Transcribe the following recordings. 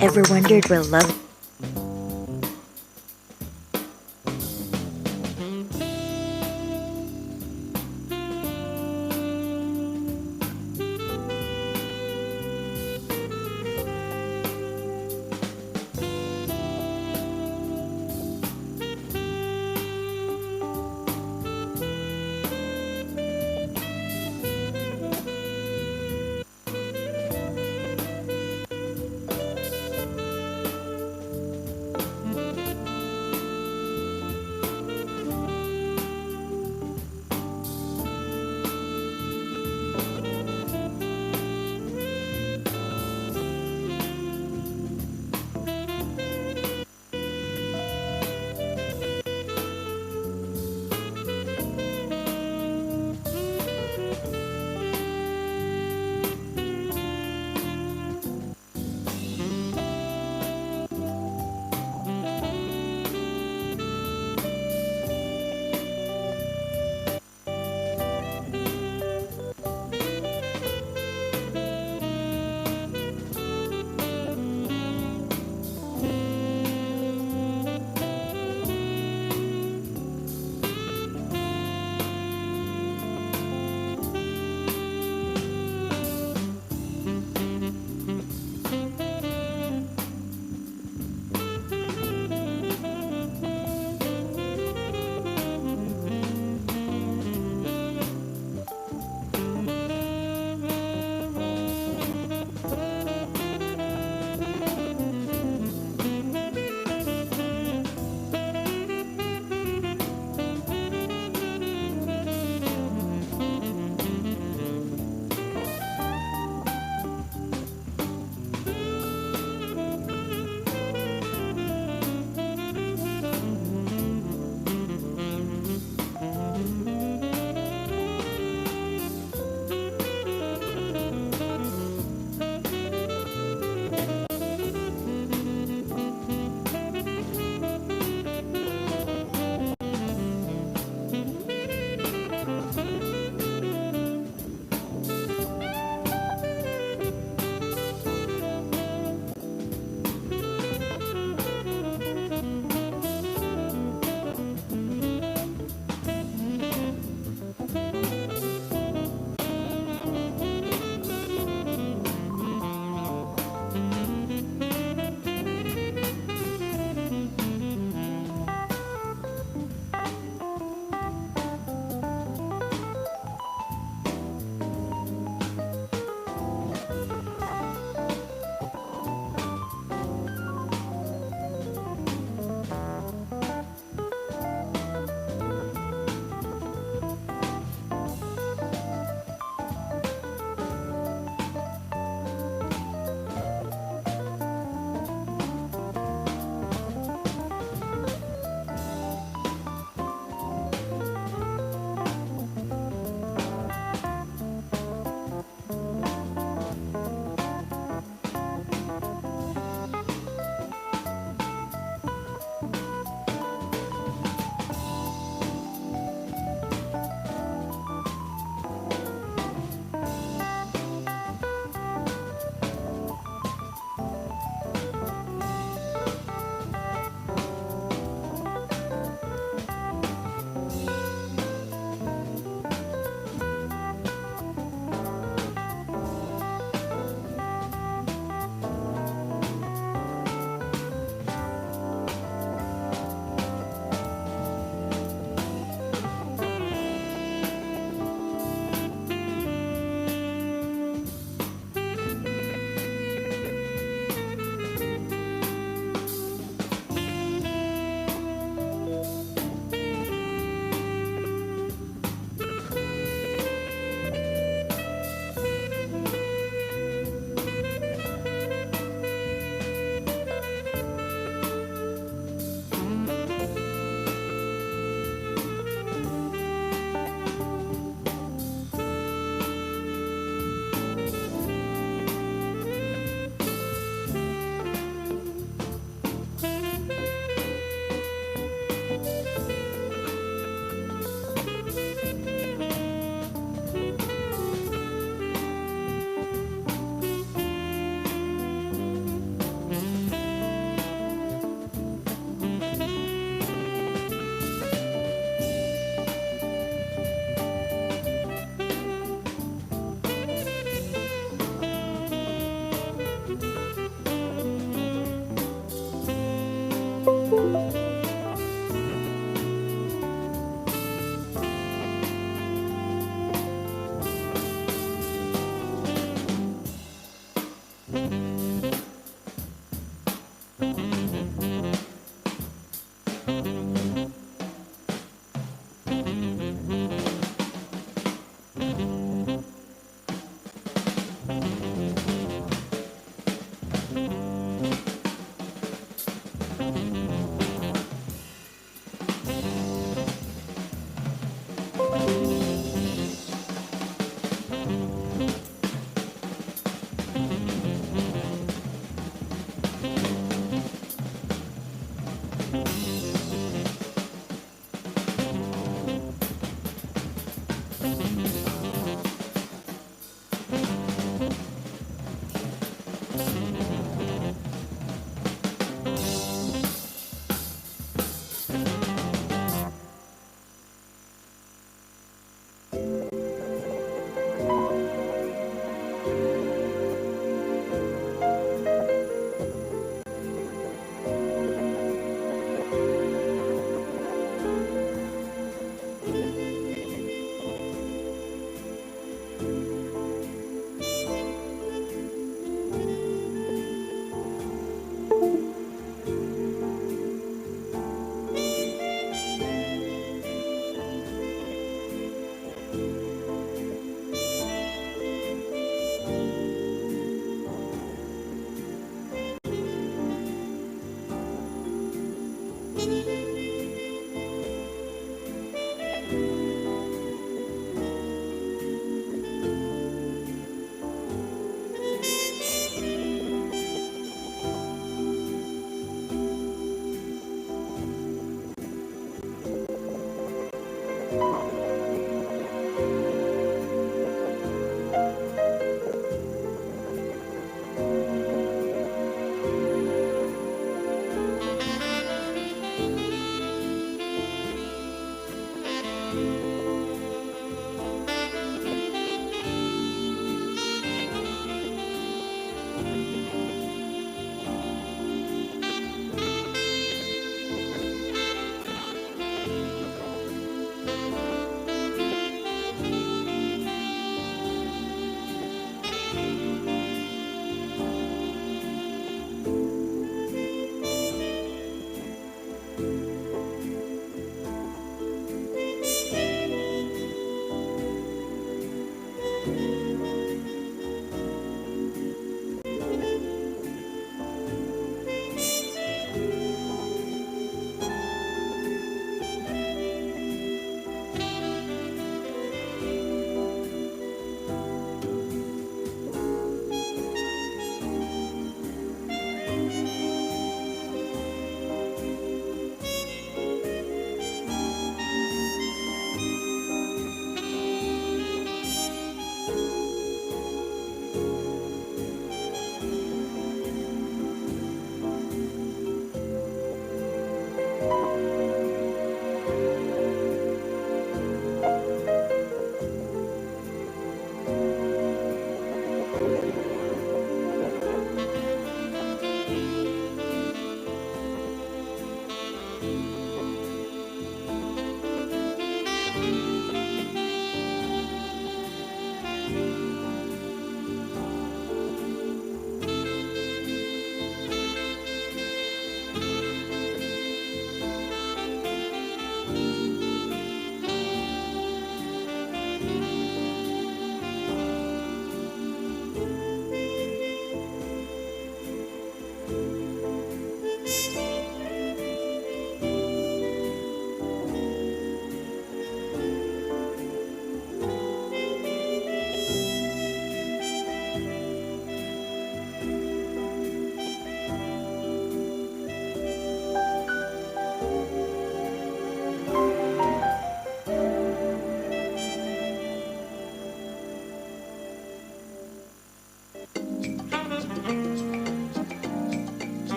Ever wondered where love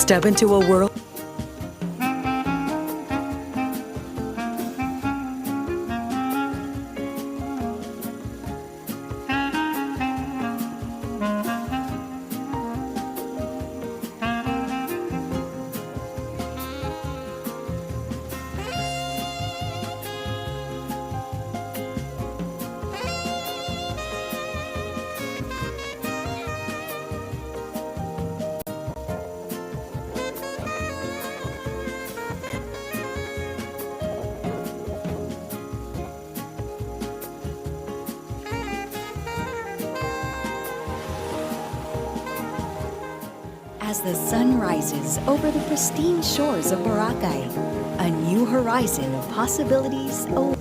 Step into a world. As the sun rises over the pristine shores of Boracay, a new horizon of possibilities awaits.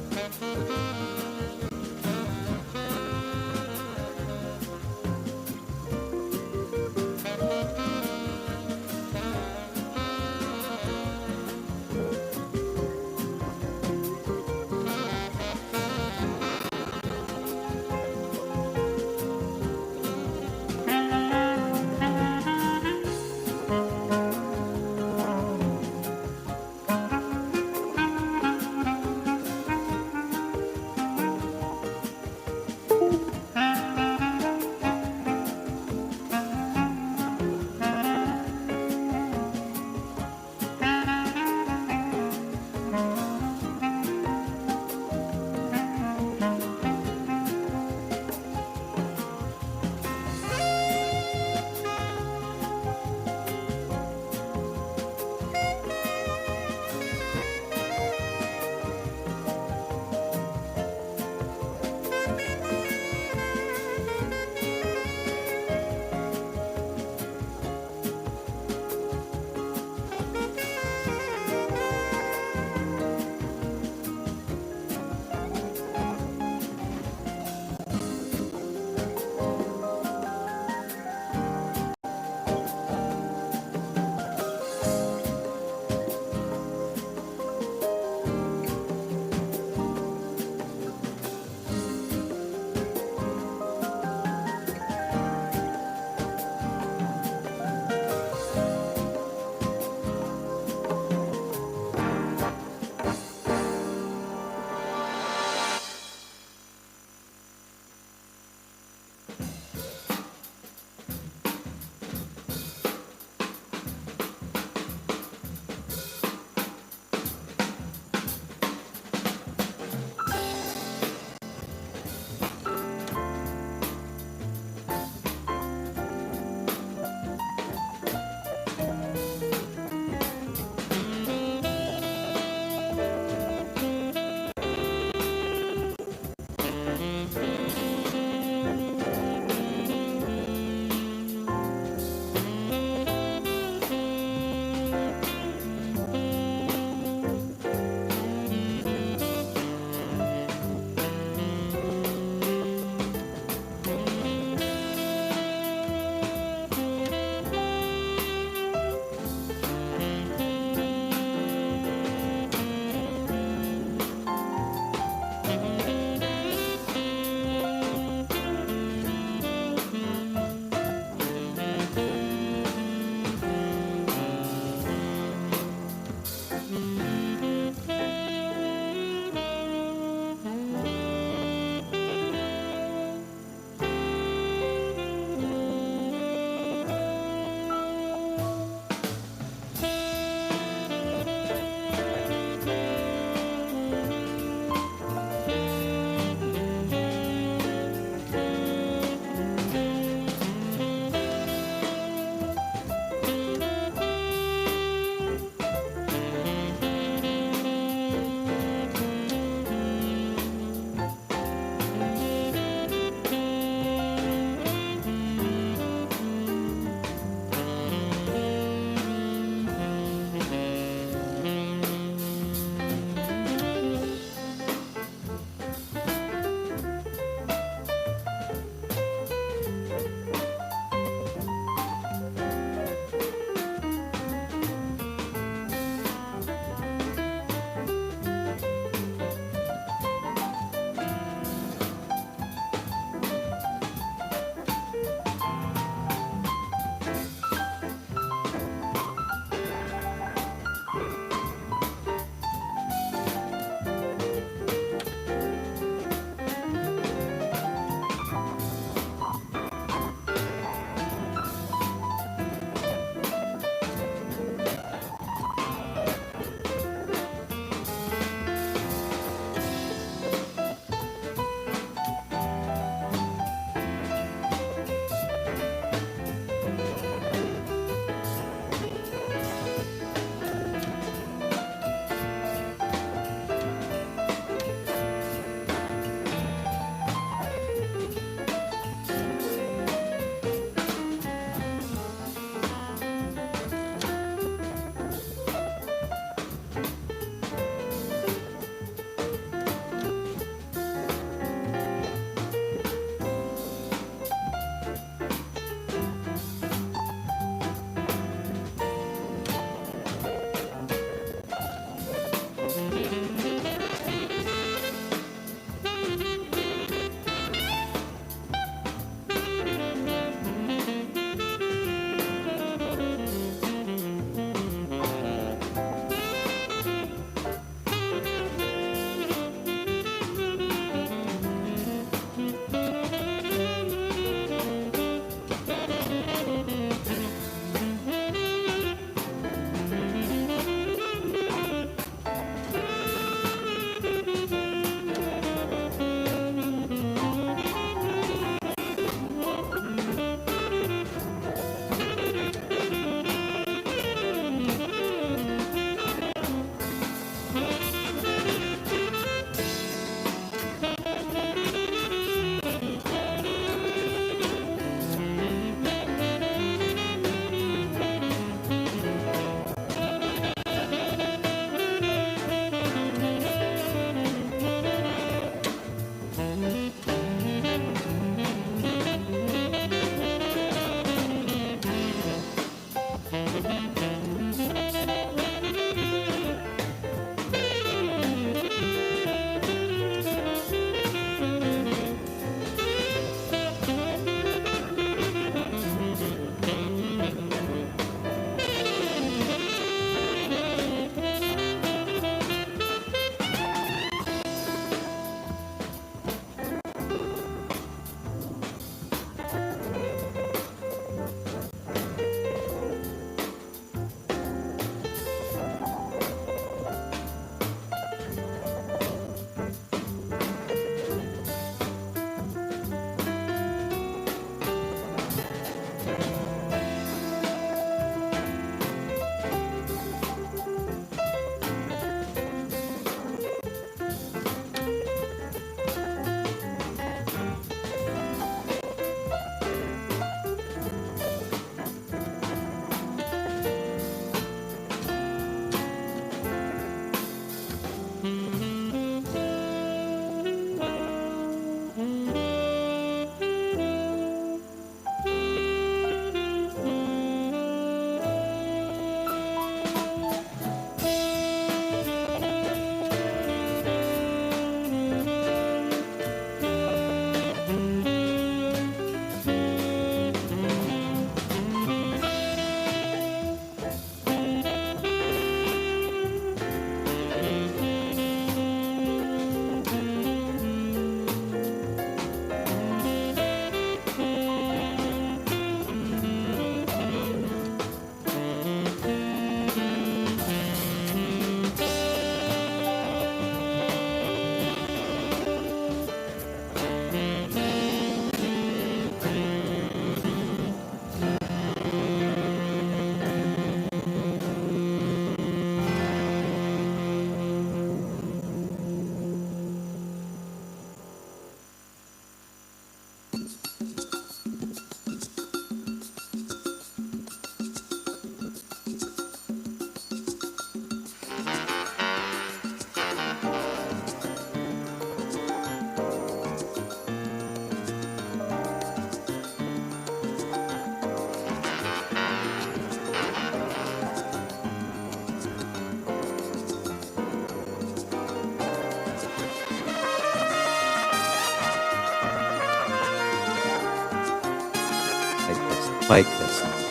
bike test.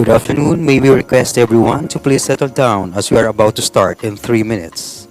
Good afternoon. May we request everyone to please settle down as we are about to start in 3 minutes.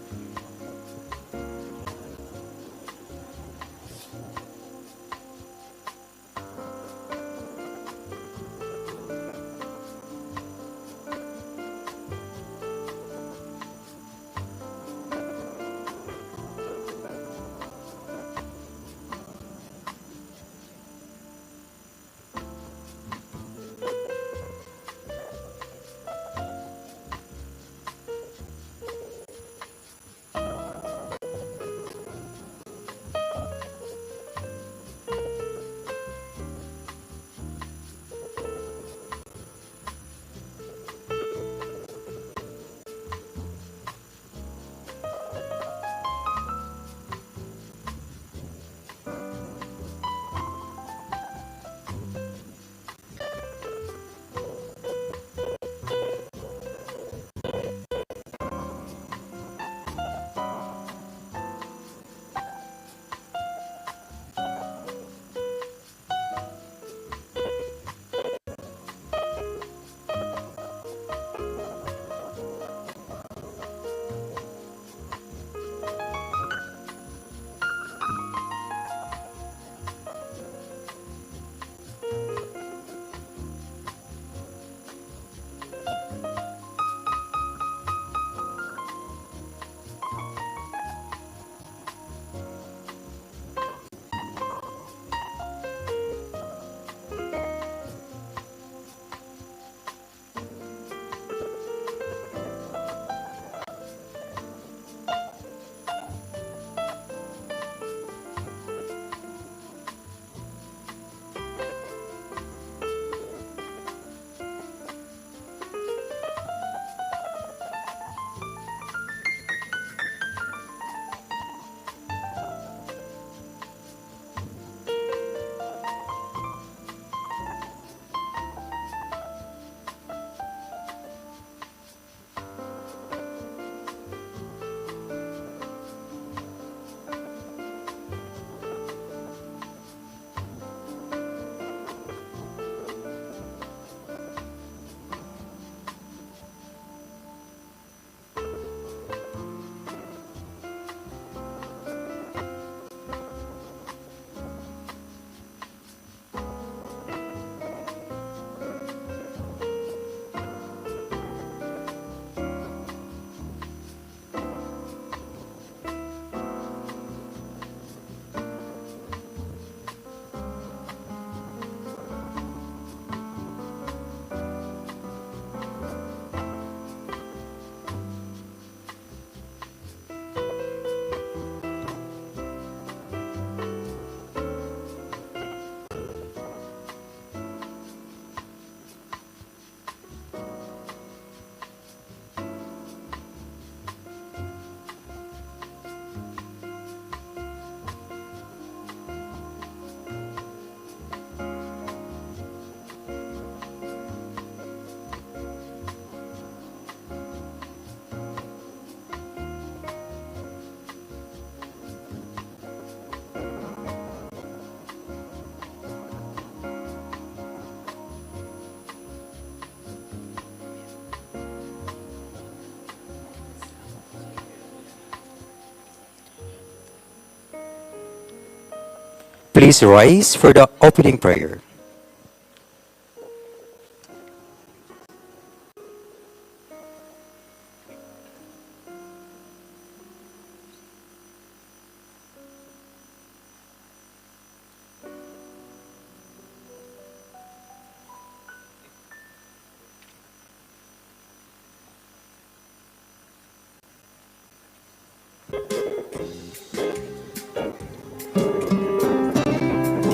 Please rise for the opening prayer.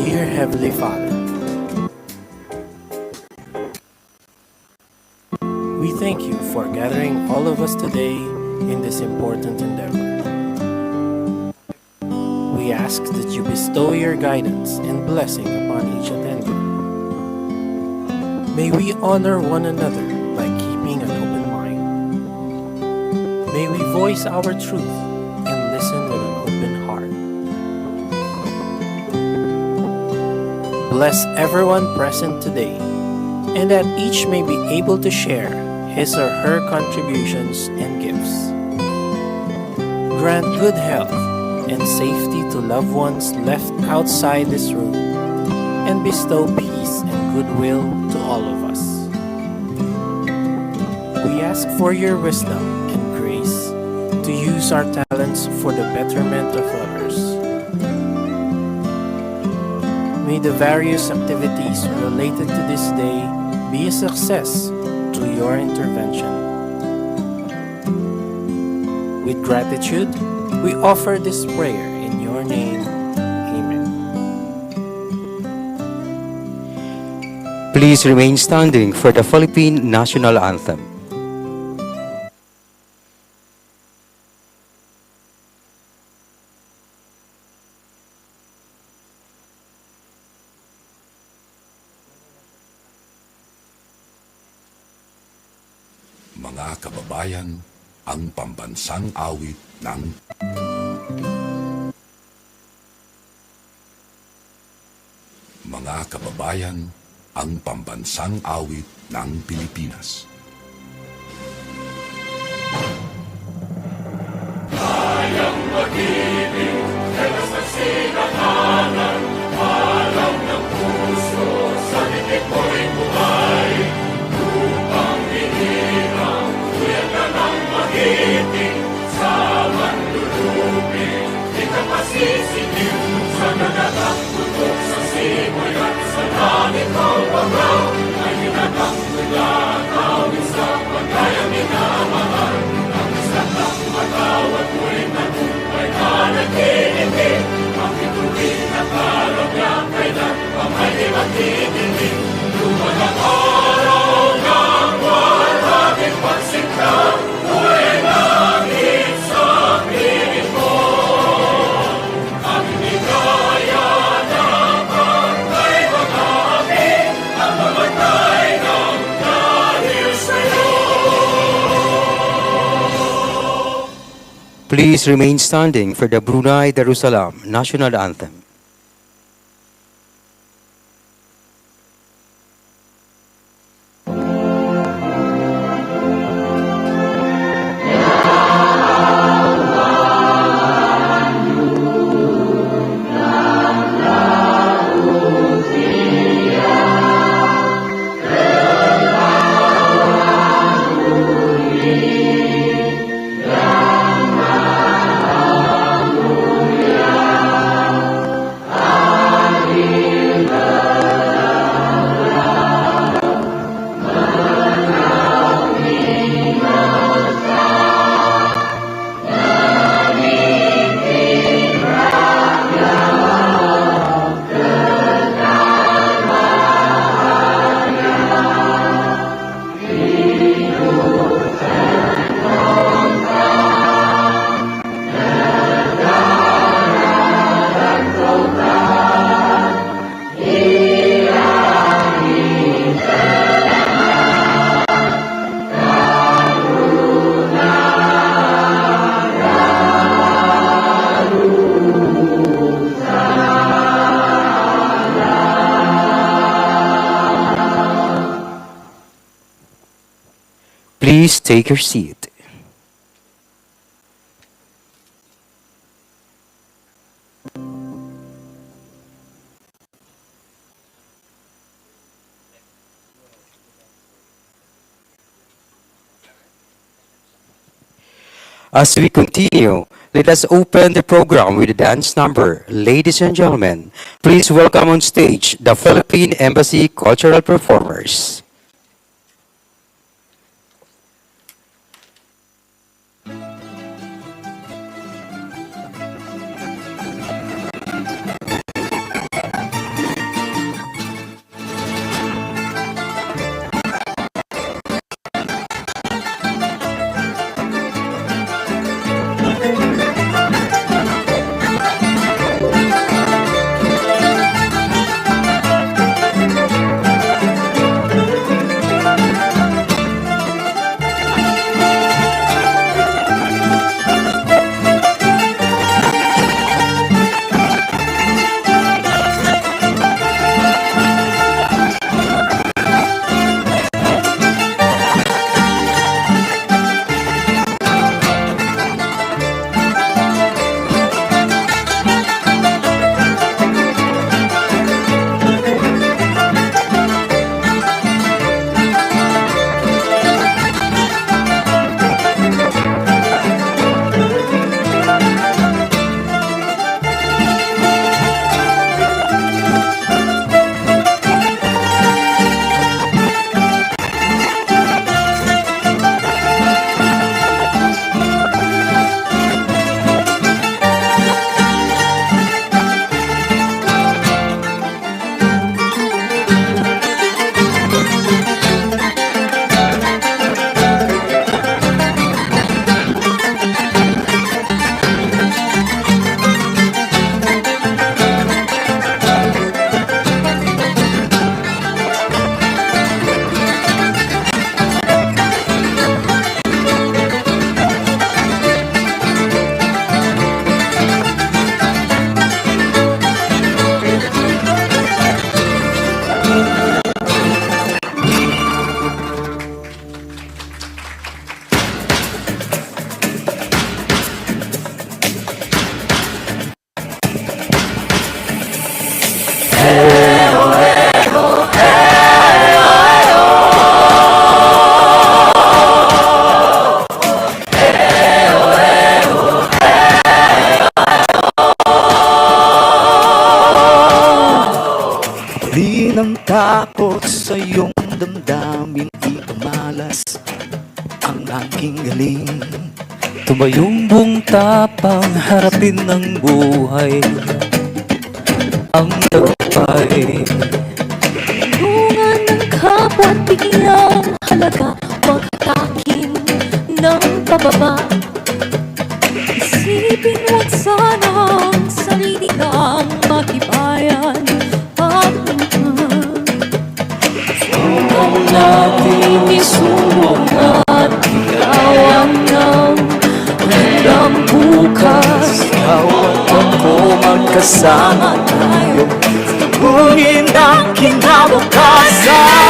Dear Heavenly Father, we thank you for gathering all of us today in this important endeavor. We ask that you bestow your guidance and blessing upon each attendee. May we honor one another by keeping an open mind. May we voice our truth and listen with an open heart. Bless everyone present today and that each may be able to share his or her contributions and gifts. Grant good health and safety to loved ones left outside this room, and bestow peace and goodwill to all of us. We ask for your wisdom and grace to use our talents for the betterment of others. May the various activities related to this day be a success to your intervention. With gratitude, we offer this prayer in your name. Amen. Please remain standing for the Philippine National Anthem. Mga kababayan, ang pambansang awit ng Mga kababayan, ang pambansang awit ng Pilipinas. Please remain standing for the Brunei Darussalam National Anthem. Please take your seat. As we continue, let us open the program with a dance number. Ladies and gentlemen, please welcome on stage the Philippine Embassy Cultural Performers. ng takot sa iyong damdamin, ipamalas ang aking galing. Tumayong buong tapang, harapin ng buhay ang tagumpay. Tulungan ng kapwa at bigyang halaga, huwag hatakin ng pababa. Isipin mo't sanang sarili kang makibayan at minsan. Subukan natin isubok at ikawan ng magandang bukas. Ikaw at ako magkasama tayo, sabungin ang kinabukasan.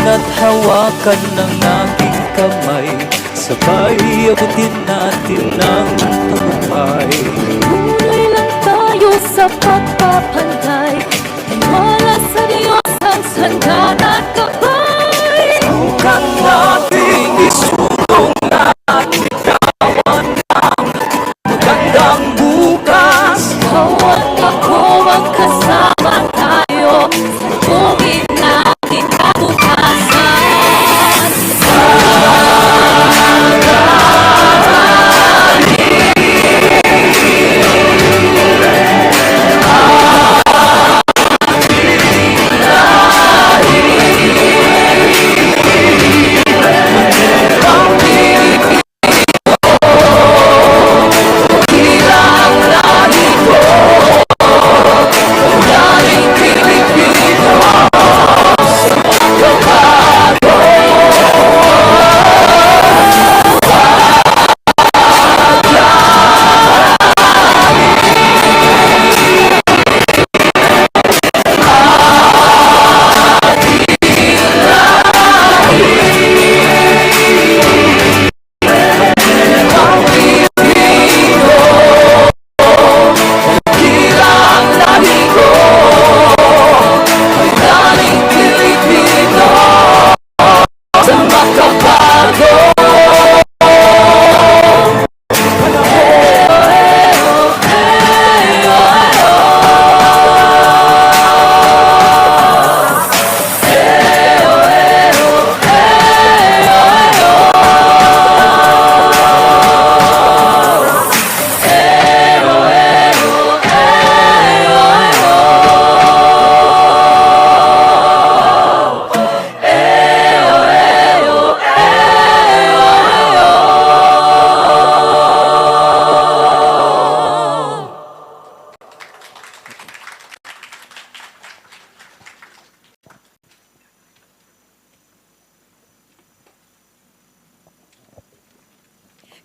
At hawakan ng aking kamay, sabay abutin natin ang tagumpay. Tunay lang tayo sa pagpapantay, wala sa Diyos ang sandan at gabay. Subukan nating isulong at ikawan ng magandang bukas. Ikaw at ako magkasama tayo, sabungin natin kabukasan.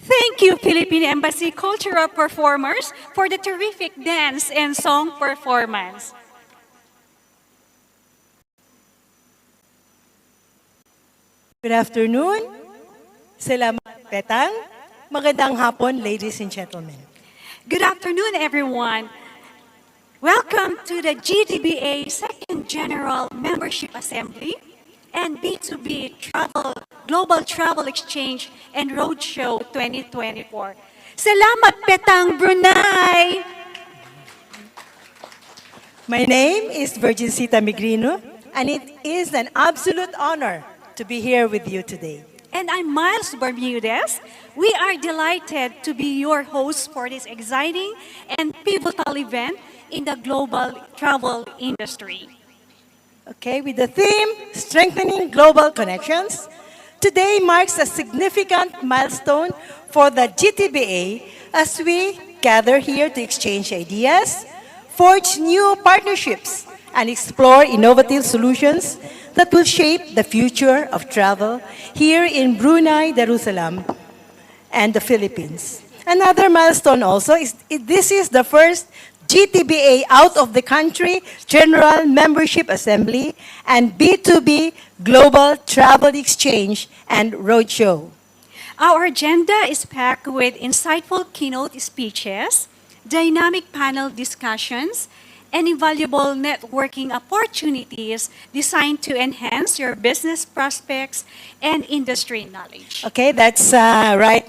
Thank you, Philippine Embassy cultural performers, for the terrific dance and song performance. Good afternoon. Salamat, Petang. Magandang hapon, ladies and gentlemen. Good afternoon, everyone. Welcome to the GTBA Second General Membership Assembly and B2B Global Travel Exchange and Roadshow 2024. Salamat, Petang Brunei! My name is Virgincita Migrino, and it is an absolute honor to be here with you today. And I'm Miles Bermudez. We are delighted to be your hosts for this exciting and pivotal event in the global travel industry. Okay, with the theme, Strengthening Global Connections, today marks a significant milestone for the GTBA as we gather here to exchange ideas, forge new partnerships, and explore innovative solutions that will shape the future of travel here in Brunei Darussalam and the Philippines. Another milestone also is this is the first GTBA out of the country General Membership Assembly and B2B Global Travel Exchange and Roadshow. Our agenda is packed with insightful keynote speeches, dynamic panel discussions, and invaluable networking opportunities designed to enhance your business prospects and industry knowledge. Okay, that's right.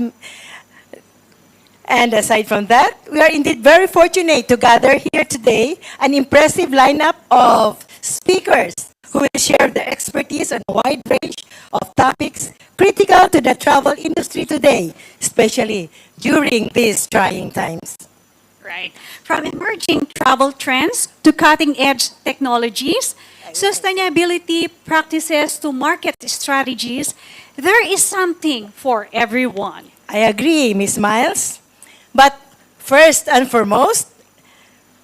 And aside from that, we are indeed very fortunate to gather here today an impressive lineup of speakers who will share their expertise on a wide range of topics critical to the travel industry today, especially during these trying times. Right. From emerging travel trends to cutting-edge technologies, sustainability practices to market strategies, there is something for everyone. I agree, Ms. Miles. But first and foremost,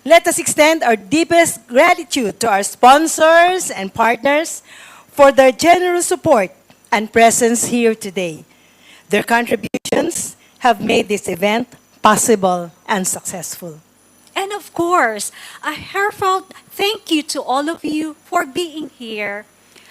let us extend our deepest gratitude to our sponsors and partners for their generous support and presence here today. Their contributions have made this event possible and successful. And of course, a heartfelt thank you to all of you for being here.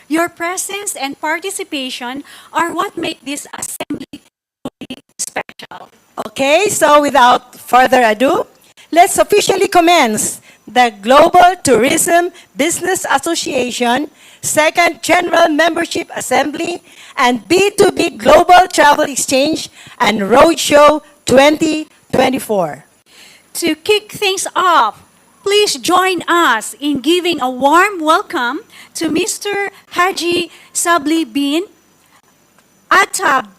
Your presence and participation are what make this assembly truly special. Okay, so without further ado, let's officially commence the Global Tourism Business Association Second General Membership Assembly and B2B Global Travel Exchange and Roadshow 2024. To kick things off, please join us in giving a warm welcome to Mr. Haji Sabli bin Atab,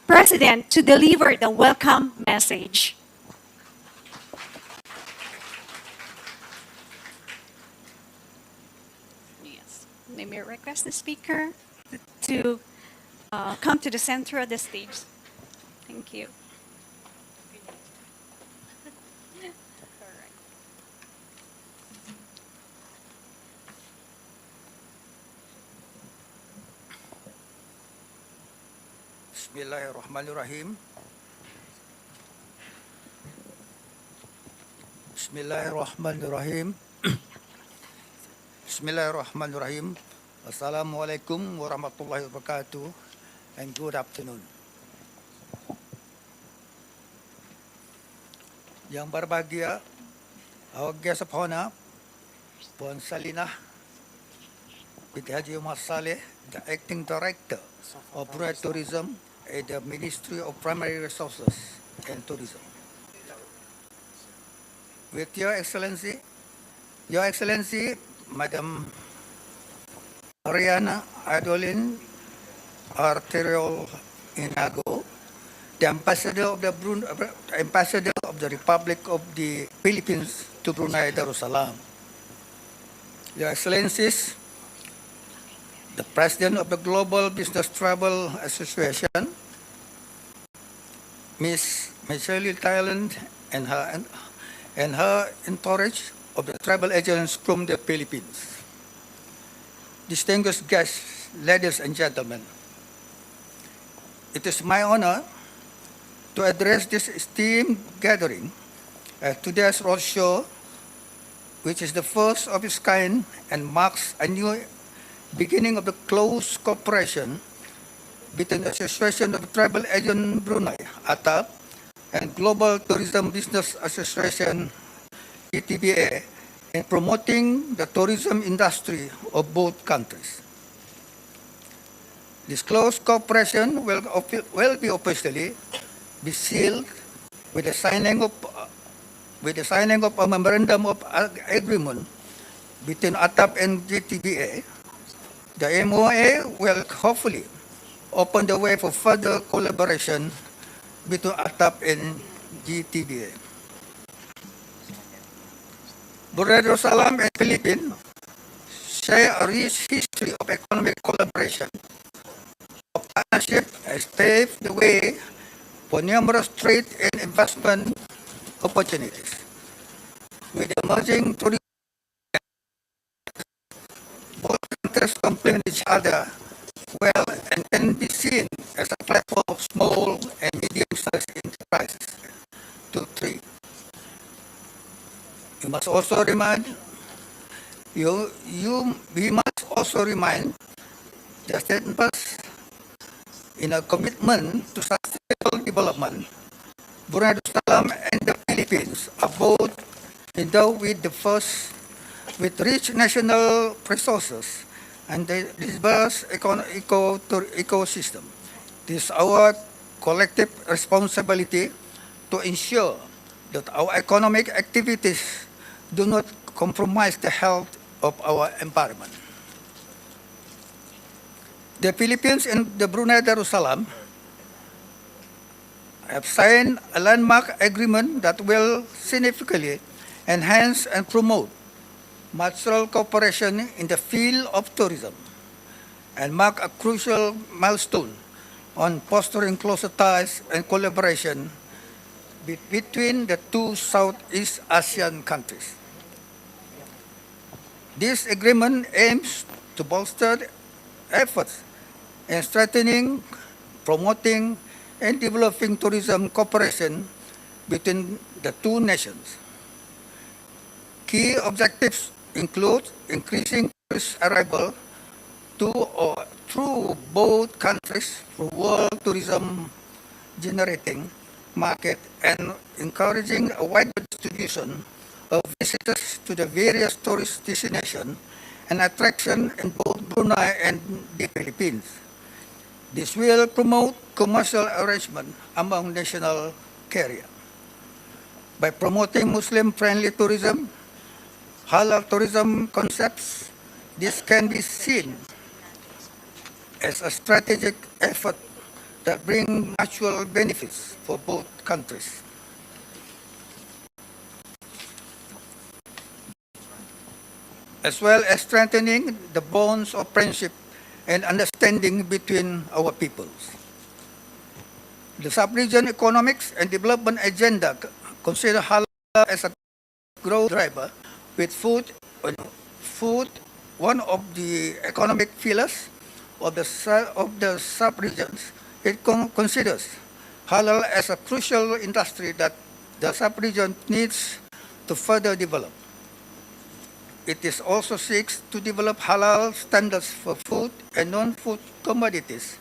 President, to deliver the welcome message. Yes. Let me request the speaker to come to the center of the stage. Thank you. Bismillahirrahmanirrahim. Bismillahirrahmanirrahim. Bismillahirrahmanirrahim. Assalamualaikum warahmatullahi wabarakatuh and good afternoon. Yang berbahagia, our guest of honor, Puan Salinah binti Haji Umar Saleh, the Acting Director of Brunei Tourism at the Ministry of Primary Resources and Tourism. With Your Excellency, Madam Ariana Adolin Arterial Inago, the Ambassador of the Republic of the Philippines to Brunei Darussalam. Your Excellencies, the President of the Global Business Travel Association, Ms. Michelle Thailand, and her entourage of the travel agents from the Philippines. Distinguished guests, ladies and gentlemen, it is my honor to address this esteemed gathering at today's roadshow, which is the first of its kind and marks a new beginning of the close cooperation between the Association of Travel Agent Brunei, ATAB, and Global Tourism Business Association, GTBA, in promoting the tourism industry of both countries. This close cooperation will be officially be sealed with the signing of a memorandum of agreement between ATAB and GTBA. The MOA will hopefully open the way for further collaboration between ATAB and GTBA. Brunei Darussalam and Philippines share a rich history of economic collaboration. Of partnership has paved the way for numerous trade and investment opportunities. With emerging tourism, both countries sectors complement each other well and can be seen as a platform of small and medium-sized enterprises. 2, 3. You must also remind we must also remind the statements in a commitment to sustainable development. Brunei Darussalam and the Philippines are both endowed with rich national resources and the diverse ecosystem. It is our collective responsibility to ensure that our economic activities do not compromise the health of our environment. The Philippines and the Brunei Darussalam have signed a landmark agreement that will significantly enhance and promote multilateral cooperation in the field of tourism and mark a crucial milestone on fostering closer ties and collaboration between the two Southeast Asian countries. This agreement aims to bolster efforts in strengthening, promoting, and developing tourism cooperation between the two nations. Key objectives include increasing tourist arrival to or through both countries for world tourism generating market and encouraging a wider distribution of visitors to the various tourist destinations and attraction in both Brunei and the Philippines. This will promote commercial arrangement among national carriers. By promoting Muslim-friendly tourism, halal tourism concepts, this can be seen as a strategic effort that brings mutual benefits for both countries. As well as strengthening the bonds of friendship and understanding between our peoples. The sub-region economics and development agenda consider halal as a growth driver, with food one of the economic pillars of the sub-regions. It considers halal as a crucial industry that the sub-region needs to further develop. It is also seeks to develop halal standards for food and non-food commodities.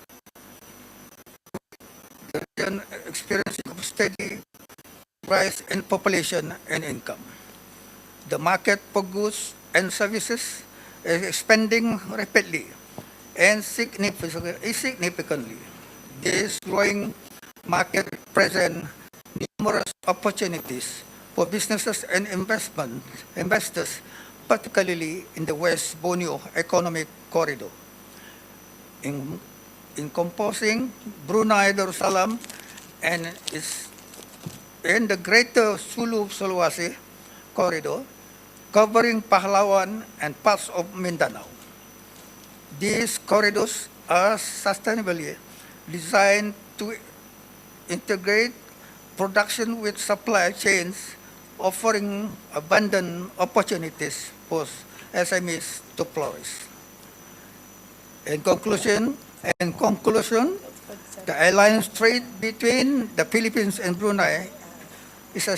The region experiencing a steady rise in population and income. The market for goods and services is expanding rapidly and significantly. This growing market presents numerous opportunities for businesses and investors, particularly in the West Borneo Economic Corridor. Encompassing Brunei Darussalam and the Greater Sulu-Sulawesi Corridor, covering Pahlawan and parts of Mindanao. These corridors are sustainably designed to integrate production with supply chains, offering abundant opportunities for SMEs to flourish. In conclusion, the alliance trade between the Philippines and Brunei is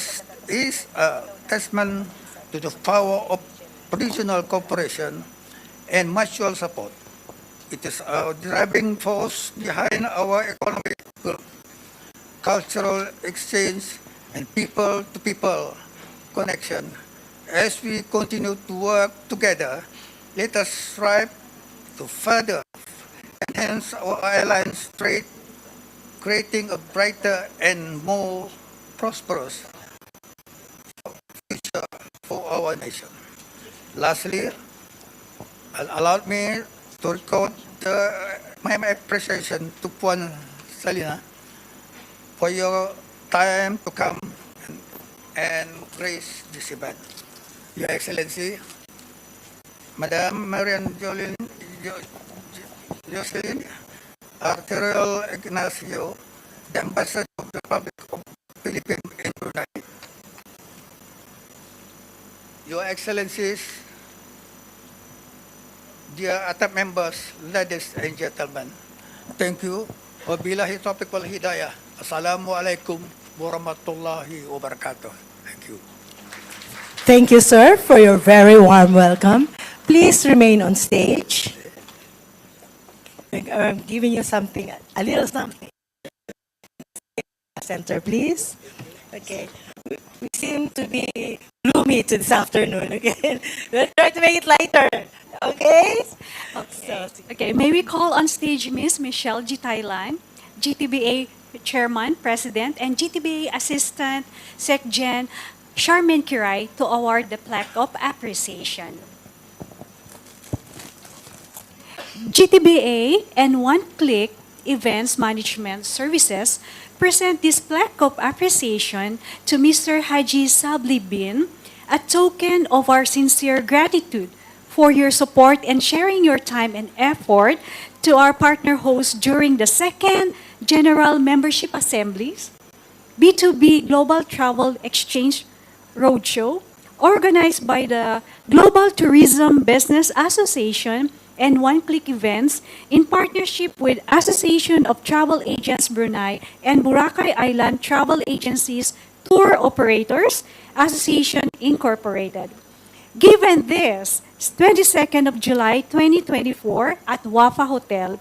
a testament to the power of regional cooperation and mutual support. It is a driving force behind our economic growth, cultural exchange, and people-to-people connection. As we continue to work together, let us strive to further enhance our alliance trade, creating a brighter and more prosperous future for our nation. Lastly, allow me to record my appreciation to Puan Salina for your time to come and grace this event. Your Excellency, Madam Marian Jocelyn Arterial Ignacio, the Ambassador of the Republic of Philippines in Brunei. Your Excellencies, dear ATAP members, ladies and gentlemen, thank you. Wabillahi taufiq wal hidayah. Assalamualaikum warahmatullahi wabarakatuh. Thank you. Thank you, sir, for your very warm welcome. Please remain on stage. I'm giving you something, a little something. Center, please. Okay. We seem to be gloomy to this afternoon. Okay. Let's try to make it lighter. Okay. So, Okay, may we call on stage Ms. Michelle G. Thailand, GTBA Chairman, President, and GTBA Assistant SecGen Charmaine Kiray to award the plaque of appreciation. GTBA and One Click Events Management Services present this plaque of appreciation to Mr. Haji Sabli Bin, a token of our sincere gratitude for your support and sharing your time and effort to our partner hosts during the second General Membership Assemblies, B2B Global Travel Exchange Roadshow, organized by the Global Tourism Business Association and One Click Events in partnership with Association of Travel Agents Brunei and Boracay Island Travel Agencies Tour Operators Association Incorporated. Given this, 22nd of July 2024 at Wafa Hotel,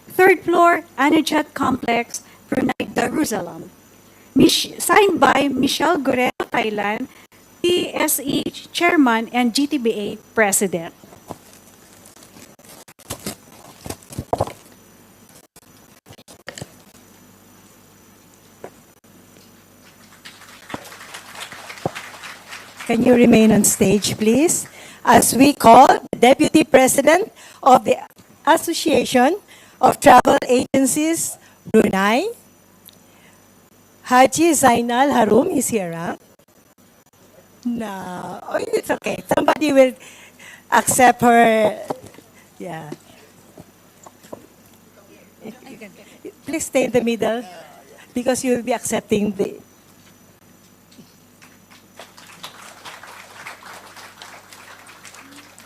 3rd floor, Anajat Complex, Brunei, Darussalam. Signed by Michelle Guerrero, Thailand, TSE Chairman and GTBA President. can you remain on stage, please? As we call the Deputy President of the Association of Travel Agencies, Brunei, Haji Zainal Harum is here, huh? No, oh, it's okay. Somebody will accept her. Yeah. Please stay in the middle because you will be accepting the.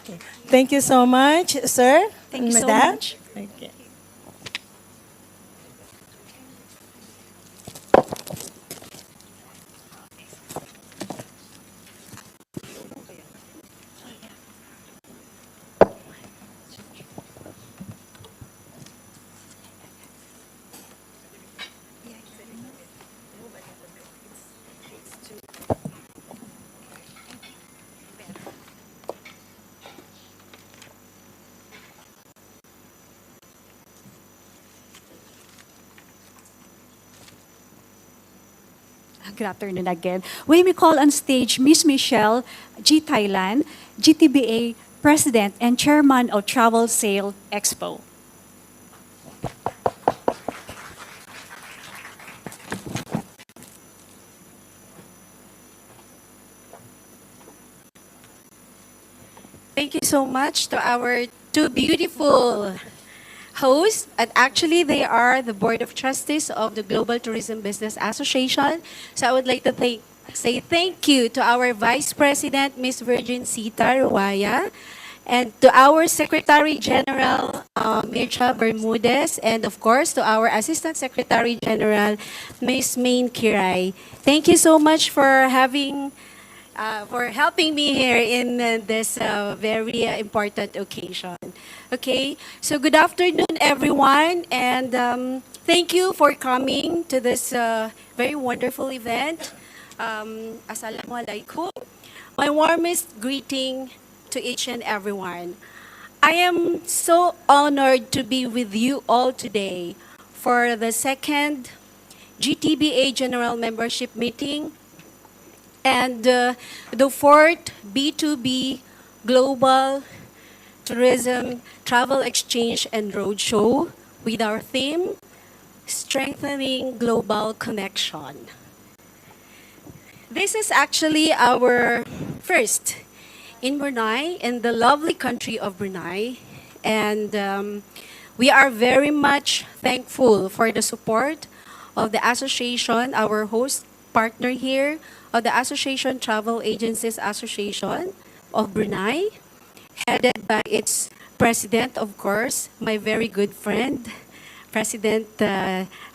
Okay. Thank you so much, sir. Thank you so Madam. much. Okay. Good afternoon again. We may call on stage Ms. Michelle G. Thailand, GTBA President and Chairman of Travel Sale Expo. Thank you so much to our two beautiful hosts. And actually, they are the Board of Trustees of the Global Tourism Business Association. So I would like to say thank you to our Vice President, Ms. Virgin Sita Ruaya, and to our Secretary General, Mircha Bermudez, and of course, to our Assistant Secretary General, Ms. Main Kiray. Thank you so much for helping me here in this very important occasion. Okay, so good afternoon, everyone, and thank you for coming to this very wonderful event. Assalamualaikum. My warmest greeting to each and everyone. I am so honored to be with you all today for the second GTBA General Membership Meeting and the fourth B2B Global Tourism Travel Exchange and Roadshow with our theme, Strengthening Global Connection. This is actually our first in Brunei, in the lovely country of Brunei, and we are very much thankful for the support of the association, our host partner here, of the Association Travel Agencies Association of Brunei, headed by its President, of course, my very good friend, President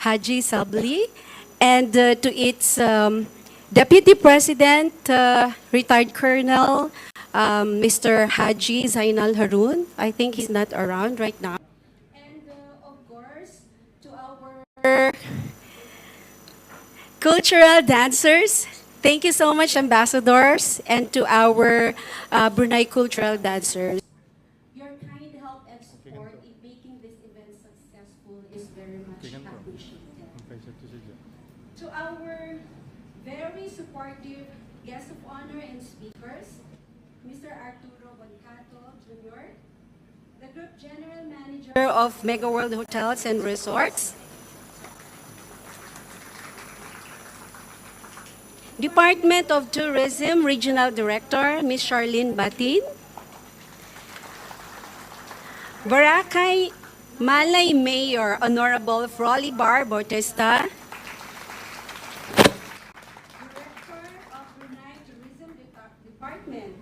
Haji Sabli, and to its Deputy President, retired Colonel, Mr. Haji Zainal Harun. I think he's not around right now. And of course, to our cultural dancers, thank you so much, ambassadors, and to our Brunei cultural dancers. Your kind help and support in making this event successful is very much appreciated. To our very supportive guests of honor and speakers, Mr. Arturo Boncato Jr., the Group General Manager of Mega World Hotels and Resorts, Department of Tourism Regional Director, Ms. Charlene Batin, Boracay Malay Mayor Honorable Froly Bar Bautista, Director of Brunei Tourism Department,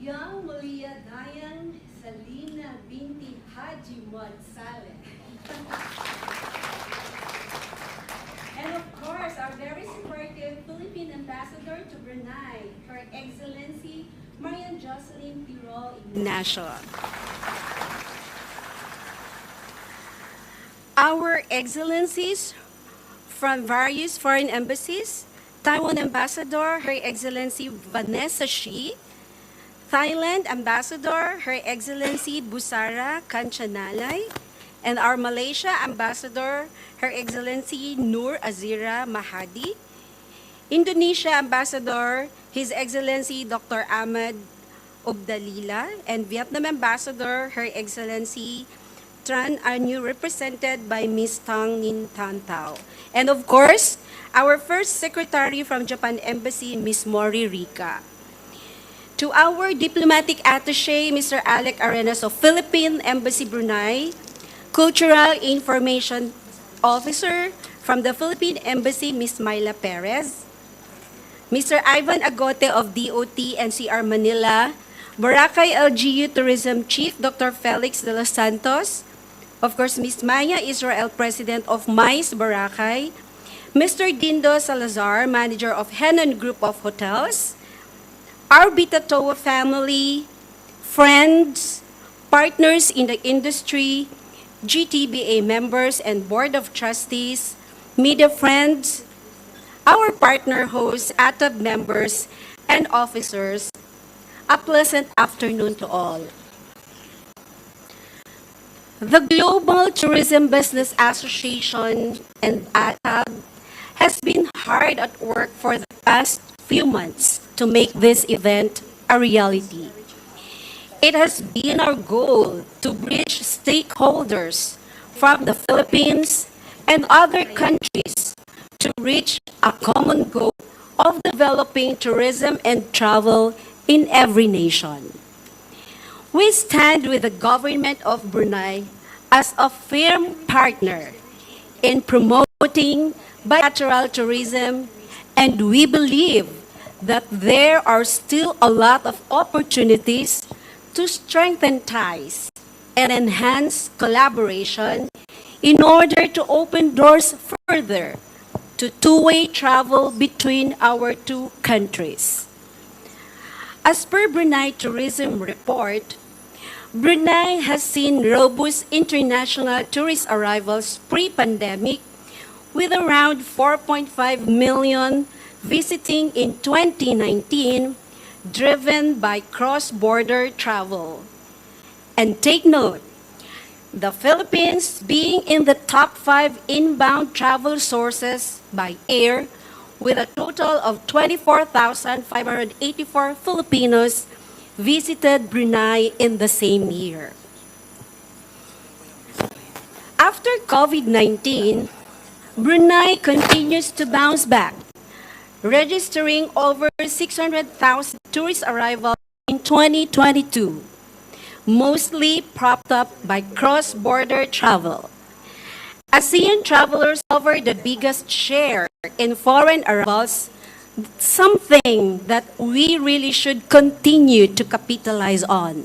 Young Mulia Dayan Salina Binti Haji Mod Saleh. And of course, our very supportive Philippine Ambassador to Brunei, Her Excellency Marian Jocelyn Tirol Ignacio. Our Excellencies from various foreign embassies, Taiwan Ambassador, Her Excellency Vanessa Shi, Thailand Ambassador, Her Excellency Busara Kanchanalay, and our Malaysia Ambassador, Her Excellency Nur Azira Mahadi, Indonesia Ambassador, His Excellency Dr. Ahmad Obdalila, and Vietnam Ambassador, Her Excellency Tran Anyu, represented by Ms. Tang Ninh Tan Tao. And of course, our first secretary from Japan Embassy, Ms. Mori Rika. To our diplomatic attaché, Mr. Alec Arenas of Philippine Embassy Brunei, Cultural Information Officer from the Philippine Embassy, Ms. Myla Perez, Mr. Ivan Agote of DOT NCR Manila, Boracay LGU Tourism Chief, Dr. Felix de los Santos, of course, Ms. Maya Israel, President of MICE Boracay, Mr. Dindo Salazar, Manager of Henan Group of Hotels, our Bitatoa family, friends, partners in the industry, GTBA members and Board of Trustees, media friends, our partner hosts, ATAB members, and officers, a pleasant afternoon to all. The Global Tourism Business Association and ATAB has been hard at work for the past few months to make this event a reality. It has been our goal to bridge stakeholders from the Philippines and other countries to reach a common goal of developing tourism and travel in every nation. We stand with the government of Brunei as a firm partner in promoting bilateral tourism, and we believe that there are still a lot of opportunities to strengthen ties and enhance collaboration in order to open doors further to two-way travel between our two countries. As per Brunei Tourism Report, Brunei has seen robust international tourist arrivals pre-pandemic with around 4.5 million visiting in 2019, driven by cross-border travel. And take note, the Philippines being in the top 5 inbound travel sources by air, with a total of 24,584 Filipinos visited Brunei in the same year. After COVID-19, Brunei continues to bounce back, registering over 600,000 tourist arrivals in 2022, mostly propped up by cross-border travel. ASEAN travelers cover the biggest share in foreign arrivals, something that we really should continue to capitalize on.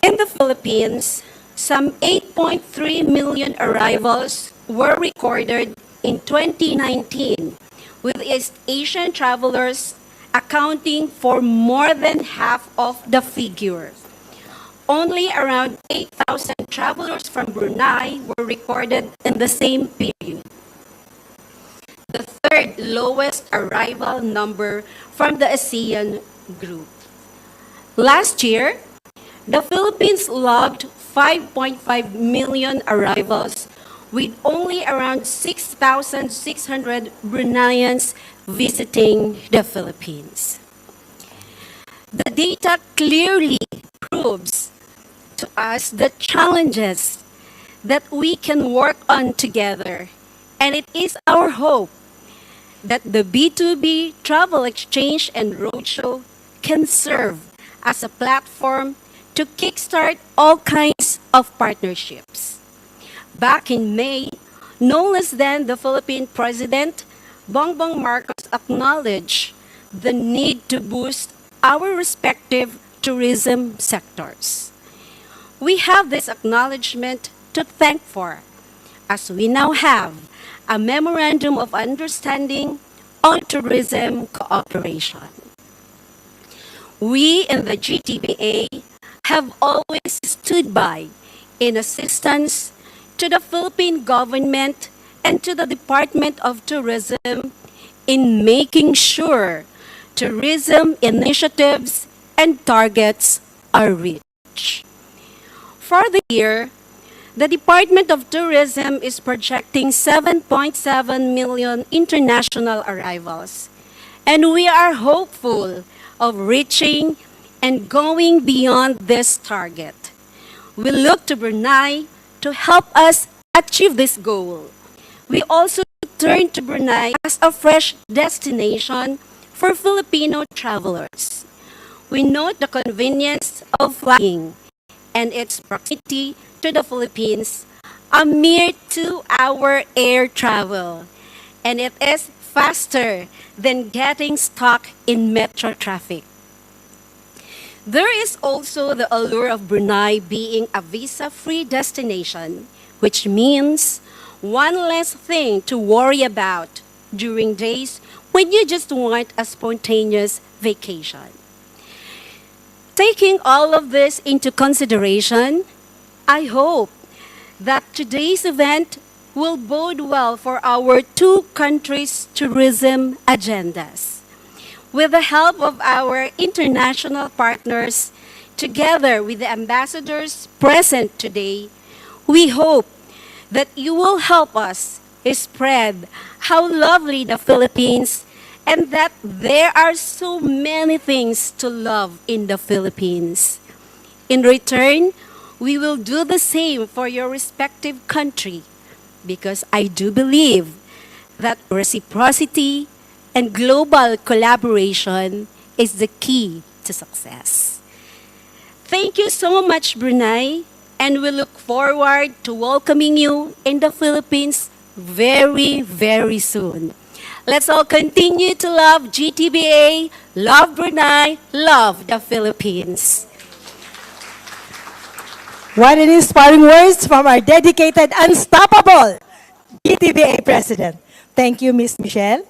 In the Philippines, some 8.3 million arrivals were recorded in 2019, with East Asian travelers accounting for more than half of the figure. Only around 8,000 travelers from Brunei were recorded in the same period. The third lowest arrival number from the ASEAN group. Last year, the Philippines logged 5.5 million arrivals, with only around 6,600 Bruneians visiting the Philippines. The data clearly proves to us the challenges that we can work on together, and it is our hope that the B2B travel exchange and roadshow can serve as a platform to kickstart all kinds of partnerships. Back in May, no less than the Philippine President, Bongbong Marcos, acknowledged the need to boost our respective tourism sectors. We have this acknowledgement to thank for, as we now have a Memorandum of Understanding on Tourism Cooperation. We in the GTBA have always stood by in assistance to the Philippine government and to the Department of Tourism in making sure tourism initiatives and targets are reached. For the year, the Department of Tourism is projecting 7.7 million international arrivals, and we are hopeful of reaching and going beyond this target. We look to Brunei to help us achieve this goal. We also turn to Brunei as a fresh destination for Filipino travelers. We note the convenience of flying and its proximity to the Philippines, a mere 2-hour air travel, and it is faster than getting stuck in metro traffic. There is also the allure of Brunei being a visa-free destination, which means one less thing to worry about during days when you just want a spontaneous vacation. Taking all of this into consideration, I hope that today's event will bode well for our two countries' tourism agendas. With the help of our international partners, together with the ambassadors present today, we hope that you will help us spread how lovely the Philippines and that there are so many things to love in the Philippines. In return, we will do the same for your respective country, because I do believe that reciprocity and global collaboration is the key to success. Thank you so much, Brunei, and we look forward to welcoming you in the Philippines very, very soon. Let's all continue to love GTBA, love Brunei, love the Philippines. What an inspiring words from our dedicated, unstoppable GTBA President. Thank you, Ms. Michelle.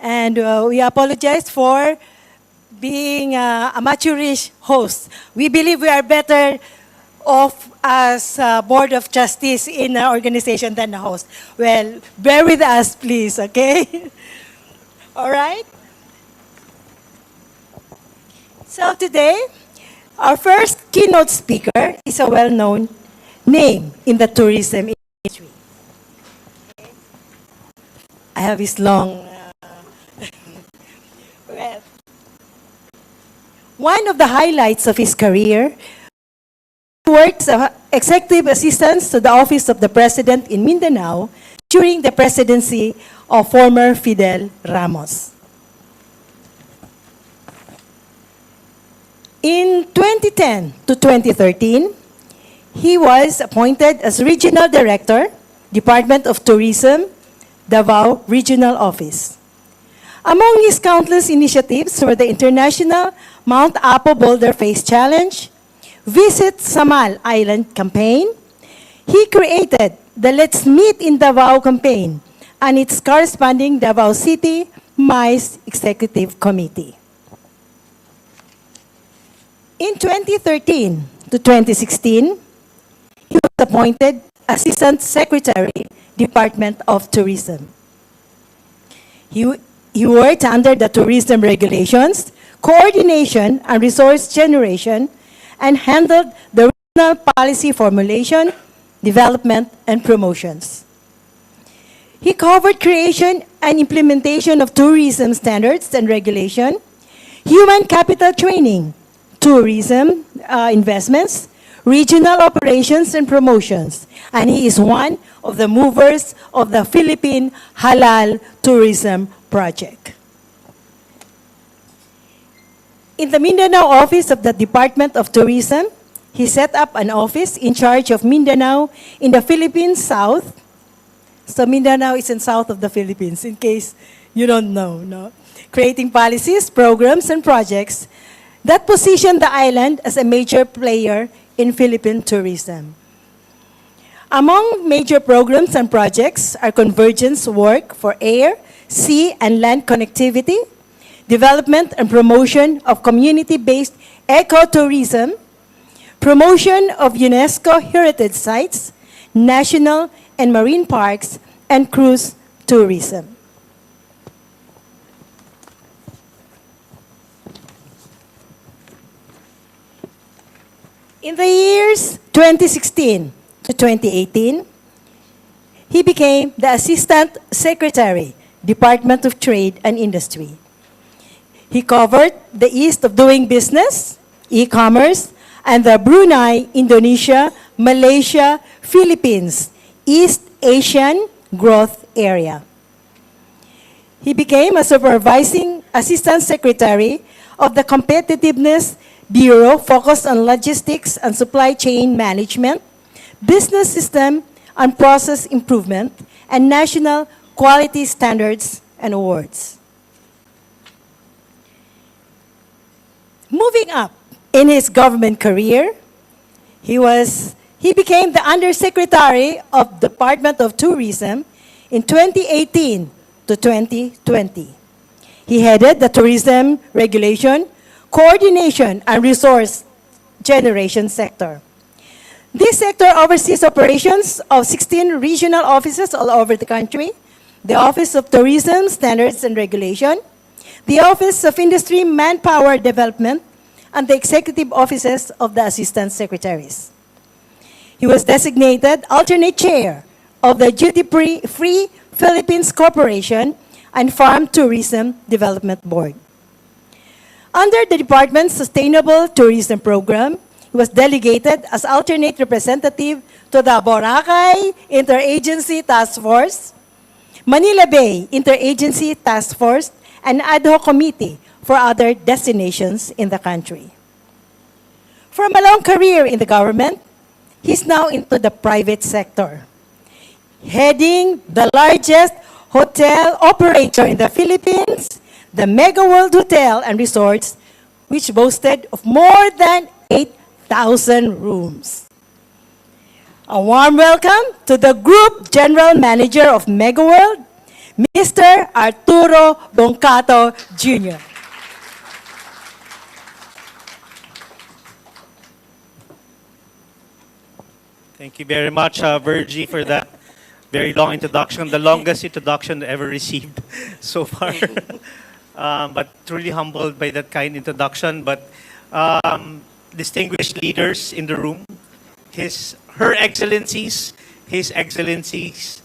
And we apologize for being a amateurish host. We believe we are better off as Board of Trustees in our organization than a host. Well, bear with us, please, okay? All right? So today, our first keynote speaker is a well-known name in the tourism industry. I have his long... well, one of the highlights of his career, he worked as executive assistant to the Office of the President in Mindanao during the presidency of former Fidel Ramos. In 2010 to 2013, he was appointed as Regional Director, Department of Tourism, Davao Regional Office. Among his countless initiatives were the International Mount Apo Boulder Face Challenge, Visit Samal Island campaign. He created the Let's Meet in Davao campaign and its corresponding Davao City MICE Executive Committee. In 2013 to 2016, he was appointed Assistant Secretary, Department of Tourism. He worked under the tourism regulations, coordination, and resource generation, and handled the regional policy formulation, development, and promotions. He covered creation and implementation of tourism standards and regulation, human capital training, tourism investments, regional operations and promotions, and he is one of the movers of the Philippine Halal Tourism Project. In the Mindanao office of the Department of Tourism, he set up an office in charge of Mindanao in the Philippines South. So Mindanao is in south of the Philippines, in case you don't know, no? Creating policies, programs, and projects that position the island as a major player in Philippine tourism. Among major programs and projects are convergence work for air, sea, and land connectivity, development and promotion of community-based ecotourism, promotion of UNESCO heritage sites, national and marine parks, and cruise tourism. In the years 2016 to 2018, he became the Assistant Secretary, Department of Trade and Industry. He covered the east of doing business, e-commerce, and the Brunei, Indonesia, Malaysia, Philippines, East Asian growth area. He became a supervising assistant secretary of the Competitiveness Bureau focused on logistics and supply chain management, business system and process improvement, and national quality standards and awards. Moving up in his government career, he became the Undersecretary of Department of Tourism in 2018 to 2020. He headed the tourism regulation, coordination, and resource generation sector. This sector oversees operations of 16 regional offices all over the country, the Office of Tourism Standards and Regulation, the Office of Industry Manpower Development, and the executive offices of the assistant secretaries. He was designated alternate chair of the Duty-Free Philippines Corporation and Farm Tourism Development Board. Under the department's Sustainable Tourism Program, he was delegated as alternate representative to the Boracay Interagency Task Force, Manila Bay Interagency Task Force, and ad hoc committee for other destinations in the country. From a long career in the government, he's now into the private sector, heading the largest hotel operator in the Philippines, the Mega World Hotel and Resorts, which boasted of more than 8,000 rooms. A warm welcome to the Group General Manager of Mega World, Mr. Arturo Boncato Jr. Thank you very much, Virgie, for that very long introduction, the longest introduction ever received so far. But truly humbled by that kind introduction. But distinguished leaders in the room, Her Excellencies, His Excellencies,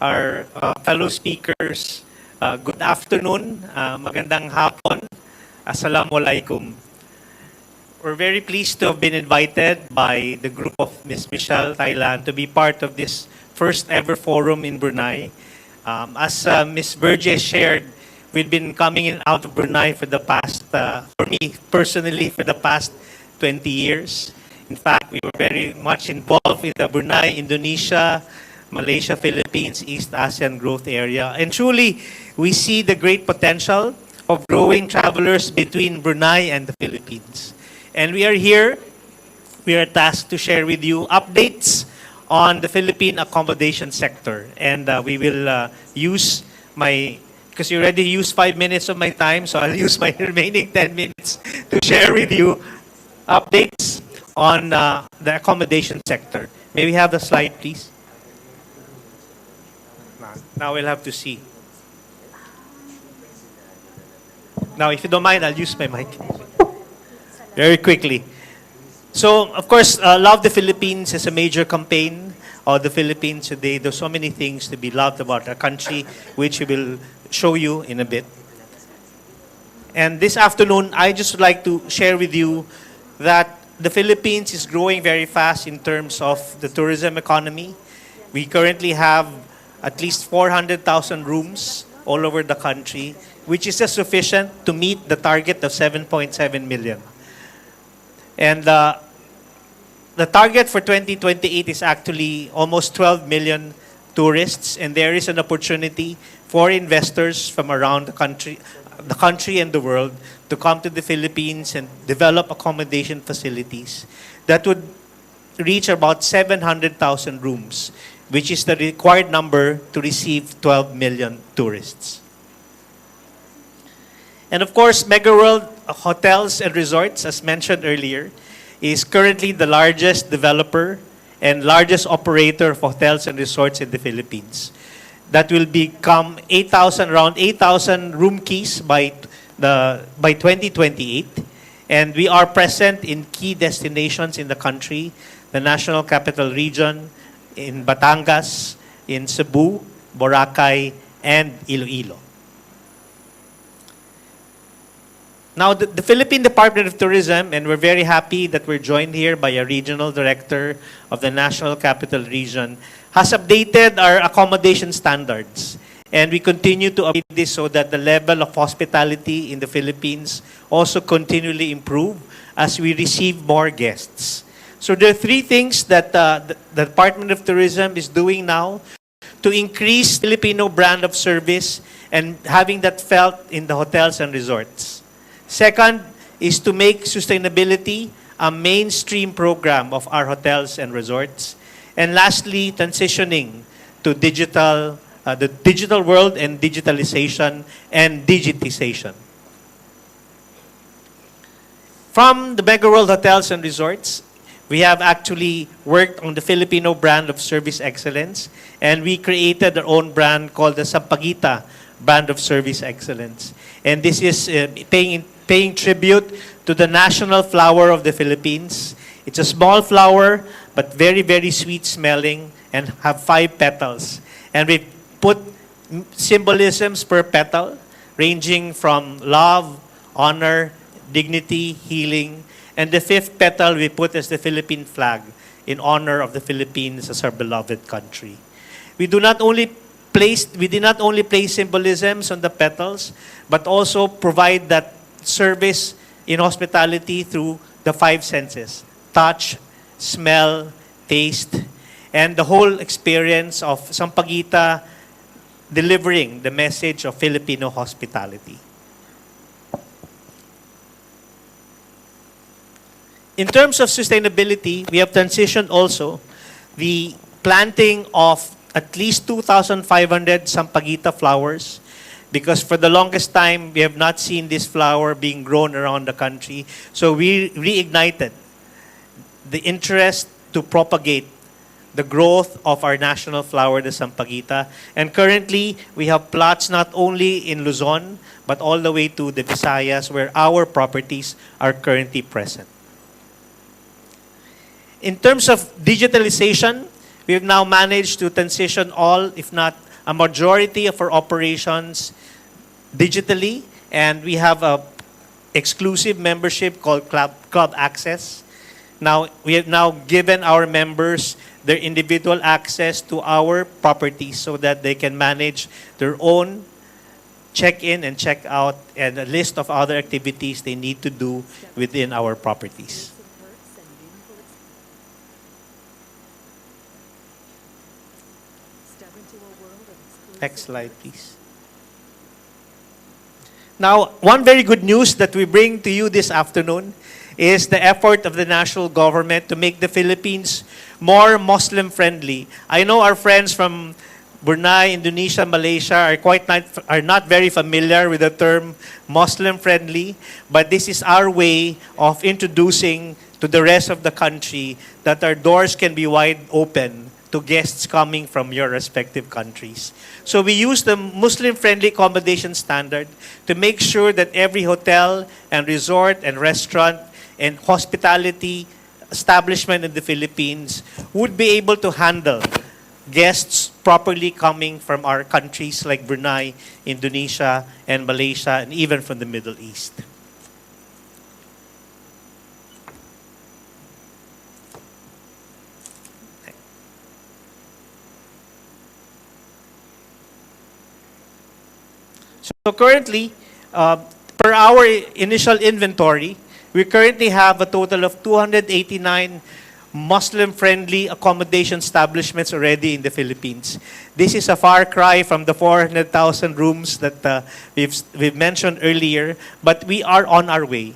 our fellow speakers, good afternoon, magandang hapon, assalamualaikum. We're very pleased to have been invited by the group of Ms. Michelle Thailand to be part of this first ever forum in Brunei. As Ms. Virgie shared, we've been coming in and out of Brunei for the past, for me personally, for the past 20 years. In fact, we were very much involved in the Brunei, Indonesia, Malaysia, Philippines, East ASEAN growth area. And truly, we see the great potential of growing travelers between Brunei and the Philippines. And we are here we are tasked to share with you updates on the Philippine accommodation sector. And we will use my, because you already used 5 minutes of my time, so I'll use my remaining 10 minutes to share with you updates on the accommodation sector. May we have the slide, please? Now we'll have to see. Now, if you don't mind, I'll use my mic. Very quickly. So, of course, Love the Philippines is a major campaign of the Philippines today. There's so many things to be loved about our country, which we will show you in a bit. And this afternoon, I just would like to share with you that the Philippines is growing very fast in terms of the tourism economy. We currently have at least 400,000 rooms all over the country, which is just sufficient to meet the target of 7.7 million. And the target for 2028 is actually almost 12 million tourists, and there is an opportunity for investors from around the country and the world to come to the Philippines and develop accommodation facilities that would reach about 700,000 rooms, which is the required number to receive 12 million tourists. And of course, Mega World Hotels and Resorts, as mentioned earlier, is currently the largest developer and largest operator of hotels and resorts in the Philippines. That will become around 8,000 room keys by 2028. And we are present in key destinations in the country, the National Capital Region, in Batangas, in Cebu, Boracay, and Iloilo. Now, the Philippine Department of Tourism, and we're very happy that we're joined here by a regional director of the National Capital Region, has updated our accommodation standards. And we continue to update this so that the level of hospitality in the Philippines also continually improve as we receive more guests. So there are three things that the Department of Tourism is doing now to increase Filipino brand of service and having that felt in the hotels and resorts. Second is to make sustainability a mainstream program of our hotels and resorts. And lastly, transitioning to digital, the digital world and digitalization and digitization. From the Mega World Hotels and Resorts, we have actually worked on the Filipino brand of service excellence, and we created our own brand called the Sampaguita brand of service excellence. And this is paying tribute to the national flower of the Philippines. It's a small flower, but very, very sweet smelling and have 5 petals. And we put symbolisms per petal, ranging from love, honor, dignity, healing. And the 5th petal we put as the Philippine flag in honor of the Philippines as our beloved country. We did not only place symbolisms on the petals, but also provide that service in hospitality through the 5 senses: touch, smell, taste, and the whole experience of Sampaguita delivering the message of Filipino hospitality. In terms of sustainability, we have transitioned also the planting of at least 2,500 Sampaguita flowers, because for the longest time, we have not seen this flower being grown around the country. So we reignited the interest to propagate the growth of our national flower, the Sampaguita. And currently, we have plots not only in Luzon, but all the way to the Visayas, where our properties are currently present. In terms of digitalization, we have now managed to transition all, if not a majority of our operations digitally, and we have a exclusive membership called Club Access. Now, we have now given our members their individual access to our properties so that they can manage their own check-in and check-out and a list of other activities they need to do within our properties. Next slide, please. Now, one very good news that we bring to you this afternoon is the effort of the national government to make the Philippines more Muslim-friendly. I know our friends from Brunei, Indonesia, Malaysia are not very familiar with the term Muslim-friendly, but this is our way of introducing to the rest of the country that our doors can be wide open to guests coming from your respective countries. So we use the Muslim-friendly accommodation standard to make sure that every hotel and resort and restaurant and hospitality establishment in the Philippines would be able to handle guests properly coming from our countries like Brunei, Indonesia, and Malaysia, and even from the Middle East. So currently, per our initial inventory, we currently have a total of 289 Muslim-friendly accommodation establishments already in the Philippines. This is a far cry from the 400,000 rooms that we've mentioned earlier, but we are on our way.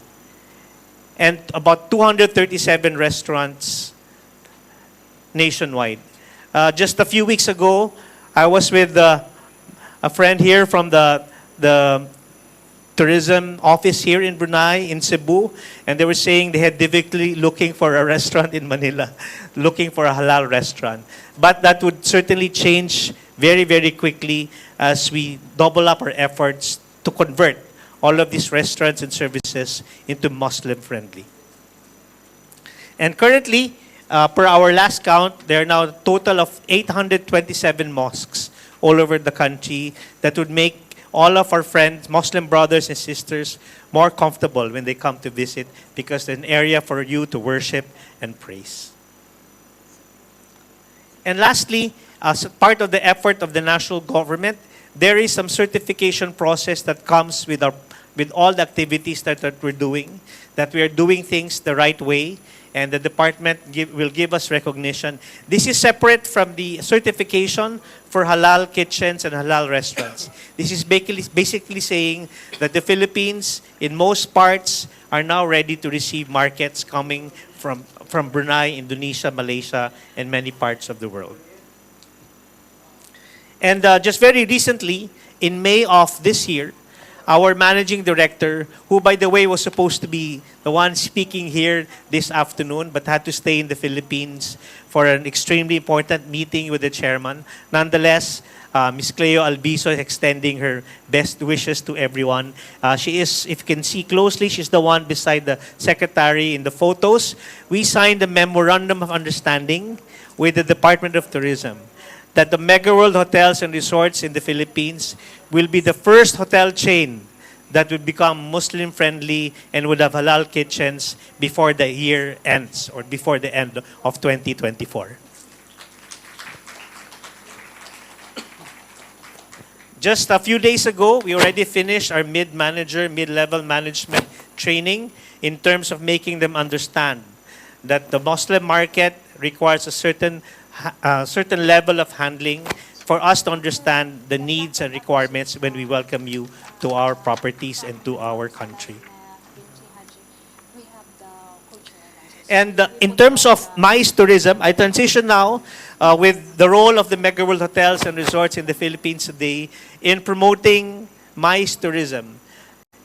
And about 237 restaurants nationwide. Just a few weeks ago, I was with a friend here from the tourism office here in Brunei, in Cebu, and they were saying they had difficulty looking for a restaurant in Manila, looking for a halal restaurant. But that would certainly change very, very quickly as we double up our efforts to convert all of these restaurants and services into Muslim-friendly. And currently, per our last count, there are now a total of 827 mosques all over the country that would make all of our friends, Muslim brothers and sisters, more comfortable when they come to visit because there's an area for you to worship and praise. And lastly, as part of the effort of the national government, there is some certification process that comes with all the activities that we're doing, that we are doing things the right way, and the department will give us recognition. This is separate from the certification for halal kitchens and halal restaurants. This is basically saying that the Philippines, in most parts, are now ready to receive markets coming from Brunei, Indonesia, Malaysia, and many parts of the world. And just very recently, in May of this year, our managing director, who by the way was supposed to be the one speaking here this afternoon but had to stay in the Philippines for an extremely important meeting with the chairman. Nonetheless, Ms. Cleo Albizo is extending her best wishes to everyone. She is, if you can see closely, she's the one beside the secretary in the photos. We signed a memorandum of understanding with the Department of Tourism that the Mega World Hotels and Resorts in the Philippines will be the first hotel chain that will become Muslim-friendly and would have halal kitchens before the year ends or before the end of 2024. Just a few days ago, we already finished our mid-level management training in terms of making them understand that the Muslim market requires a certain level of handling for us to understand the needs and requirements when we welcome you to our properties and to our country. And in terms of MICE tourism, I transition now with the role of the Mega World Hotels and Resorts in the Philippines today in promoting MICE tourism.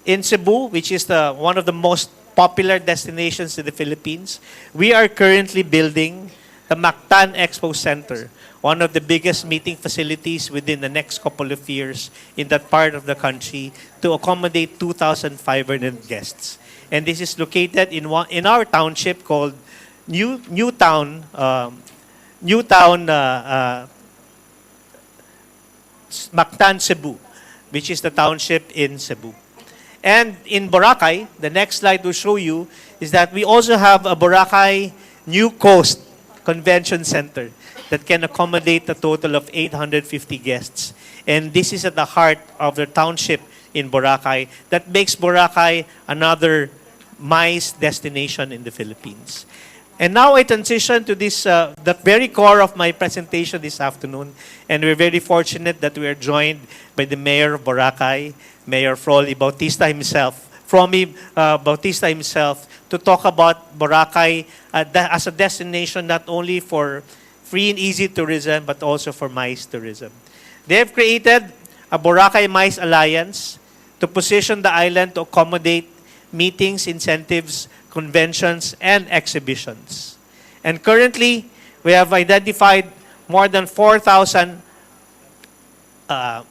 In Cebu, which is one of the most popular destinations in the Philippines, we are currently building the Mactan Expo Center, one of the biggest meeting facilities within the next couple of years in that part of the country to accommodate 2,500 guests. And this is located in our township called Newtown Mactan, Cebu, which is the township in Cebu. And in Boracay, the next slide will show you, is that we also have a Boracay New Coast Convention Center that can accommodate a total of 850 guests. And this is at the heart of the township in Boracay that makes Boracay another MICE destination in the Philippines. And now I transition to this, the very core of my presentation this afternoon. And we're very fortunate that we are joined by the Mayor of Boracay, Mayor Froly Bautista himself, Fromy Bautista himself, to talk about Boracay as a destination not only for free and easy tourism, but also for MICE tourism. They have created a Boracay MICE Alliance to position the island to accommodate meetings, incentives, conventions, and exhibitions. And currently, we have identified more than 4,000, a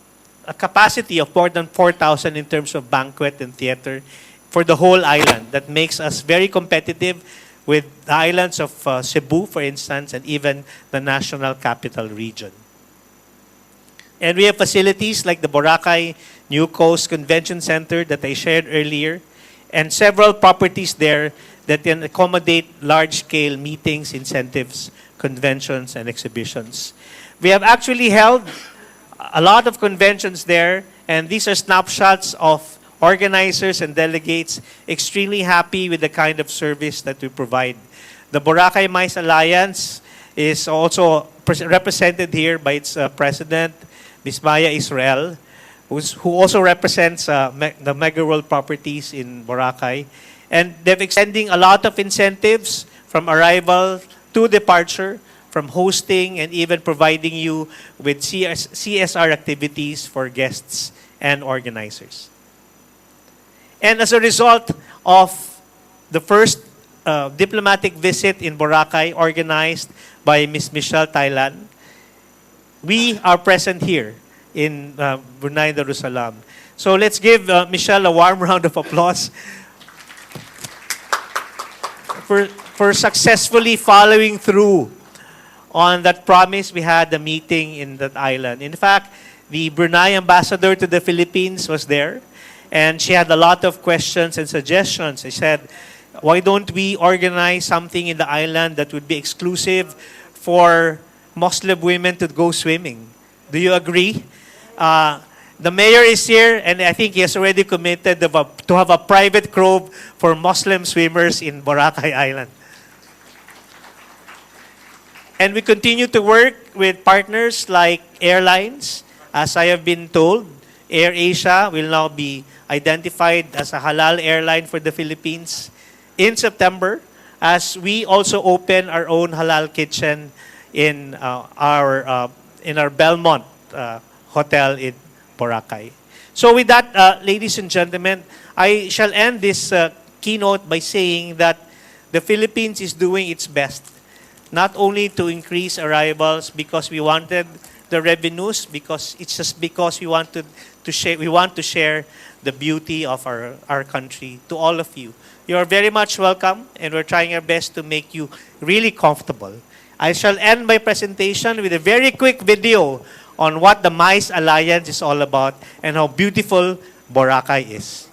capacity of more than 4,000 in terms of banquet and theater for the whole island. That makes us very competitive with the islands of Cebu, for instance, and even the National Capital Region. And we have facilities like the Boracay New Coast Convention Center that I shared earlier, and several properties there that can accommodate large-scale meetings, incentives, conventions, and exhibitions. We have actually held a lot of conventions there, and these are snapshots of organizers and delegates extremely happy with the kind of service that we provide. The Boracay MICE Alliance is also represented here by its president, Ms. Maya Israel, who also represents the Mega World properties in Boracay. And they're extending a lot of incentives from arrival to departure, from hosting and even providing you with CSR activities for guests and organizers. And as a result of the first diplomatic visit in Boracay organized by Ms. Michelle Thailand, we are present here in Brunei Darussalam. So let's give Michelle a warm round of applause for successfully following through on that promise we had the meeting in that island. In fact, the Brunei ambassador to the Philippines was there, and she had a lot of questions and suggestions. She said, why don't we organize something in the island that would be exclusive for Muslim women to go swimming? Do you agree? The mayor is here, and I think he has already committed to have a private cove for Muslim swimmers in Boracay Island. And we continue to work with partners like airlines. As I have been told, AirAsia will now be identified as a halal airline for the Philippines in September, as we also open our own halal kitchen in our Belmont hotel in Boracay. So with that, ladies and gentlemen, I shall end this keynote by saying that the Philippines is doing its best, not only to increase arrivals because we wanted the revenues, because it's just because we want to share the beauty of our country to all of you. You are very much welcome, and we're trying our best to make you really comfortable. I shall end my presentation with a very quick video on what the MICE Alliance is all about and how beautiful Boracay is.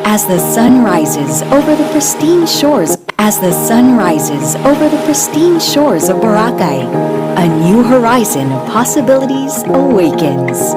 As the sun rises over the pristine shores of Boracay, a new horizon of possibilities awakens.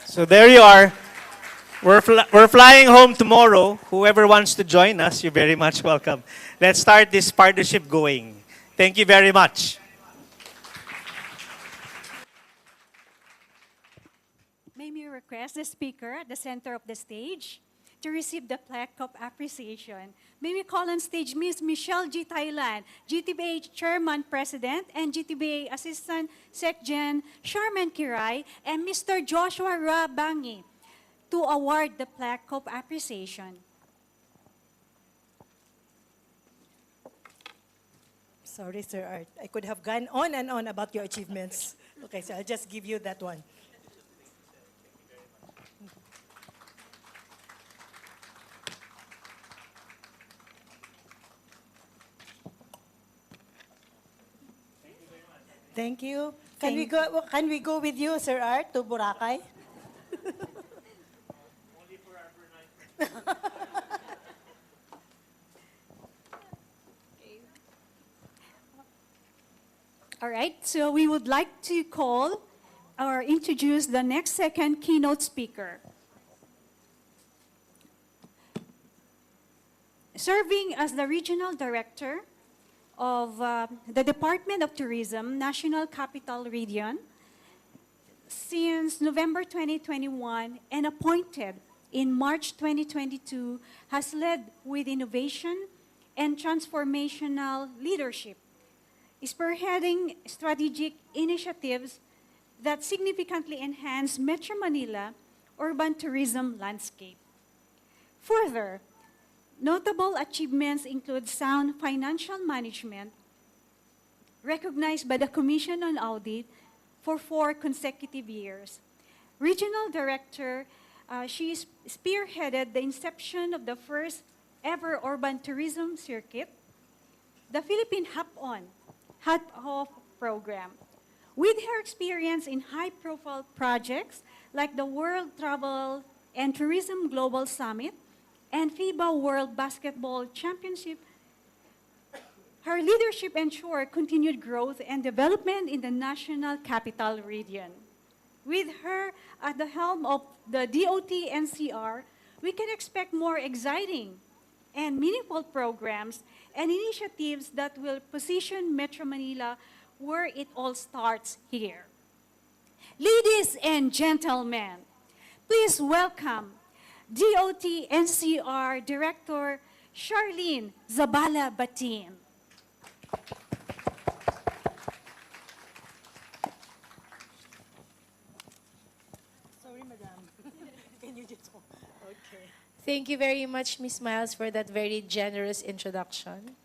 So there you are. We're flying home tomorrow. Whoever wants to join us, you're very much welcome. Let's start this partnership going. Thank you very much. May we request request the speaker at the center of the stage to receive the plaque of appreciation. May we call on stage Ms. Michelle G. Thailand, GTBA Chairman President and GTBA Assistant Secgen Sharman Kirai, and Mr. Joshua Rabangi to award the plaque of appreciation. Sorry, Sir Art. I could have gone on and on about your achievements. Okay, so I'll just give you that one. Thank you. Can we go with you, Sir Art, to Boracay? Only for our Brunei. All right, so we would like to call or introduce the next second keynote speaker. Serving as the Regional Director of the Department of Tourism, National Capital Region, since November 2021 and appointed in March 2022, has led with innovation and transformational leadership, spearheading strategic initiatives that significantly enhance Metro Manila urban tourism landscape. Further, notable achievements include sound financial management, recognized by the Commission on Audit for 4 consecutive years. Regional Director, she spearheaded the inception of the first ever urban tourism circuit, the Philippine Hop-On, Hop-Off program. With her experience in high-profile projects like the World Travel and Tourism Global Summit and FIBA World Basketball Championship, her leadership ensured continued growth and development in the National Capital Region. With her at the helm of the DOT NCR, we can expect more exciting and meaningful programs and initiatives that will position Metro Manila where it all starts here. Ladies and gentlemen, please welcome DOT NCR Director Charlene Zabala Batin. Sorry, Madam. Can you just... Okay. Thank you very much, Ms. Miles, for that very generous introduction.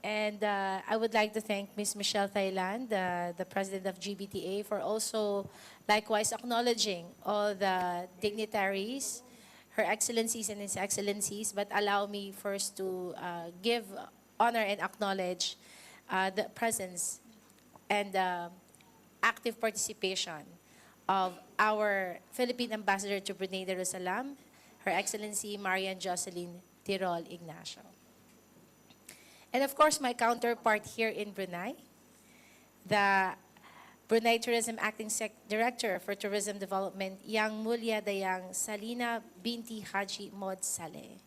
And I would like to thank Ms. Michelle Thailand, the President of GBTA, for also likewise acknowledging all the dignitaries, Her Excellencies and His Excellencies, but allow me first to give honor and acknowledge the presence and active participation of our Philippine Ambassador to Brunei Darussalam, Her Excellency Marian Jocelyn Tirol Ignacio. And of course, my counterpart here in Brunei, the Brunei Tourism Acting Director for Tourism Development, Yang Mulia Dayang Salina Binti Haji Mod Saleh.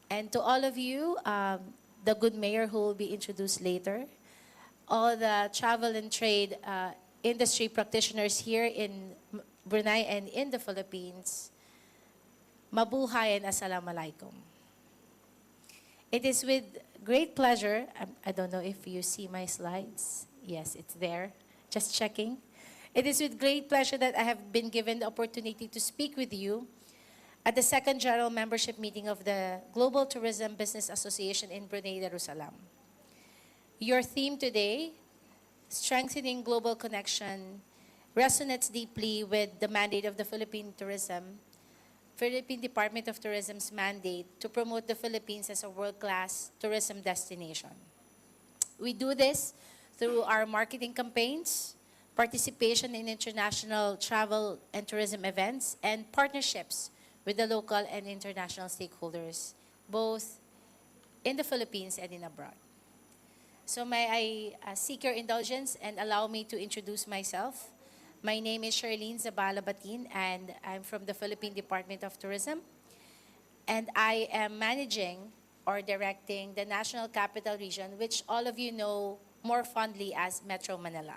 And to all of you, the good mayor who will be introduced later, all the travel and trade industry practitioners here in Brunei and in the Philippines, mabuhay and assalamualaikum. It is with great pleasure, I don't know if you see my slides. Yes, it's there. Just checking. It is with great pleasure that I have been given the opportunity to speak with you at the second general membership meeting of the Global Tourism Business Association in Brunei Darussalam. Your theme today, Strengthening Global Connection, resonates deeply with the mandate of the Philippine Department of Tourism's mandate to promote the Philippines as a world-class tourism destination. We do this through our marketing campaigns, participation in international travel and tourism events, and partnerships with the local and international stakeholders, both in the Philippines and in abroad. So may I seek your indulgence and allow me to introduce myself. My name is Charlene Zabala Batin, and I'm from the Philippine Department of Tourism. And I am managing or directing the National Capital Region, which all of you know more fondly as Metro Manila.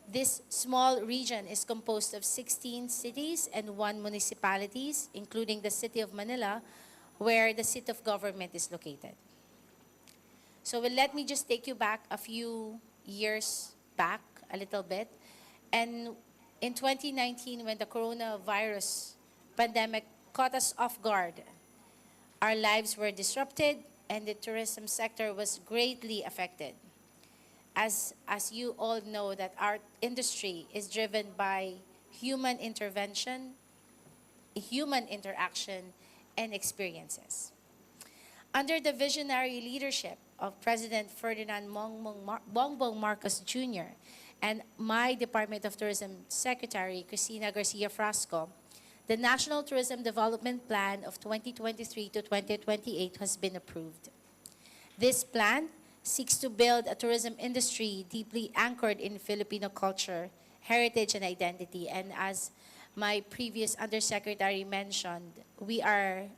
This small region is composed of 16 cities and 1 municipalities, including the city of Manila, where the seat of government is located. So let me just take you back a few years back, a little bit. And in 2019, when the coronavirus pandemic caught us off guard, our lives were disrupted and the tourism sector was greatly affected. As you all know, that our industry is driven by human intervention, human interaction, and experiences. Under the visionary leadership of President Ferdinand Bongbong Marcos Jr. and my Department of Tourism Secretary, Cristina Garcia Frasco, the National Tourism Development Plan of 2023 to 2028 has been approved. This plan seeks to build a tourism industry deeply anchored in Filipino culture, heritage, and identity. And as my previous Undersecretary mentioned, we are,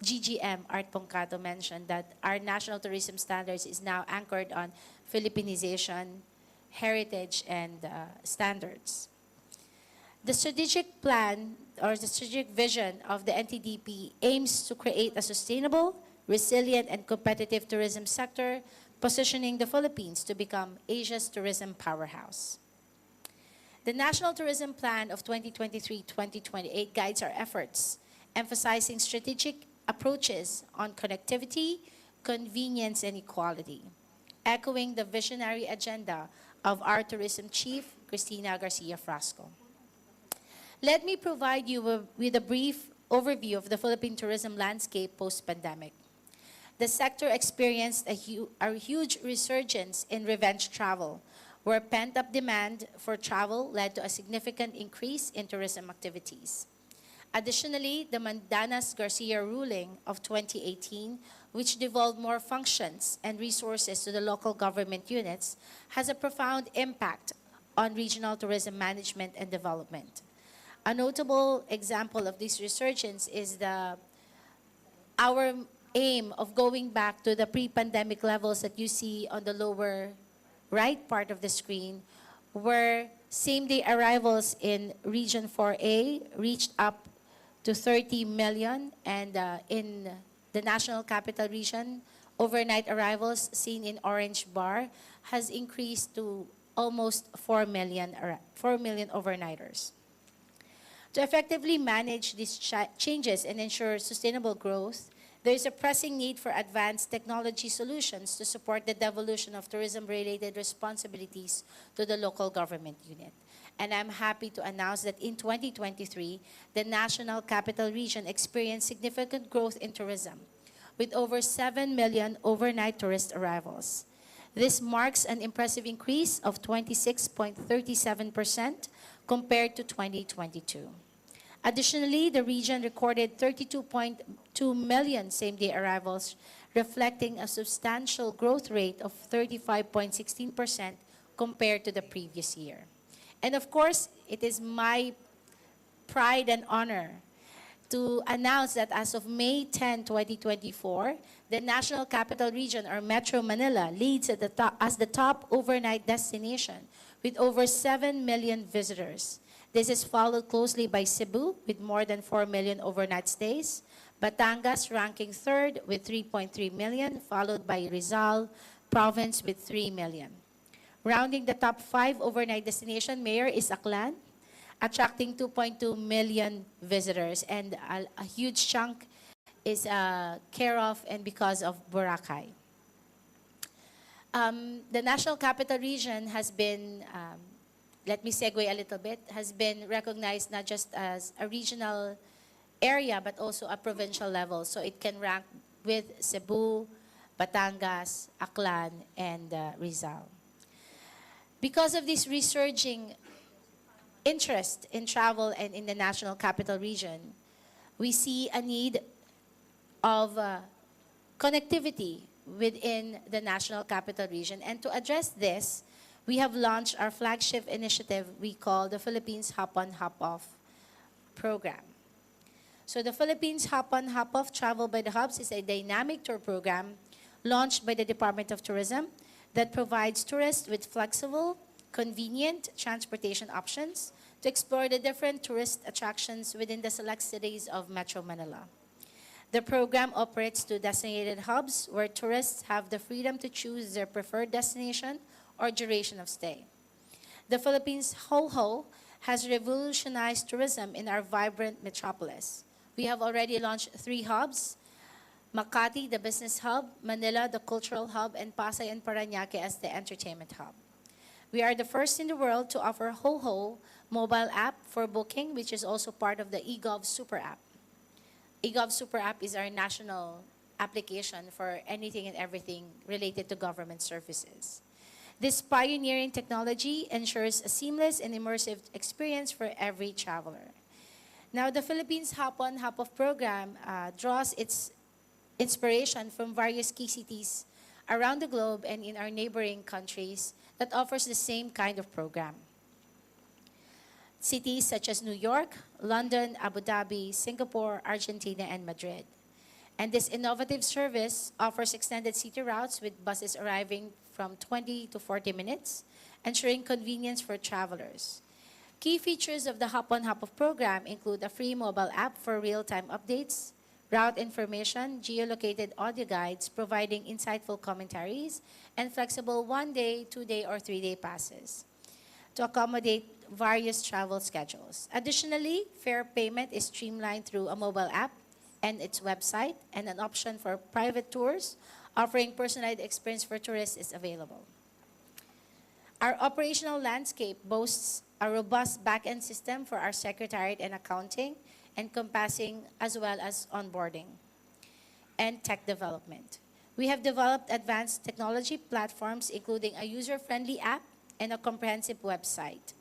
GGM Art Pongcato mentioned that our national tourism standards is now anchored on Filipinization, heritage, and standards. The strategic plan or the strategic vision of the NTDP aims to create a sustainable, resilient, and competitive tourism sector, positioning the Philippines to become Asia's tourism powerhouse. The National Tourism Plan of 2023-2028 guides our efforts, emphasizing strategic approaches on connectivity, convenience, and equality, echoing the visionary agenda of our tourism chief, Cristina Garcia Frasco. Let me provide you with a brief overview of the Philippine tourism landscape post-pandemic. The sector experienced a huge resurgence in revenge travel, where pent-up demand for travel led to a significant increase in tourism activities. Additionally, the Mandanas-Garcia ruling of 2018, which devolved more functions and resources to the local government units, has a profound impact on regional tourism management and development. A notable example of this resurgence is our aim of going back to the pre-pandemic levels that you see on the lower right part of the screen, where same-day arrivals in Region 4A reached up to 30 million, and in the National Capital Region, overnight arrivals seen in orange bar has increased to almost 4 million overnighters. To effectively manage these changes and ensure sustainable growth, there is a pressing need for advanced technology solutions to support the devolution of tourism-related responsibilities to the local government unit. And I'm happy to announce that in 2023, the National Capital Region experienced significant growth in tourism, with over 7 million overnight tourist arrivals. This marks an impressive increase of 26.37% compared to 2022. Additionally, the region recorded 32.2 million same-day arrivals, reflecting a substantial growth rate of 35.16% compared to the previous year. And of course, it is my pride and honor to announce that as of May 10, 2024, the National Capital Region, or Metro Manila, leads at as the top overnight destination with over 7 million visitors. This is followed closely by Cebu with more than 4 million overnight stays, Batangas ranking third with 3.3 million, followed by Rizal province with 3 million. Rounding the top 5 overnight destination, Mayor is Aklan, attracting 2.2 million visitors, and a huge chunk is care of and because of Boracay. The National Capital Region has been, let me segue a little bit, has been recognized not just as a regional area but also a provincial level. So it can rank with Cebu, Batangas, Aklan, and Rizal. Because of this resurging interest in travel and in the National Capital Region, we see a need of connectivity within the National Capital Region. And to address this, we have launched our flagship initiative we call the Philippines Hop-on Hop-off program. So the Philippines Hop-on Hop-off Travel by the Hubs is a dynamic tour program launched by the Department of Tourism that provides tourists with flexible, convenient transportation options to explore the different tourist attractions within the select cities of Metro Manila. The program operates two designated hubs where tourists have the freedom to choose their preferred destination or duration of stay. The Philippines Ho has revolutionized tourism in our vibrant metropolis. We have already launched 3 hubs: Makati, the business hub; Manila, the cultural hub; and Pasay and Parañaque as the entertainment hub. We are the first in the world to offer Ho mobile app for booking, which is also part of the eGov Super App. eGov Super App is our national application for anything and everything related to government services. This pioneering technology ensures a seamless and immersive experience for every traveler. Now, the Philippines Hop-on, Hop-off program draws its inspiration from various key cities around the globe and in our neighboring countries that offers the same kind of program. Cities such as New York, London, Abu Dhabi, Singapore, Argentina, and Madrid. And this innovative service offers extended city routes with buses arriving from 20 to 40 minutes, ensuring convenience for travelers. Key features of the Hop-on, Hop-off program include a free mobile app for real-time updates, route information, geolocated audio guides providing insightful commentaries, and flexible 1-day, 2-day, or 3-day passes to accommodate various travel schedules. Additionally, fare payment is streamlined through a mobile app and its website, and an option for private tours offering personalized experience for tourists is available. Our operational landscape boasts a robust back-end system for our secretariat and accounting, encompassing as well as onboarding and tech development. We have developed advanced technology platforms, including a user-friendly app and a comprehensive website,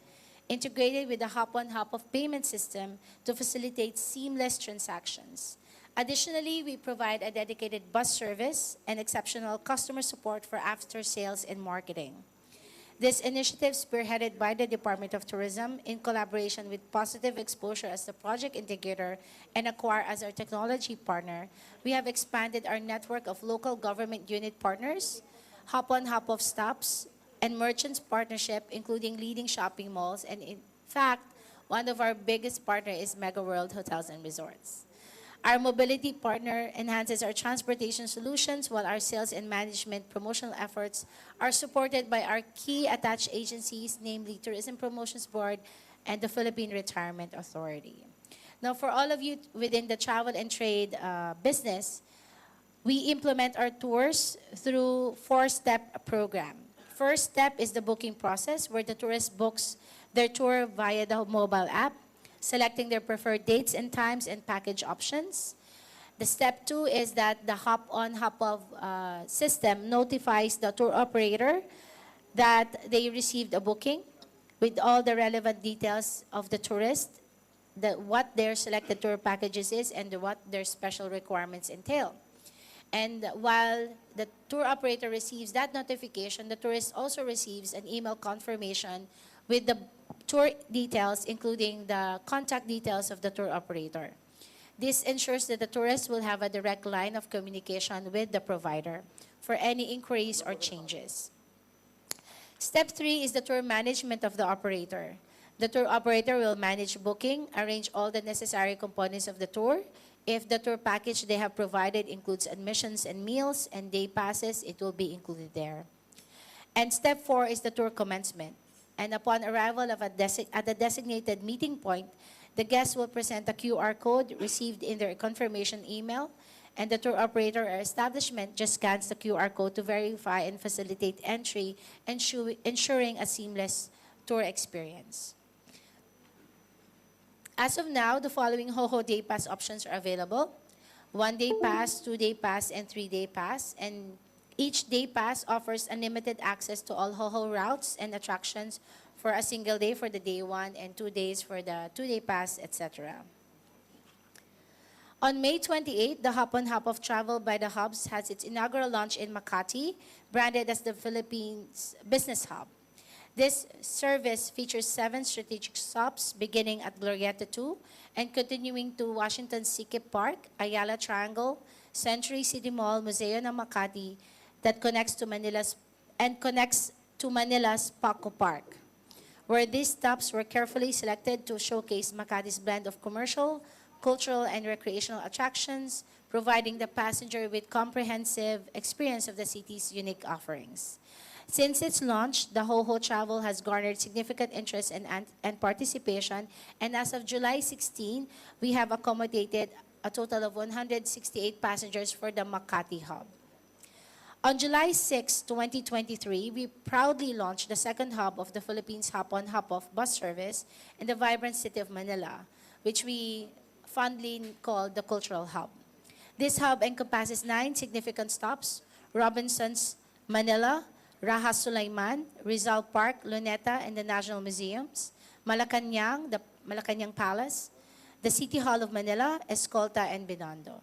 integrated with the Hop-on, Hop-off payment system to facilitate seamless transactions. Additionally, we provide a dedicated bus service and exceptional customer support for after-sales and marketing. This initiative, spearheaded by the Department of Tourism in collaboration with Positive Exposure as the project integrator and Acquire as our technology partner, we have expanded our network of local government unit partners, Hop-on, Hop-off stops, and merchants partnership, including leading shopping malls. And in fact, one of our biggest partners is Mega World Hotels and Resorts. Our mobility partner enhances our transportation solutions, while our sales and management promotional efforts are supported by our key attached agencies, namely Tourism Promotions Board and the Philippine Retirement Authority. Now, for all of you within the travel and trade business, we implement our tours through 4-step program. First step is the booking process, where the tourist books their tour via the mobile app, selecting their preferred dates and times and package options. The step 2 is that the Hop-on, Hop-off system notifies the tour operator that they received a booking with all the relevant details of the tourist, what their selected tour packages is, and what their special requirements entail. And while the tour operator receives that notification, the tourist also receives an email confirmation with the tour details, including the contact details of the tour operator. This ensures that the tourist will have a direct line of communication with the provider for any inquiries or changes. Step 3 is the tour management of the operator. The tour operator will manage booking, arrange all the necessary components of the tour. If the tour package they have provided includes admissions and meals and day passes, it will be included there. And step 4 is the tour commencement. And upon arrival at the designated meeting point, the guests will present a QR code received in their confirmation email, and the tour operator or establishment just scans the QR code to verify and facilitate entry, ensuring a seamless tour experience. As of now, the following HoHo Day Pass options are available: 1-day pass, 2-day pass, and 3-day pass. And each day pass offers unlimited access to all HoHo routes and attractions for a single day for the day 1 and 2 days for the 2-day pass, etc. On May 28, the Hop-on, Hop-off Travel by the Hubs has its inaugural launch in Makati, branded as the Philippines Business Hub. This service features 7 strategic stops beginning at Glorieta 2 and continuing to Washington Sikip Park, Ayala Triangle, Century City Mall, Museo ng Makati, that connects to Manila's and connects to Manila's Paco Park, where these stops were carefully selected to showcase Makati's blend of commercial, cultural, and recreational attractions, providing the passenger with comprehensive experience of the city's unique offerings. Since its launch, the HoHo Travel has garnered significant interest and participation, and as of July 16, we have accommodated a total of 168 passengers for the Makati hub. On July 6, 2023, we proudly launched the second hub of the Philippines Hop-on Hop-off bus service in the vibrant city of Manila, which we fondly call the Cultural Hub. This hub encompasses 9 significant stops: Robinsons, Manila, Raha Sulaiman, Rizal Park, Luneta, and the National Museums, Malacanang, the Malacanang Palace, the City Hall of Manila, Escolta, and Binondo.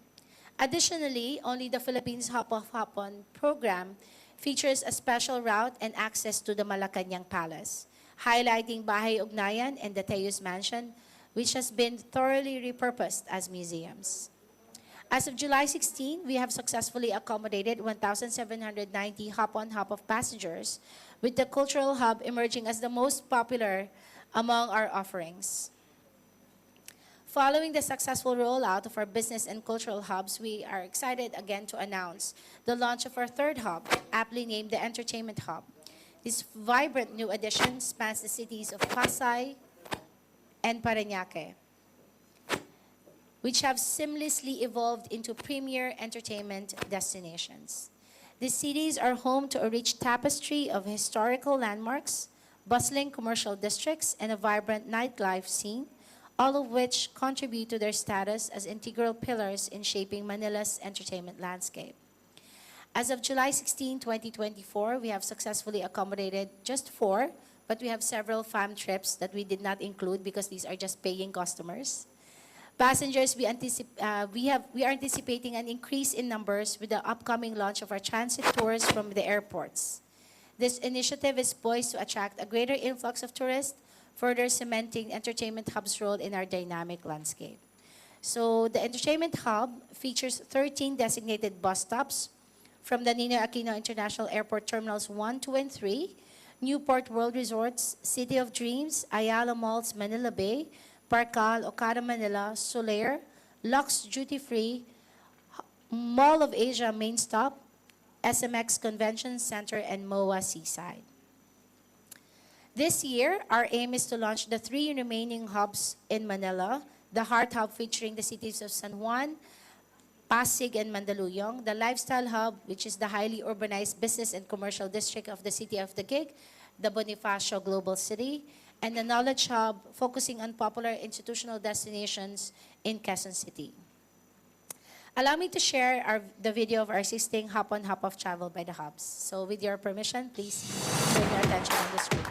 Additionally, only the Philippines Hop-off Hop-on program features a special route and access to the Malacanang Palace, highlighting Bahay Ugnayan and the Teus Mansion, which has been thoroughly repurposed as museums. As of July 16, we have successfully accommodated 1,790 hop-on hop-off passengers, with the Cultural Hub emerging as the most popular among our offerings. Following the successful rollout of our business and cultural hubs, we are excited again to announce the launch of our third hub, aptly named the Entertainment Hub. This vibrant new addition spans the cities of Pasay and Parañaque, which have seamlessly evolved into premier entertainment destinations. These cities are home to a rich tapestry of historical landmarks, bustling commercial districts, and a vibrant nightlife scene, all of which contribute to their status as integral pillars in shaping Manila's entertainment landscape. As of July 16, 2024, we have successfully accommodated just 4, but we have several fam trips that we did not include because these are just paying customers. Passengers, we are anticipating an increase in numbers with the upcoming launch of our transit tours from the airports. This initiative is poised to attract a greater influx of tourists, further cementing Entertainment Hub's role in our dynamic landscape. So the Entertainment Hub features 13 designated bus stops from the Ninoy Aquino International Airport Terminals 1, 2, and 3, Newport World Resorts, City of Dreams, Ayala Malls, Manila Bay, Parcal, Okada Manila, Solaire, Lux Duty Free, Mall of Asia Main Stop, SMX Convention Center, and MOA Seaside. This year, our aim is to launch the 3 remaining hubs in Manila: the Heart Hub featuring the cities of San Juan, Pasig, and Mandaluyong; the Lifestyle Hub, which is the highly urbanized business and commercial district of the City of the Gig, the Bonifacio Global City; and the Knowledge Hub, focusing on popular institutional destinations in Quezon City. Allow me to share the video of our existing hop-on hop-off travel by the hubs. So with your permission, please turn your attention on the screen.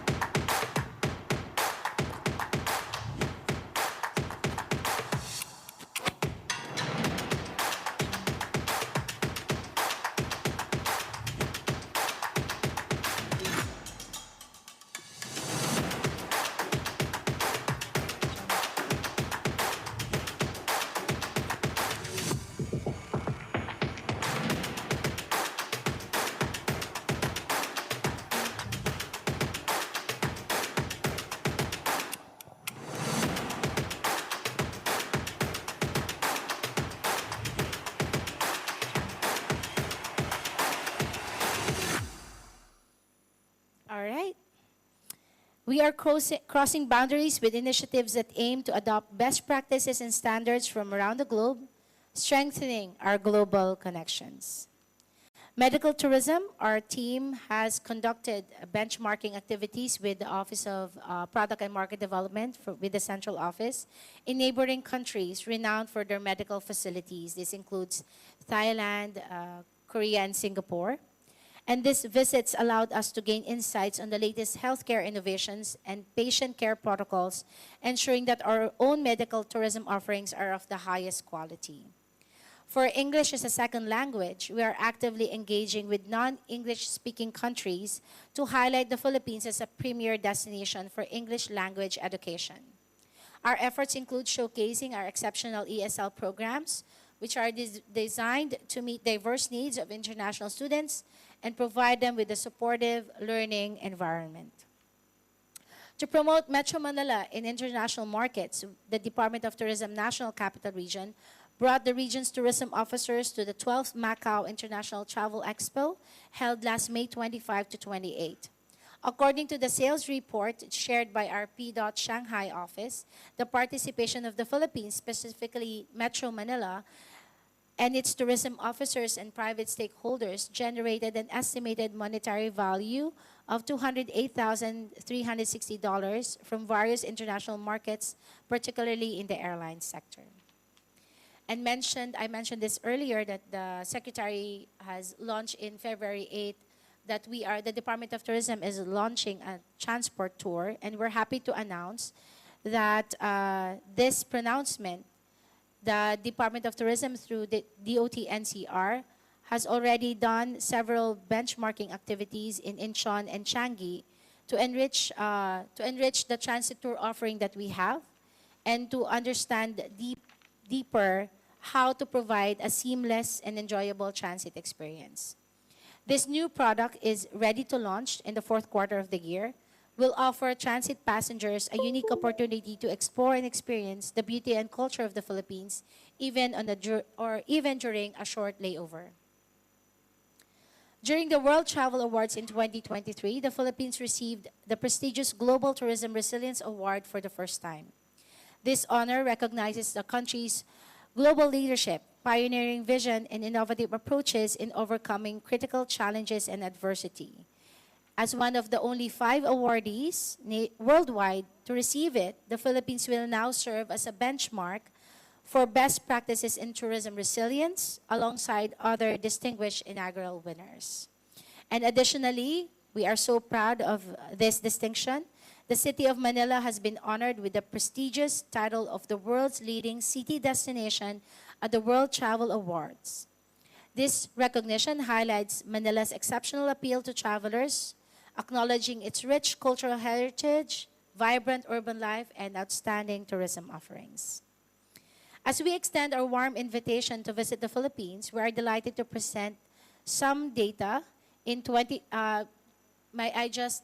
All right. We are crossing boundaries with initiatives that aim to adopt best practices and standards from around the globe, strengthening our global connections. Medical tourism, our team has conducted benchmarking activities with the Office of Product and Market Development with the central office in neighboring countries renowned for their medical facilities. This includes Thailand, Korea, and Singapore. And these visits allowed us to gain insights on the latest healthcare innovations and patient care protocols, ensuring that our own medical tourism offerings are of the highest quality. For English as a second language, we are actively engaging with non-English speaking countries to highlight the Philippines as a premier destination for English language education. Our efforts include showcasing our exceptional ESL programs, which are designed to meet diverse needs of international students and provide them with a supportive learning environment. To promote Metro Manila in international markets, the Department of Tourism National Capital Region brought the region's tourism officers to the 12th Macau International Travel Expo, held last May 25 to 28. According to the sales report shared by our P. Shanghai office, the participation of the Philippines, specifically Metro Manila, and its tourism officers and private stakeholders generated an estimated monetary value of $208,360 from various international markets, particularly in the airline sector. And I mentioned this earlier, that the Secretary has launched in February 8 that the Department of Tourism is launching a transport tour, and we're happy to announce that this pronouncement, the Department of Tourism through the DOT NCR has already done several benchmarking activities in Incheon and Changi to enrich the transit tour offering that we have, and to understand deeper how to provide a seamless and enjoyable transit experience. This new product is ready to launch in the fourth quarter of the year. Will offer transit passengers a unique opportunity to explore and experience the beauty and culture of the Philippines, even during a short layover. During the World Travel Awards in 2023, the Philippines received the prestigious Global Tourism Resilience Award for the first time. This honor recognizes the country's global leadership, pioneering vision, and innovative approaches in overcoming critical challenges and adversity. As one of the only 5 awardees worldwide to receive it, the Philippines will now serve as a benchmark for best practices in tourism resilience alongside other distinguished inaugural winners. And additionally, we are so proud of this distinction. The City of Manila has been honored with the prestigious title of the world's leading city destination at the World Travel Awards. This recognition highlights Manila's exceptional appeal to travelers, acknowledging its rich cultural heritage, vibrant urban life, and outstanding tourism offerings. As we extend our warm invitation to visit the Philippines, we are delighted to present some data in may I just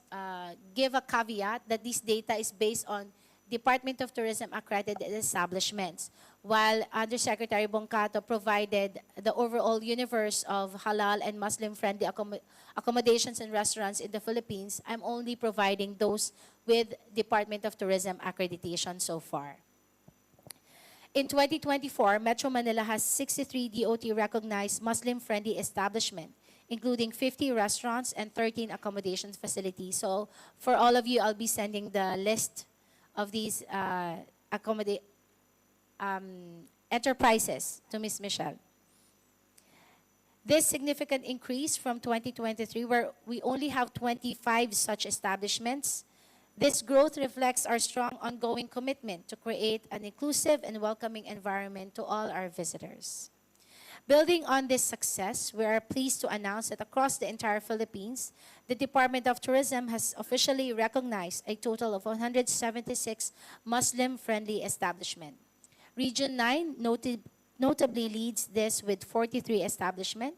give a caveat that this data is based on Department of Tourism accredited establishments, while Undersecretary Bongcato provided the overall universe of halal and Muslim-friendly accommodations and restaurants in the Philippines. I'm only providing those with Department of Tourism accreditation so far. In 2024, Metro Manila has 63 DOT-recognized Muslim-friendly establishments, including 50 restaurants and 13 accommodations facilities. So for all of you, I'll be sending the list of these enterprises to Ms. Michelle. This significant increase from 2023, where we only have 25 such establishments, this growth reflects our strong ongoing commitment to create an inclusive and welcoming environment to all our visitors. Building on this success, we are pleased to announce that across the entire Philippines, the Department of Tourism has officially recognized a total of 176 Muslim-friendly establishments. Region 9 notably leads this with 43 establishments,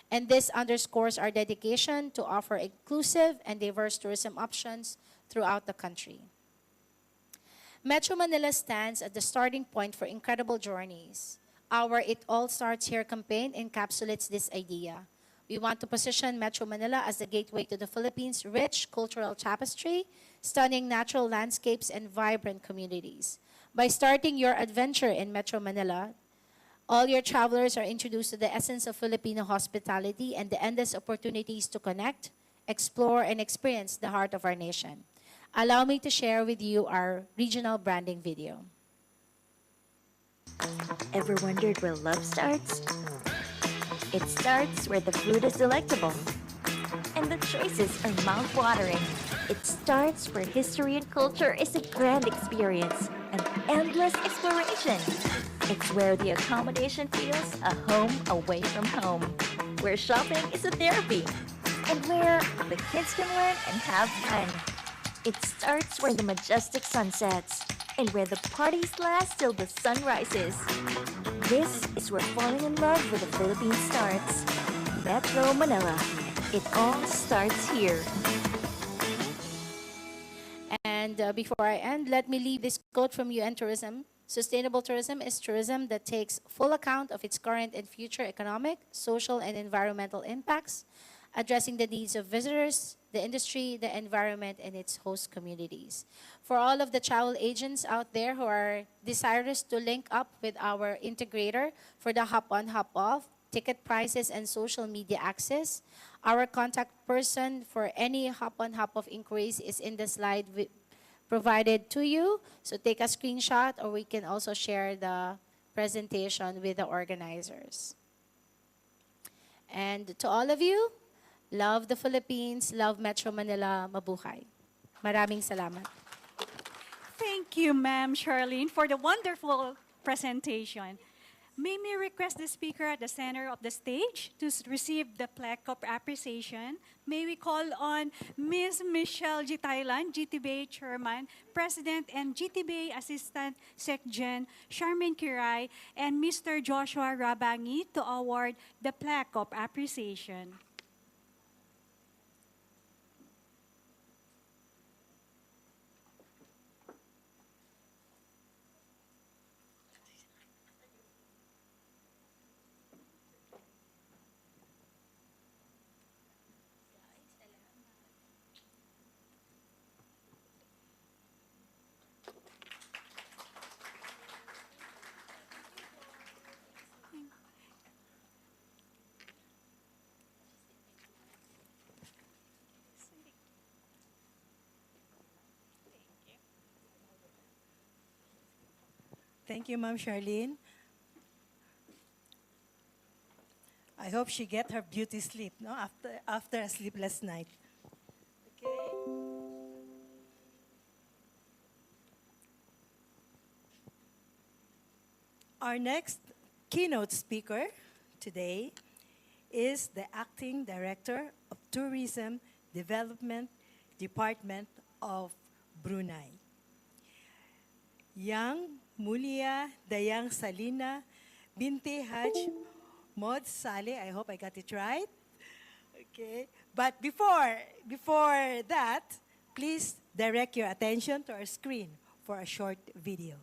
and this underscores our dedication to offer inclusive and diverse tourism options throughout the country. Metro Manila stands at the starting point for incredible journeys. Our It All Starts Here campaign encapsulates this idea. We want to position Metro Manila as the gateway to the Philippines' rich cultural tapestry, stunning natural landscapes, and vibrant communities. By starting your adventure in Metro Manila, all your travelers are introduced to the essence of Filipino hospitality and the endless opportunities to connect, explore, and experience the heart of our nation. Allow me to share with you our regional branding video. Ever wondered where love starts? It starts where the food is delectable and the choices are mouth-watering. It starts where history and culture is a grand experience, an endless exploration. It's where the accommodation feels a home away from home, where shopping is a therapy, and where the kids can learn and have fun. It starts where the majestic sun sets and where the parties last till the sun rises. This is where falling in love with the Philippines starts. Metro Manila. It all starts here. And before I end, let me leave this quote from UN Tourism. Sustainable tourism is tourism that takes full account of its current and future economic, social, and environmental impacts, addressing the needs of visitors, the industry, the environment, and its host communities. For all of the travel agents out there who are desirous to link up with our integrator for the hop-on, hop-off, ticket prices, and social media access, our contact person for any hop-on, hop-off inquiries is in the slide provided to you. So take a screenshot, or we can also share the presentation with the organizers. And to all of you, love the Philippines, love Metro Manila, mabuhay. Maraming salamat. Thank you, Ma'am Charlene, for the wonderful presentation. May we request the speaker at the center of the stage to receive the plaque of appreciation. May we call on Ms. Michelle G. Thailand, GTBA Chairman, President, and GTBA Assistant Secgen Charmaine Kiray, and Mr. Joshua Rabangi to award the plaque of appreciation. Thank you, Ma'am Charlene. I hope she get her beauty sleep, no, after a sleepless night. Okay. Our next keynote speaker today is the Acting Director of Tourism Development Department of Brunei. Yang Mulia Dayang Salina Binti Haj Mod Saleh. I hope I got it right. Okay. But before that, please direct your attention to our screen for a short video.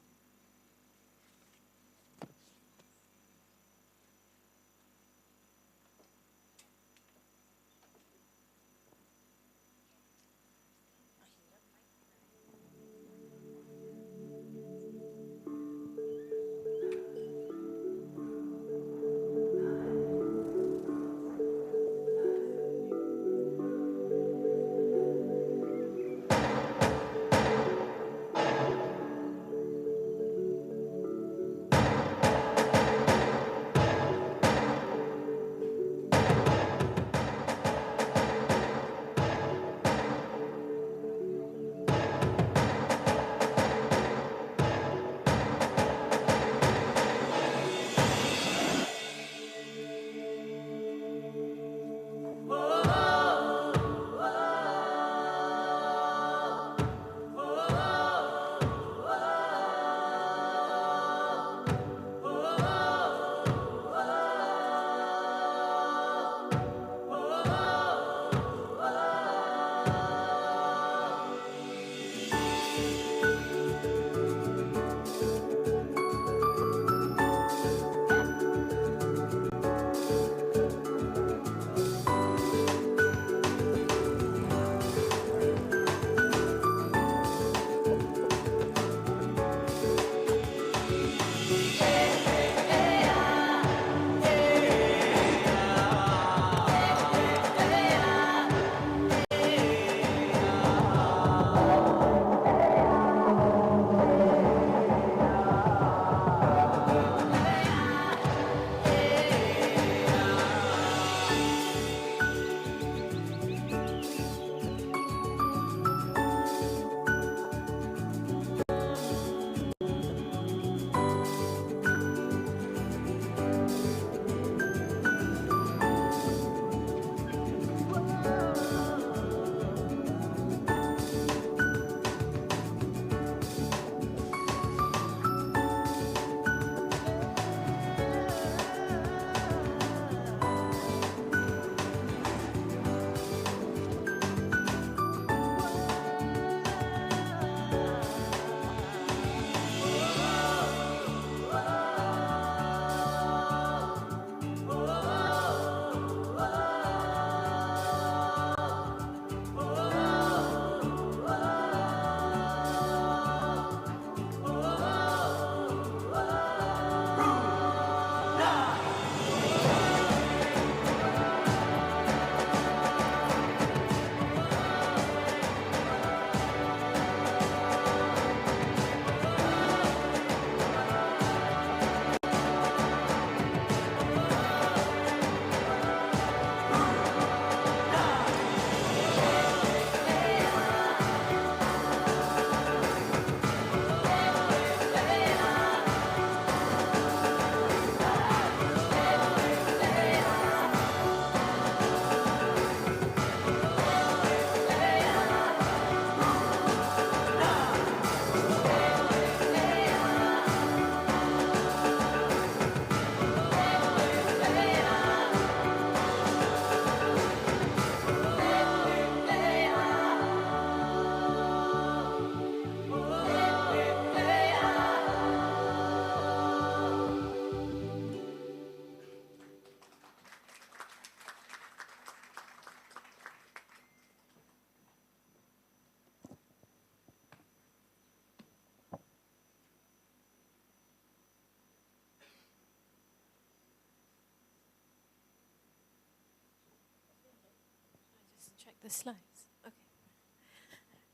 The slides. Okay.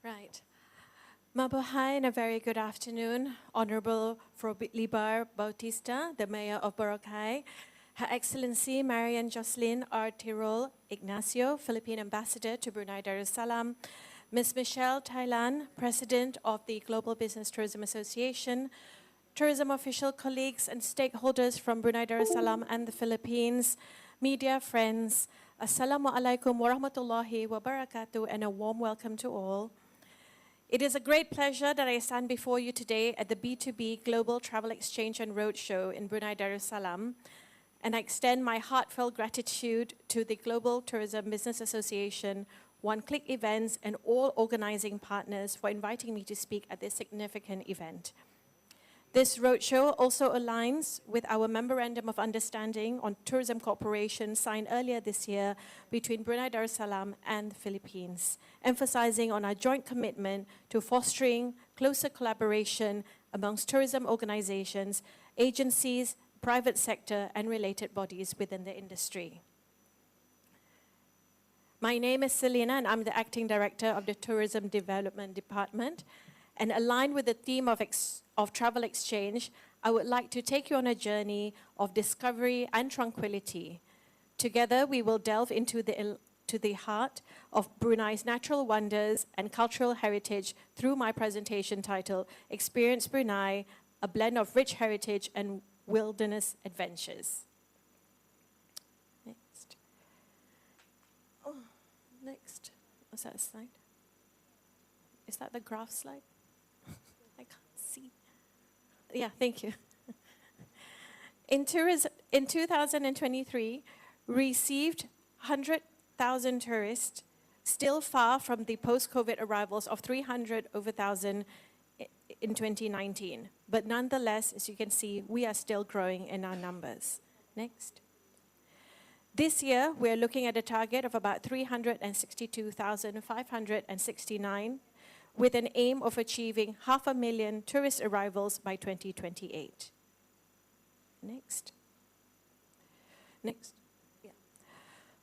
Right. Mabuhay and a very good afternoon, Honorable Libar Bautista, the Mayor of Boracay, Her Excellency Marian Jocelyn R. Tirol Ignacio, Philippine Ambassador to Brunei Darussalam, Ms. Michelle Thailand, President of the Global Business Tourism Association, tourism official colleagues and stakeholders from Brunei Darussalam and the Philippines, media friends, Assalamu alaikum wa rahmatullahi wa barakatuh, and a warm welcome to all. It is a great pleasure that I stand before you today at the B2B Global Travel Exchange and Roadshow in Brunei Darussalam, and I extend my heartfelt gratitude to the Global Tourism Business Association, One Click Events, and all organizing partners for inviting me to speak at this significant event. This roadshow also aligns with our Memorandum of Understanding on Tourism Cooperation signed earlier this year between Brunei Darussalam and the Philippines, emphasizing on our joint commitment to fostering closer collaboration amongst tourism organizations, agencies, private sector, and related bodies within the industry. My name is Selena, and I'm the Acting Director of the Tourism Development Department. And aligned with the theme of travel exchange, I would like to take you on a journey of discovery and tranquility. Together, we will delve into the heart of Brunei's natural wonders and cultural heritage through my presentation titled, Experience Brunei, a blend of rich heritage and wilderness adventures. Next. Oh, next. Was that a slide? Is that the graph slide? I can't see. Yeah, thank you. In 2023, received 100,000 tourists, still far from the post-COVID arrivals of 300 over 1,000 in 2019. But nonetheless, as you can see, we are still growing in our numbers. Next. This year, we're looking at a target of about 362,569, with an aim of achieving 500,000 tourist arrivals by 2028. Next. Next. Yeah.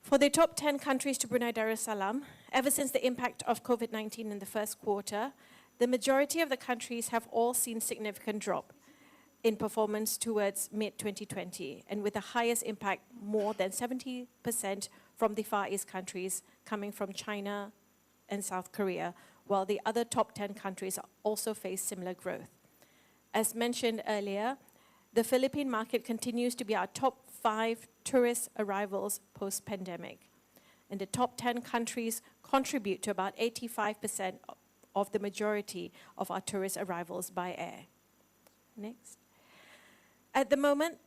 For the top 10 countries to Brunei Darussalam, ever since the impact of COVID-19 in the first quarter, the majority of the countries have all seen significant drop in performance towards mid-2020, and with the highest impact, more than 70% from the Far East countries, coming from China and South Korea, while the other top 10 countries also face similar growth. As mentioned earlier, the Philippine market continues to be our top 5 tourist arrivals post-pandemic. And the top 10 countries contribute to about 85% of the majority of our tourist arrivals by air. Next. At the moment,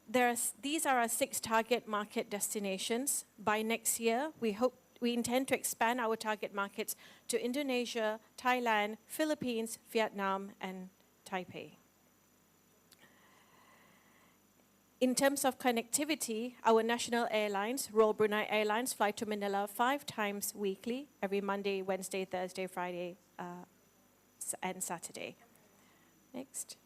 these are our 6 target market destinations. By next year, we intend to expand our target markets to Indonesia, Thailand, Philippines, Vietnam, and Taipei. In terms of connectivity, our national airlines, Royal Brunei Airlines, fly to Manila 5 times weekly, every Monday, Wednesday, Thursday, Friday, and Saturday. Next.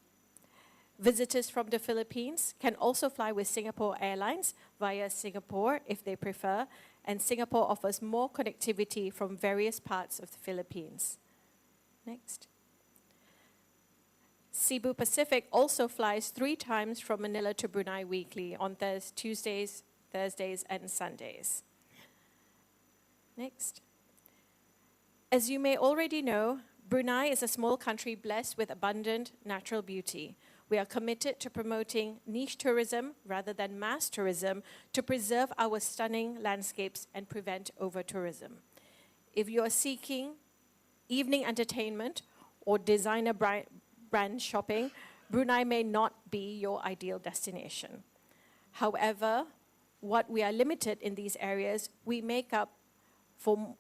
Visitors from the Philippines can also fly with Singapore Airlines via Singapore if they prefer, and Singapore offers more connectivity from various parts of the Philippines. Next. Cebu Pacific also flies 3 times from Manila to Brunei weekly on Tuesdays, Thursdays, and Sundays. Next. As you may already know, Brunei is a small country blessed with abundant natural beauty. We are committed to promoting niche tourism rather than mass tourism to preserve our stunning landscapes and prevent over-tourism. If you are seeking evening entertainment or designer brand shopping, Brunei may not be your ideal destination. However, what we are limited in these areas, we make up for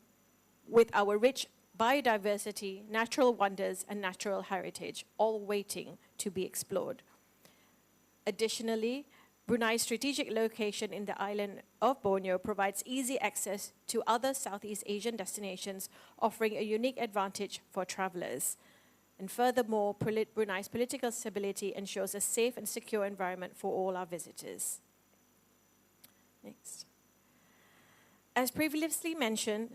with our rich biodiversity, natural wonders, and natural heritage, all waiting to be explored. Additionally, Brunei's strategic location in the island of Borneo provides easy access to other Southeast Asian destinations, offering a unique advantage for travelers. And furthermore, Brunei's political stability ensures a safe and secure environment for all our visitors. Next. As previously mentioned,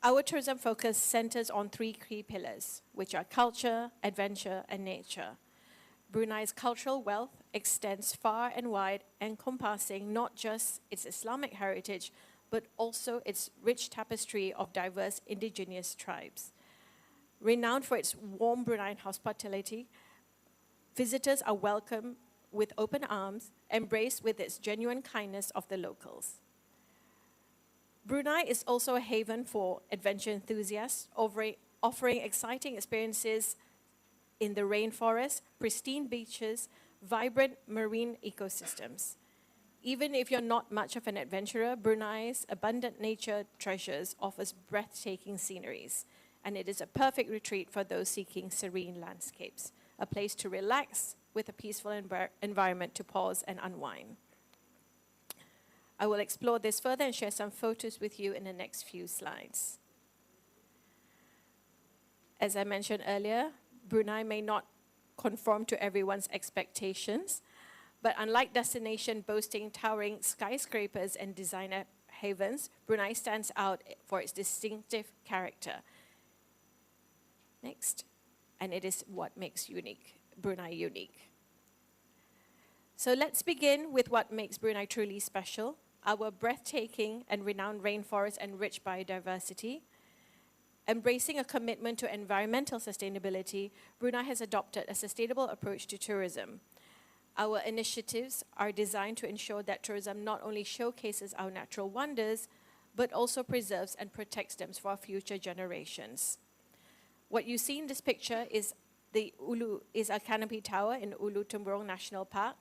Our tourism focus centers on three key pillars, which are culture, adventure, and nature. Brunei's cultural wealth extends far and wide, encompassing not just its Islamic heritage, but also its rich tapestry of diverse indigenous tribes. Renowned for its warm Bruneian hospitality, visitors are welcomed with open arms, embraced with its genuine kindness of the locals. Brunei is also a haven for adventure enthusiasts, offering exciting experiences in the rainforest, pristine beaches, vibrant marine ecosystems. Even if you're not much of an adventurer, Brunei's abundant nature treasures offers breathtaking sceneries, and it is a perfect retreat for those seeking serene landscapes, a place to relax with a peaceful environment to pause and unwind. I will explore this further and share some photos with you in the next few slides. As I mentioned earlier, Brunei may not conform to everyone's expectations, but unlike destinations boasting towering skyscrapers and designer havens, Brunei stands out for its distinctive character. Next, and it is what makes Brunei unique. So let's begin with what makes Brunei truly special: our breathtaking and renowned rainforest and rich biodiversity. Embracing a commitment to environmental sustainability, Brunei has adopted a sustainable approach to tourism. Our initiatives are designed to ensure that tourism not only showcases our natural wonders, but also preserves and protects them for future generations. What you see in this picture is a canopy tower in Ulu Tumburong National Park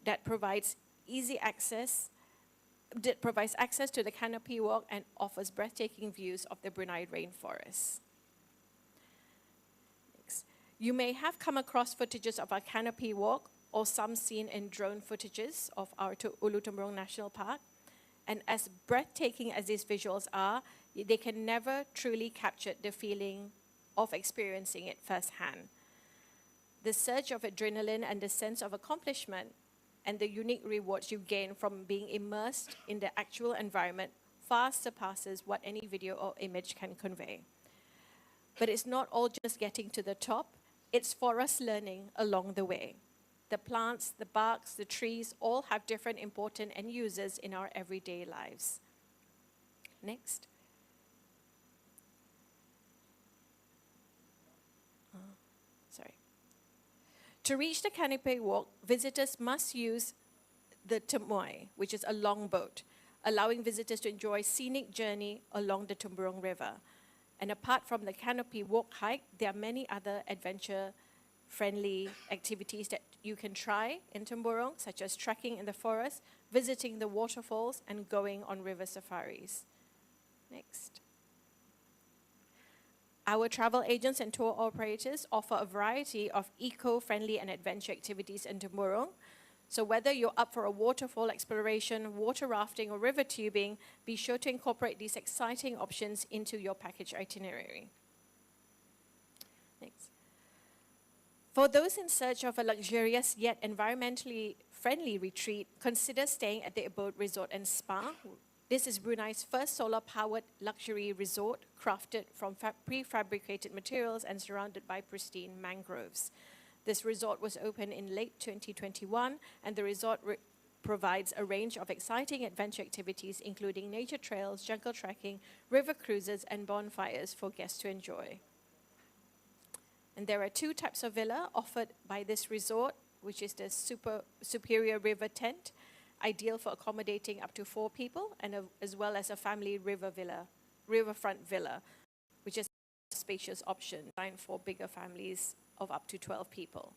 that provides access to the canopy walk and offers breathtaking views of the Brunei rainforest. Next. You may have come across footages of our canopy walk or some seen in drone footages of our Ulu Tumburong National Park. And as breathtaking as these visuals are, they can never truly capture the feeling of experiencing it firsthand. The surge of adrenaline and the sense of accomplishment and the unique rewards you gain from being immersed in the actual environment far surpasses what any video or image can convey. But it's not all just getting to the top, it's for us learning along the way. The plants, the barks, the trees all have different important end users in our everyday lives. Next. To reach the canopy walk, visitors must use the Temuai, which is a long boat, allowing visitors to enjoy a scenic journey along the Tumburong River. And apart from the canopy walk hike, there are many other adventure-friendly activities that you can try in Tumburong, such as trekking in the forest, visiting the waterfalls, and going on river safaris. Next. Our travel agents and tour operators offer a variety of eco-friendly and adventure activities in Tumburong. So whether you're up for a waterfall exploration, water rafting, or river tubing, be sure to incorporate these exciting options into your package itinerary. Next. For those in search of a luxurious yet environmentally friendly retreat, consider staying at the Abode Resort and Spa. This is Brunei's first solar-powered luxury resort, crafted from prefabricated materials and surrounded by pristine mangroves. This resort was opened in late 2021, and the resort provides a range of exciting adventure activities, including nature trails, jungle trekking, river cruises, and bonfires for guests to enjoy. And there are two types of villa offered by this resort, which is the Superior River Tent, ideal for accommodating up to 4 people, and as well as a family riverfront villa, which is a spacious option designed for bigger families of up to 12 people.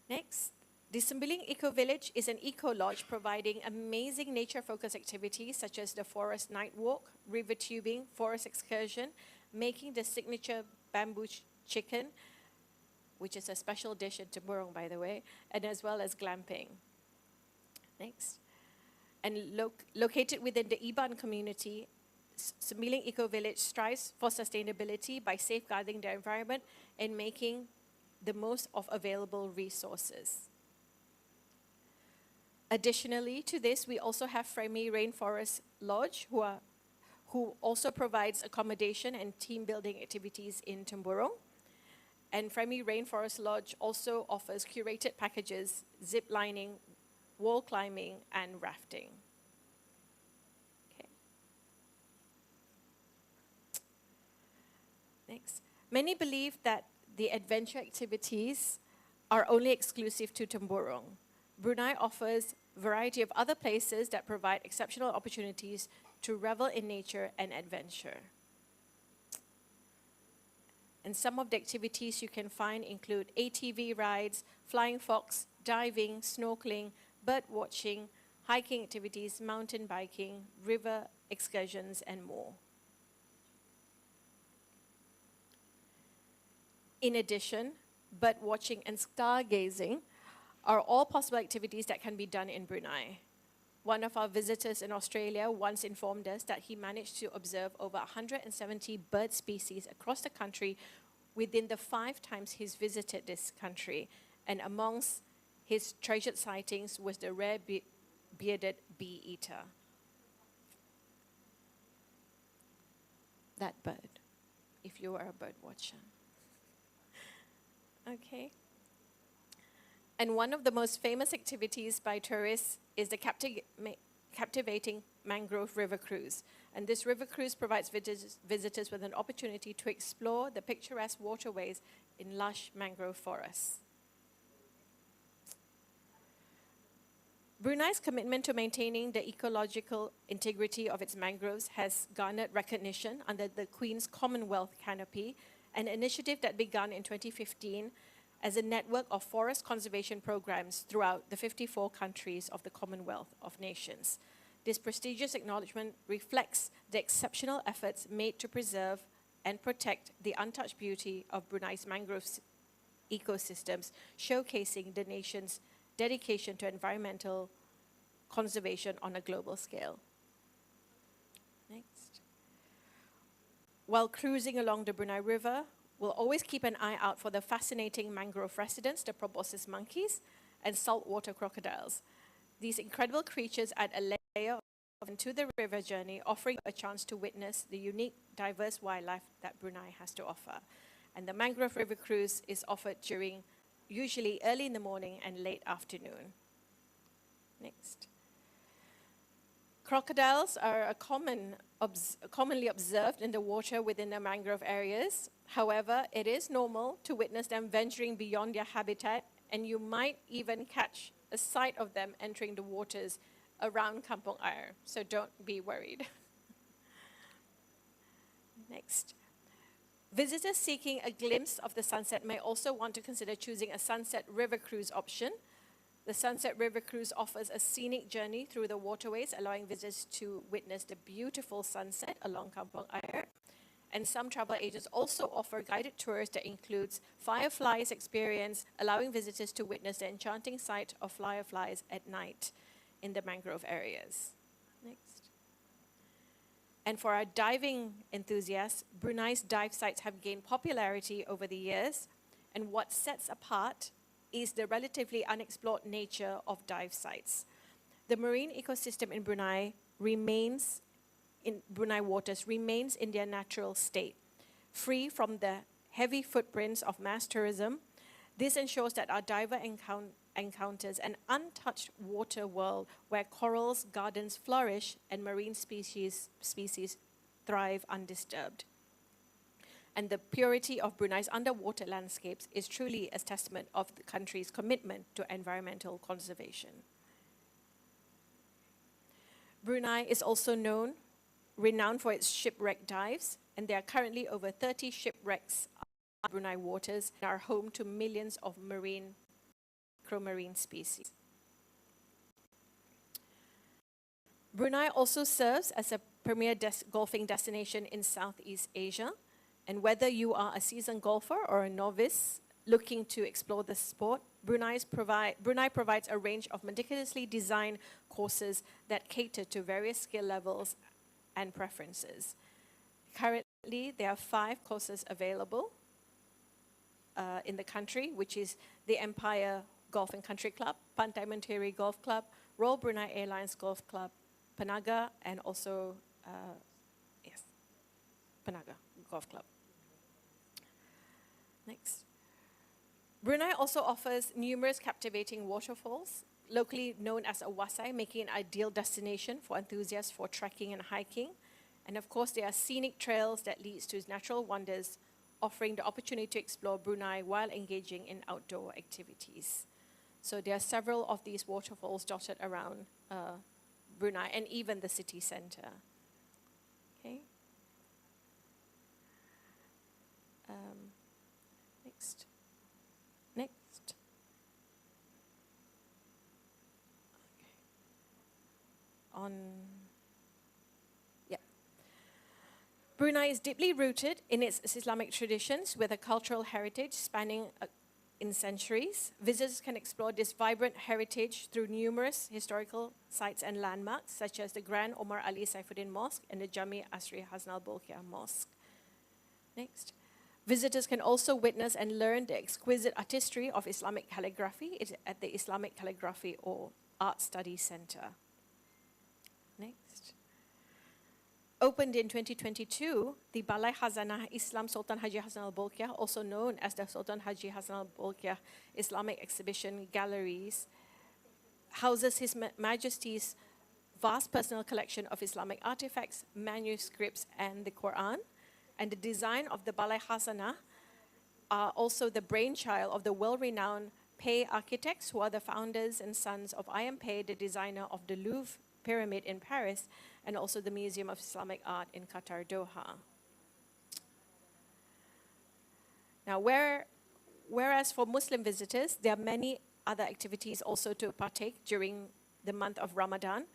Next, the Sembiling Eco Village is an eco-lodge providing amazing nature-focused activities such as the forest night walk, river tubing, forest excursion, making the signature bamboo chicken, which is a special dish in Tumburong, by the way, and as well as glamping. Next. And located within the Iban community, Sembiling Eco Village strives for sustainability by safeguarding the environment and making the most of available resources. Additionally to this, we also have Fremi Rainforest Lodge, who also provides accommodation and team building activities in Temburong. And Fremi Rainforest Lodge also offers curated packages, zip lining, wall climbing, and rafting. Okay. Next. Many believe that the adventure activities are only exclusive to Temburong. Brunei offers a variety of other places that provide exceptional opportunities to revel in nature and adventure. And some of the activities you can find include ATV rides, flying fox, diving, snorkeling, bird watching, hiking activities, mountain biking, river excursions, and more. In addition, bird watching and stargazing are all possible activities that can be done in Brunei. One of our visitors in Australia once informed us that he managed to observe over 170 bird species across the country within the 5 times he's visited this country. And amongst his treasured sightings was the rare bearded bee eater. That bird, if you are a bird watcher. Okay. And one of the most famous activities by tourists is the captivating mangrove river cruise. And this river cruise provides visitors with an opportunity to explore the picturesque waterways in lush mangrove forests. Brunei's commitment to maintaining the ecological integrity of its mangroves has garnered recognition under the Queen's Commonwealth Canopy, an initiative that began in 2015 as a network of forest conservation programs throughout the 54 countries of the Commonwealth of Nations. This prestigious acknowledgement reflects the exceptional efforts made to preserve and protect the untouched beauty of Brunei's mangrove ecosystems, showcasing the nation's dedication to environmental conservation on a global scale. Next. While cruising along the Brunei River, we'll always keep an eye out for the fascinating mangrove residents, the proboscis monkeys, and saltwater crocodiles. These incredible creatures add a layer to the river journey, offering a chance to witness the unique, diverse wildlife that Brunei has to offer. And the mangrove river cruise is offered during usually early in the morning and late afternoon. Next. Crocodiles are commonly observed in the water within the mangrove areas. However, it is normal to witness them venturing beyond their habitat, and you might even catch a sight of them entering the waters around Kampong Ayer, so don't be worried. Next. Visitors seeking a glimpse of the sunset may also want to consider choosing a sunset river cruise option. The Sunset River Cruise offers a scenic journey through the waterways, allowing visitors to witness the beautiful sunset along Kampong Ayer. And some travel agents also offer guided tours that includes fireflies experience, allowing visitors to witness the enchanting sight of fireflies at night in the mangrove areas. Next. And for our diving enthusiasts, Brunei's dive sites have gained popularity over the years, and what sets apart is the relatively unexplored nature of dive sites. The marine ecosystem in Brunei waters remains in their natural state, free from the heavy footprints of mass tourism. This ensures that our diver encounters an untouched water world where corals, gardens flourish and marine species thrive undisturbed. And the purity of Brunei's underwater landscapes is truly a testament of the country's commitment to environmental conservation. Brunei is also renowned for its shipwreck dives, and there are currently over 30 shipwrecks in Brunei waters and are home to millions of micromarine species. Brunei also serves as a premier golfing destination in Southeast Asia. And whether you are a seasoned golfer or a novice looking to explore the sport, Brunei provides a range of meticulously designed courses that cater to various skill levels and preferences. Currently, there are 5 courses available in the country, which is the Empire Golf and Country Club, Pantai Mentiri Golf Club, Royal Brunei Airlines Golf Club, Panaga, and also Panaga Golf Club. Next. Brunei also offers numerous captivating waterfalls, locally known as Awasai, making an ideal destination for enthusiasts for trekking and hiking. And of course, there are scenic trails that leads to natural wonders, offering the opportunity to explore Brunei while engaging in outdoor activities. So there are several of these waterfalls dotted around Brunei and even the city center. Okay. Next. Next. Okay. Brunei is deeply rooted in its Islamic traditions with a cultural heritage spanning in centuries. Visitors can explore this vibrant heritage through numerous historical sites and landmarks, such as the Grand Omar Ali Saifuddin Mosque and the Jami Asri Hasnal Bolkiah Mosque. Next. Visitors can also witness and learn the exquisite artistry of Islamic calligraphy at the Islamic Calligraphy or Art Study Center. Next. Opened in 2022, the Balai Khazanah Islam Sultan Haji Hassan al-Bolkiah, also known as the Sultan Haji Hassan al-Bolkiah Islamic Exhibition Galleries, houses His Majesty's vast personal collection of Islamic artifacts, manuscripts, and the Quran. And the design of the Balai Khazanah are also the brainchild of the well-renowned Pei architects, who are the founders and sons of I.M. Pei, the designer of the Louvre Pyramid in Paris, and also the Museum of Islamic Art in Qatar, Doha. Now, whereas for Muslim visitors, there are many other activities also to partake during the month of Ramadan.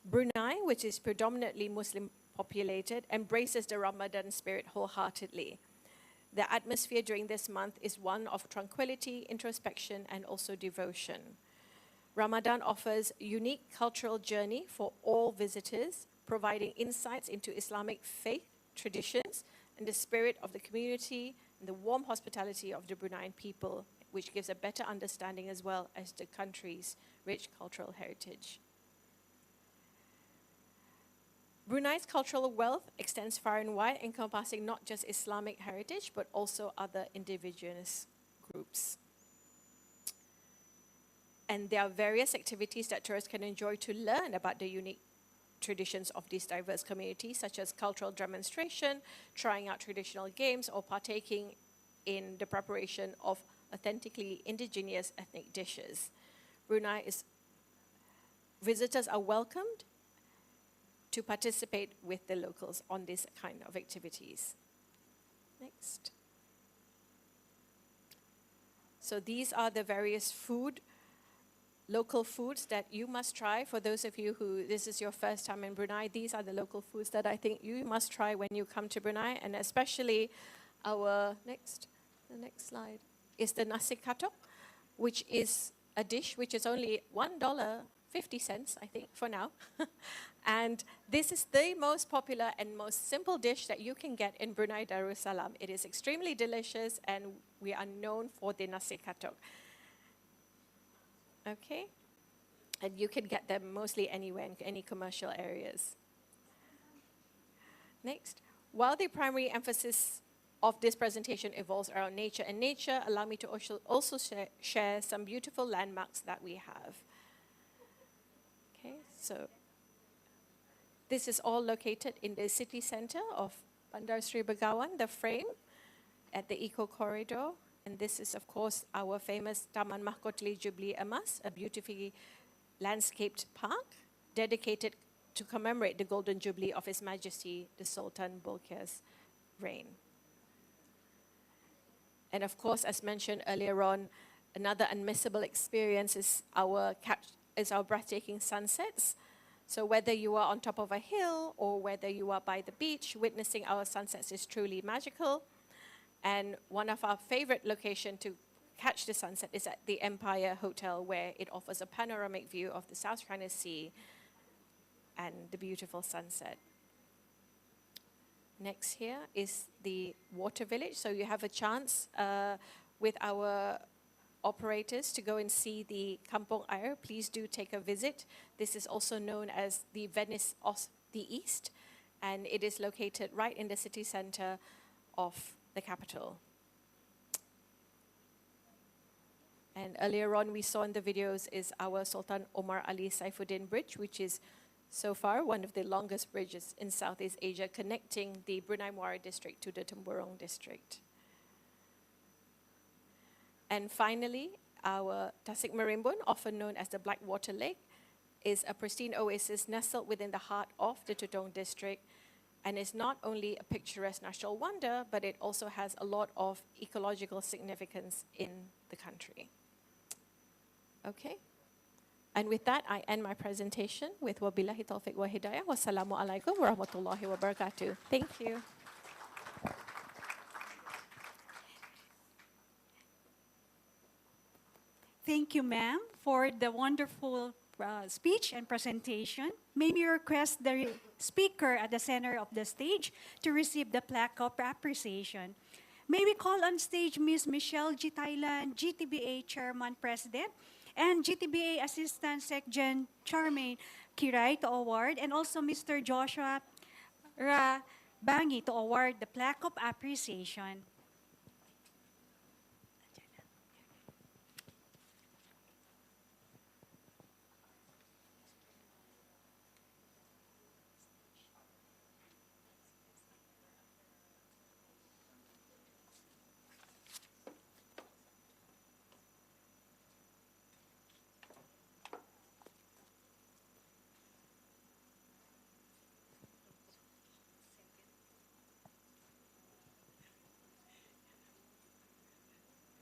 Brunei, which is predominantly Muslim populated, embraces the Ramadan spirit wholeheartedly. The atmosphere during this month is one of tranquility, introspection, and also devotion. Ramadan offers a unique cultural journey for all visitors, providing insights into Islamic faith, traditions, and the spirit of the community and the warm hospitality of the Bruneian people, which gives a better understanding as well as the country's rich cultural heritage. Brunei's cultural wealth extends far and wide, encompassing not just Islamic heritage, but also other indigenous groups. And there are various activities that tourists can enjoy to learn about the unique traditions of these diverse communities, such as cultural demonstration, trying out traditional games, or partaking in the preparation of authentically indigenous ethnic dishes. Visitors are welcomed to participate with the locals on this kind of activities. Next. So these are the various local foods that you must try. For those of you who this is your first time in Brunei, these are the local foods that I think you must try when you come to Brunei, and especially the next slide, is the nasi katok, which is a dish which is only $1.50, I think, for now. And this is the most popular and most simple dish that you can get in Brunei Darussalam. It is extremely delicious, and we are known for the nasi katok. Okay, and you can get them mostly anywhere in any commercial areas. Next, while the primary emphasis of this presentation evolves around nature and nature, allow me to also share some beautiful landmarks that we have. Okay, so this is all located in the city center of Bandar Seri Begawan, the frame, at the Eco Corridor. And this is, of course, our famous Taman Mahkotli Jubilee Emas, a beautifully landscaped park dedicated to commemorate the Golden Jubilee of His Majesty, the Sultan Bolkiah's reign. And of course, as mentioned earlier on, another unmissable experience is our breathtaking sunsets. So whether you are on top of a hill or whether you are by the beach, witnessing our sunsets is truly magical. And one of our favorite locations to catch the sunset is at the Empire Hotel, where it offers a panoramic view of the South China Sea and the beautiful sunset. Next here is the Water Village. So you have a chance with our operators to go and see the Kampong Air. Please do take a visit. This is also known as the Venice of the East. and it is located right in the city center of the capital. And earlier on, we saw in the videos is our Sultan Omar Ali Saifuddin Bridge, which is so far one of the longest bridges in Southeast Asia, connecting the Brunei Muara district to the Temburong district. And finally, our Tasik Marimbun, often known as the Blackwater Lake, is a pristine oasis nestled within the heart of the Tutong district, and is not only a picturesque natural wonder, but it also has a lot of ecological significance in the country. Okay. And with that, I end my presentation with Wabillahi Taufiq wa Hidayah. Wassalamu alaikum warahmatullahi wabarakatuh. Thank you. Thank you, ma'am, for the wonderful speech and presentation. May we request the speaker at the center of the stage to receive the plaque of appreciation. May we call on stage Ms. Michelle G. Thailand, GTBA Chairman President, and GTBA Assistant Secgen Charmaine Kirai to award, and also Mr. Joshua Ra Bangi to award the plaque of appreciation.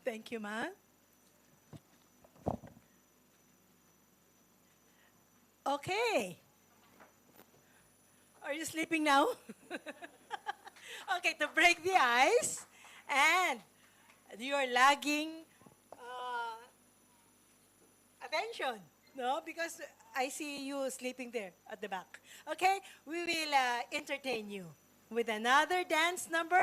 Thank you, ma'am. Okay. Are you sleeping now? Okay, to break the ice, and you are lagging attention, no? Because I see you sleeping there at the back. Okay, we will entertain you with another dance number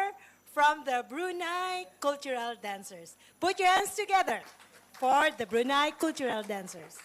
from the Brunei Cultural Dancers. Put your hands together for the Brunei Cultural Dancers.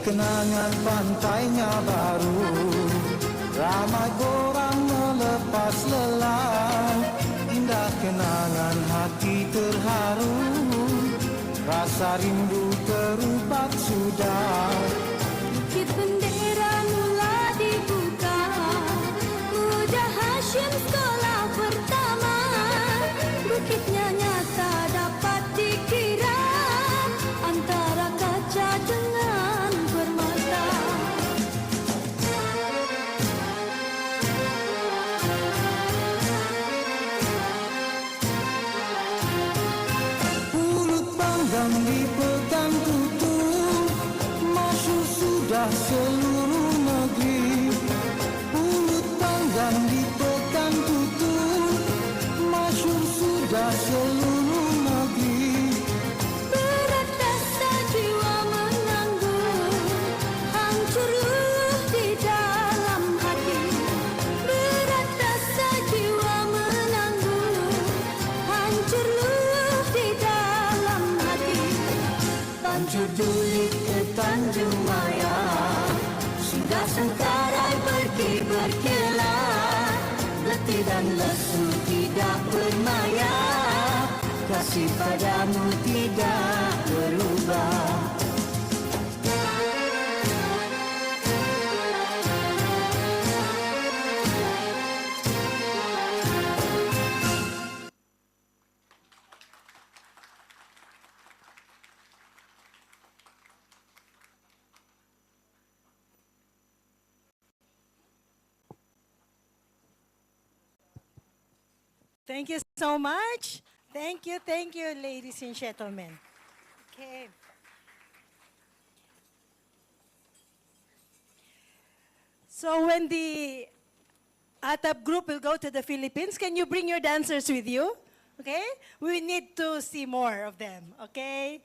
kenangan pantainya baru. Ramai orang melepas lelah, indah kenangan hati terharu. Rasa rindu terubat sudah. Bukit bendera mula dibuka, Muda Hashim sekolah pertama. Bukitnya nyata dapat dikira, antara kaca dengan permata. Pulut panggang dipegang tutup, masyhur sudah seluruh negeri. Pulut panggang dipegang tutup, masyhur sudah seluruh negeri. Berat rasa jiwa menanggung, hancur luluh di dalam hati. Berat rasa jiwa menanggung, hancur luluh di dalam hati. Pancur duit ke Tanjung Maya, Sudah sengkarai pergi berkilat, letih dan lesu tidak bermaya. kasih padamu tidak berubah. Thank you so much. Thank you, ladies and gentlemen. Okay. So when the ATAP group will go to the Philippines, can you bring your dancers with you? Okay? We need to see more of them, okay?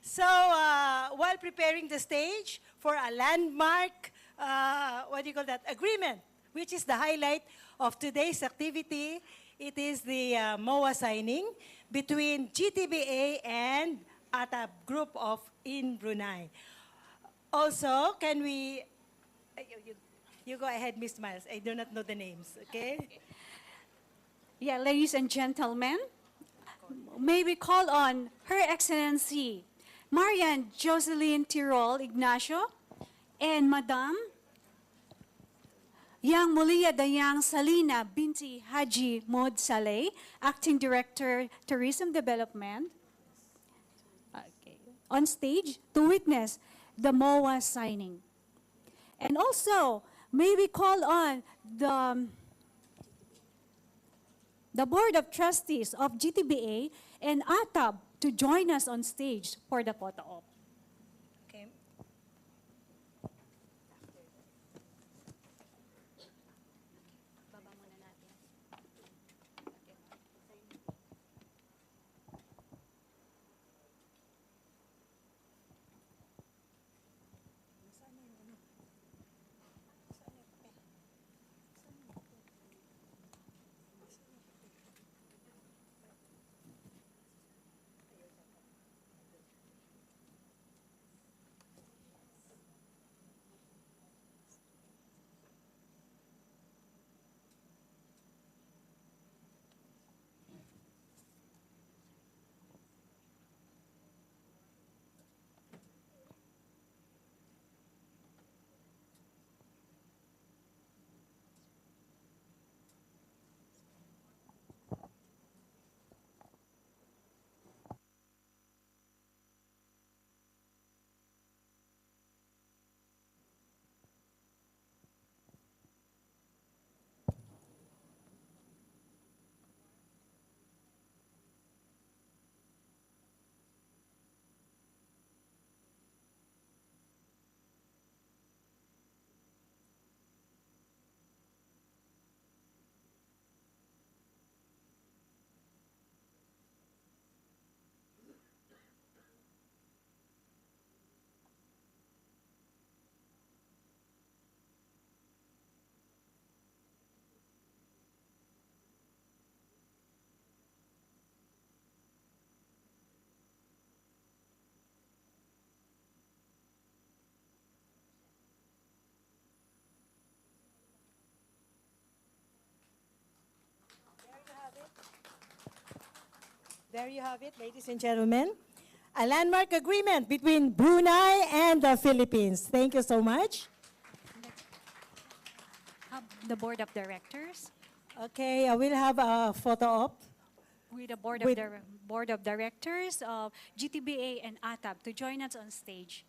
So while preparing the stage for a landmark, agreement, which is the highlight of today's activity, it is the MOA signing between GTBA and ATAP group of in Brunei. Also, can we, you go ahead, Ms. Miles. I do not know the names, okay? Yeah, ladies and gentlemen, may we call on Her Excellency Marian Jocelyn Tirol Ignacio and Madam Yang Mulia Dayang Salina binti Haji Mod Saleh, Acting Director, Tourism Development, on stage to witness the MOA signing. And also, may we call on the Board of Trustees of GTBA and ATAB to join us on stage for the photo op. Okay. There you have it, ladies and gentlemen. A landmark agreement between Brunei and the Philippines. Thank you so much. The board of directors, Okay, I will have a photo op. with the board With- board of directors of GTBA and ATAP to join us on stage.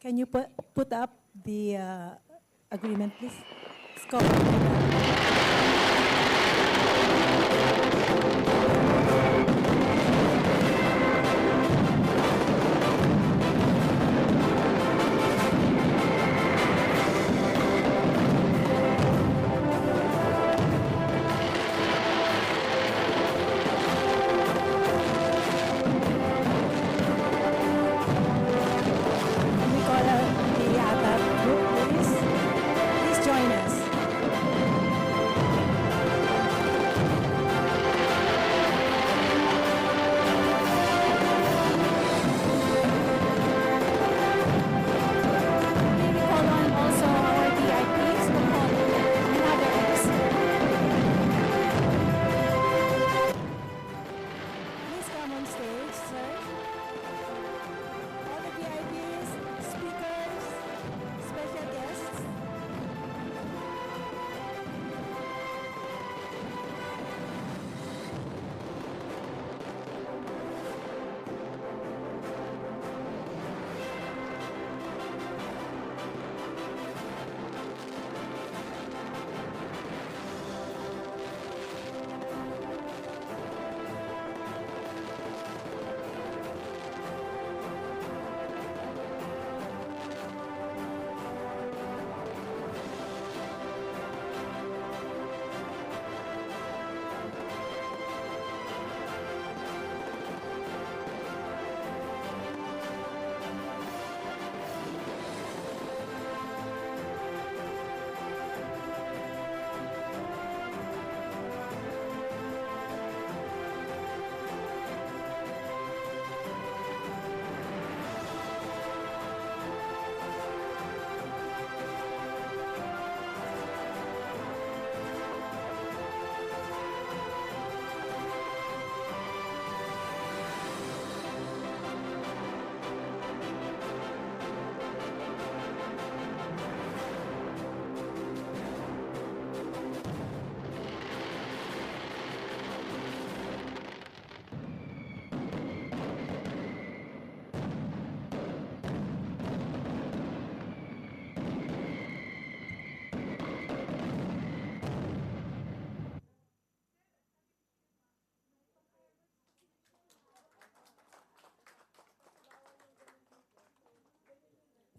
Can you put up the agreement, please? Scope. Can we call the ATAP group, please? Please join us. We call on also our VIPs to call and others. Please come on stage, sir. All the VIPs, speakers, special guests.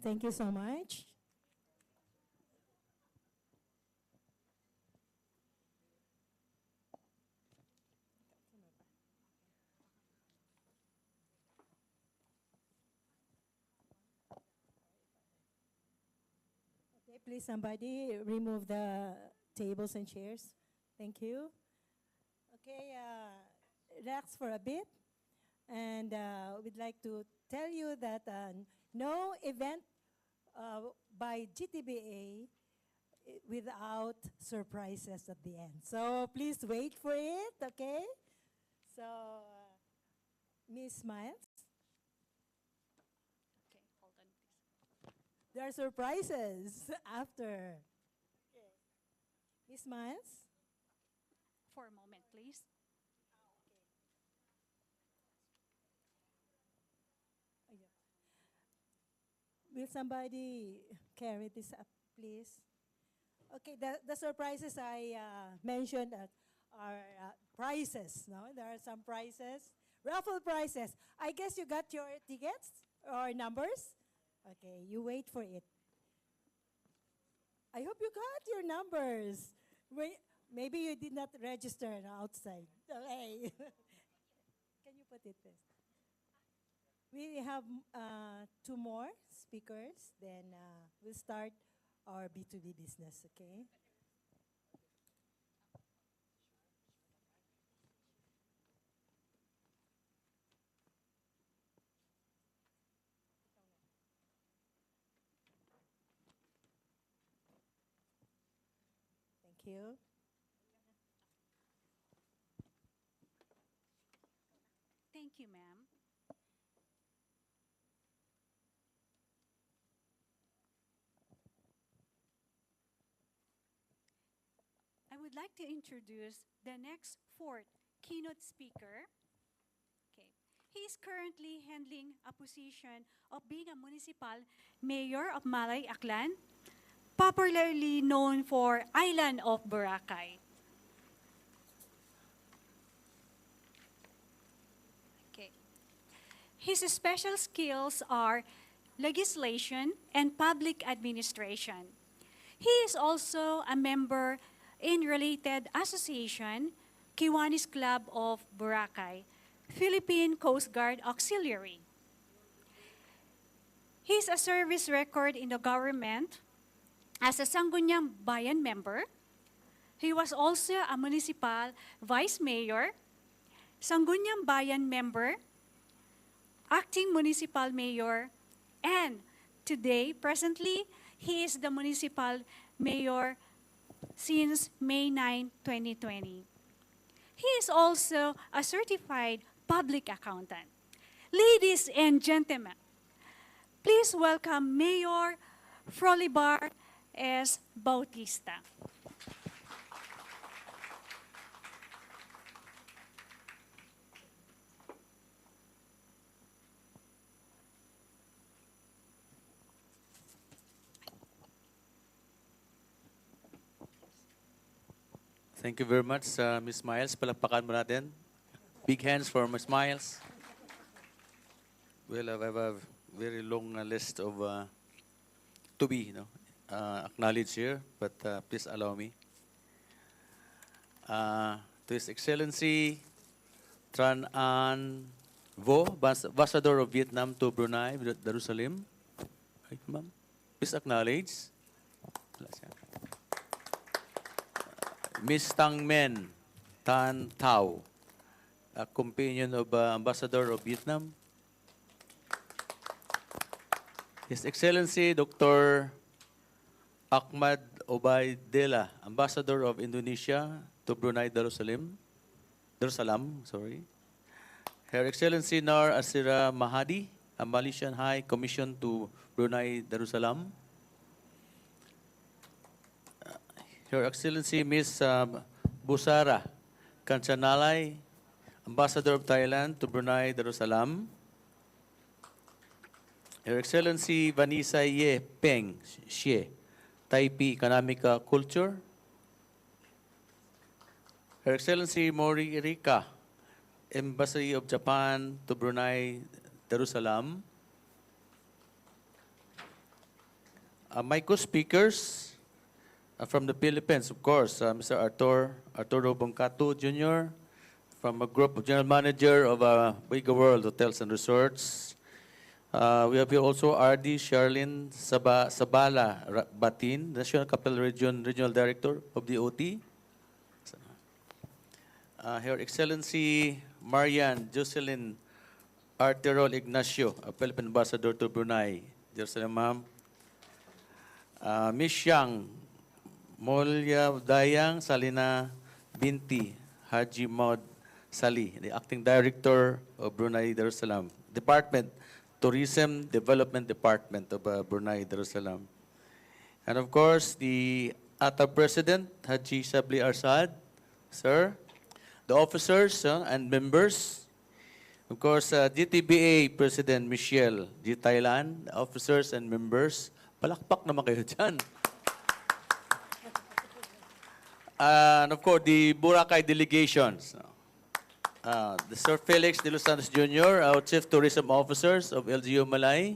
Thank you so much. Okay, please somebody remove the tables and chairs. Thank you. Okay, relax for a bit. And we'd like to tell you that no event by GTBA without surprises at the end. So please wait for it, okay? So, Miss Miles, Okay, hold on, please. there are surprises after. Okay. Miss Miles? For a moment, please. Will somebody carry this up, please? Okay, the surprises I mentioned are prizes, no? There are some prizes, raffle prizes. I guess you got your tickets or numbers? Okay, you wait for it. I hope you got your numbers. Wait, maybe you did not register outside. Okay. Can you put it this? We have two more speakers, then we'll start our B2B business, okay? Thank you. Thank you, ma'am. I would like to introduce the next fourth keynote speaker. Okay. He is currently handling a position of being a municipal mayor of Malay Aklan, popularly known for Island of Boracay. Okay. His special skills are legislation and public administration. He is also a member in related association, Kiwanis Club of Boracay, Philippine Coast Guard Auxiliary. He has a service record in the government as a Sangguniang Bayan member. He was also a municipal vice mayor, Sangguniang Bayan member, acting municipal mayor, and today, presently, he is the municipal mayor since May 9, 2020. He is also a certified public accountant. Ladies and gentlemen, please welcome Mayor Frolibar S. Bautista. Thank you very much, Ms. Miles. Palakpakan mo natin. Big hands for Ms. Miles. Well, I have a very long list of to be acknowledged here, but please allow me. To His Excellency Tran An Vo, Ambassador of Vietnam to Brunei, Darussalam. Right, ma'am? Please acknowledge. Ms. Tang Men Tan Thao, a companion of Ambassador of Vietnam. His Excellency Dr. Ahmad Obaidillah, Ambassador of Indonesia to Brunei Darussalam. Her Excellency Nar Asira Mahadi, a Malaysian High Commission to Brunei Darussalam. Her Excellency Ms. Busara Kanchanalai, Ambassador of Thailand to Brunei Darussalam. Her Excellency Vanessa Ye Peng Xie, Taipei Economic Culture. Her Excellency Mori Rika, Embassy of Japan to Brunei Darussalam. My co-speakers from the Philippines, of course, Mr. Arturo Bongcato Jr., from a group of General Manager of Bigger World Hotels and Resorts. We have here also R.D. Charlene Sabala Batin, National Capital Regional Director of the OT. Her Excellency Marian Jocelyn Arterol Ignacio, a Philippine Ambassador to Brunei. Jerusalem, ma'am. Ms. Xiang Molya Dayang Salina Binti Haji Maud Sali, the Acting Director of Brunei Darussalam. Department, Tourism Development Department of Brunei Darussalam. And of course, the ATA President, Haji Sabli Arsad, sir. The officers and members. Of course, GTBA President Michelle G. Thailand, the officers and members. Palakpak naman kayo dyan. And of course, the Boracay delegations. The Sir Felix de Los Santos Jr., our Chief Tourism Officers of LGU Malay.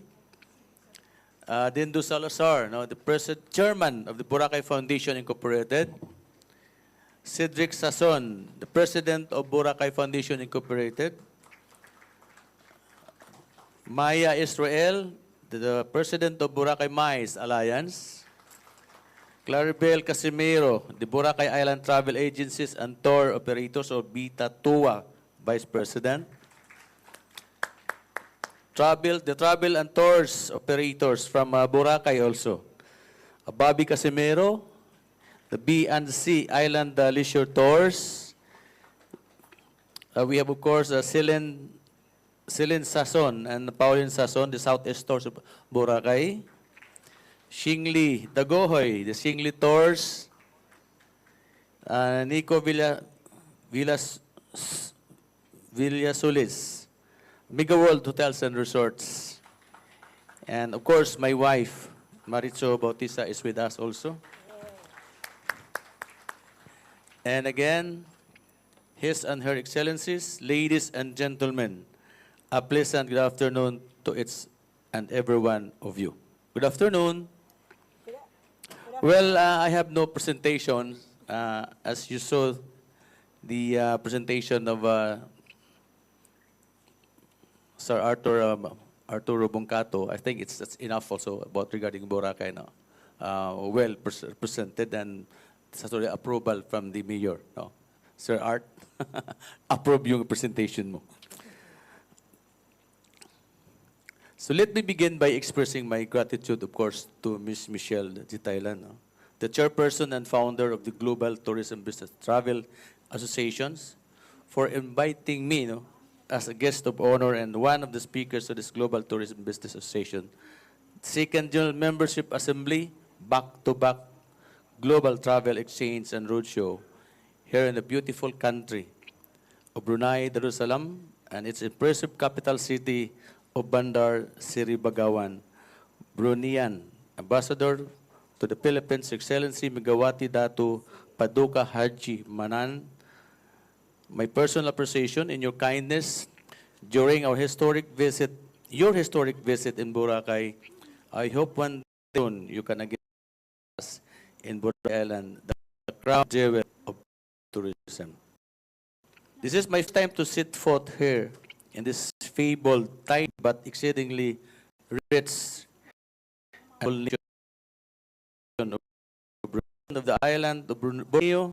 Dindu Salazar, the Chairman of the Boracay Foundation Incorporated. Cedric Sason, the President of Boracay Foundation Incorporated. Maya Israel, the President of Boracay Mines Alliance. Claribel Casimiro, the Boracay Island Travel Agencies and Tour Operators or Bita TUA Vice President. The Travel and Tours Operators from Boracay also. Bobby Casimiro, the B&C Island Leisure Tours. We have, of course, Celen Celine Sason and Pauline Sason, the Southeast Tours of Boracay. Shingli Dagohoy, the Shingli Tours. Nico Villasulis, Mega World Hotels and Resorts. And of course, my wife, Maricho Bautista, is with us also. And again, His and Her Excellencies, ladies and gentlemen, a pleasant good afternoon to each and every one of you. Good afternoon. Well, I have no presentation. As you saw, the presentation of Sir Arturo Bongcato, I think that's enough also about regarding Boracay now. Well presented and actually approval from the mayor. No? Sir Art, approve yung presentation mo. So let me begin by expressing my gratitude, of course, to Ms. Michelle Gitaylan, no? The chairperson and founder of the Global Tourism Business Travel Associations, for inviting me, no, as a guest of honor and one of the speakers of this Global Tourism Business Association. Second General Membership Assembly, back-to-back Global Travel Exchange and Roadshow here in the beautiful country of Brunei Darussalam and its impressive capital city of Bandar Seri Begawan, Bruneian Ambassador to the Philippines, Excellency Megawati Datu Paduka Haji Manan. My personal appreciation in your kindness during our historic visit, your historic visit in Boracay. I hope one day soon you can again us in Boracay Island, the crown jewel of tourism. This is my time to sit forth here in this fabled, tiny but exceedingly rich and of the island of Borneo,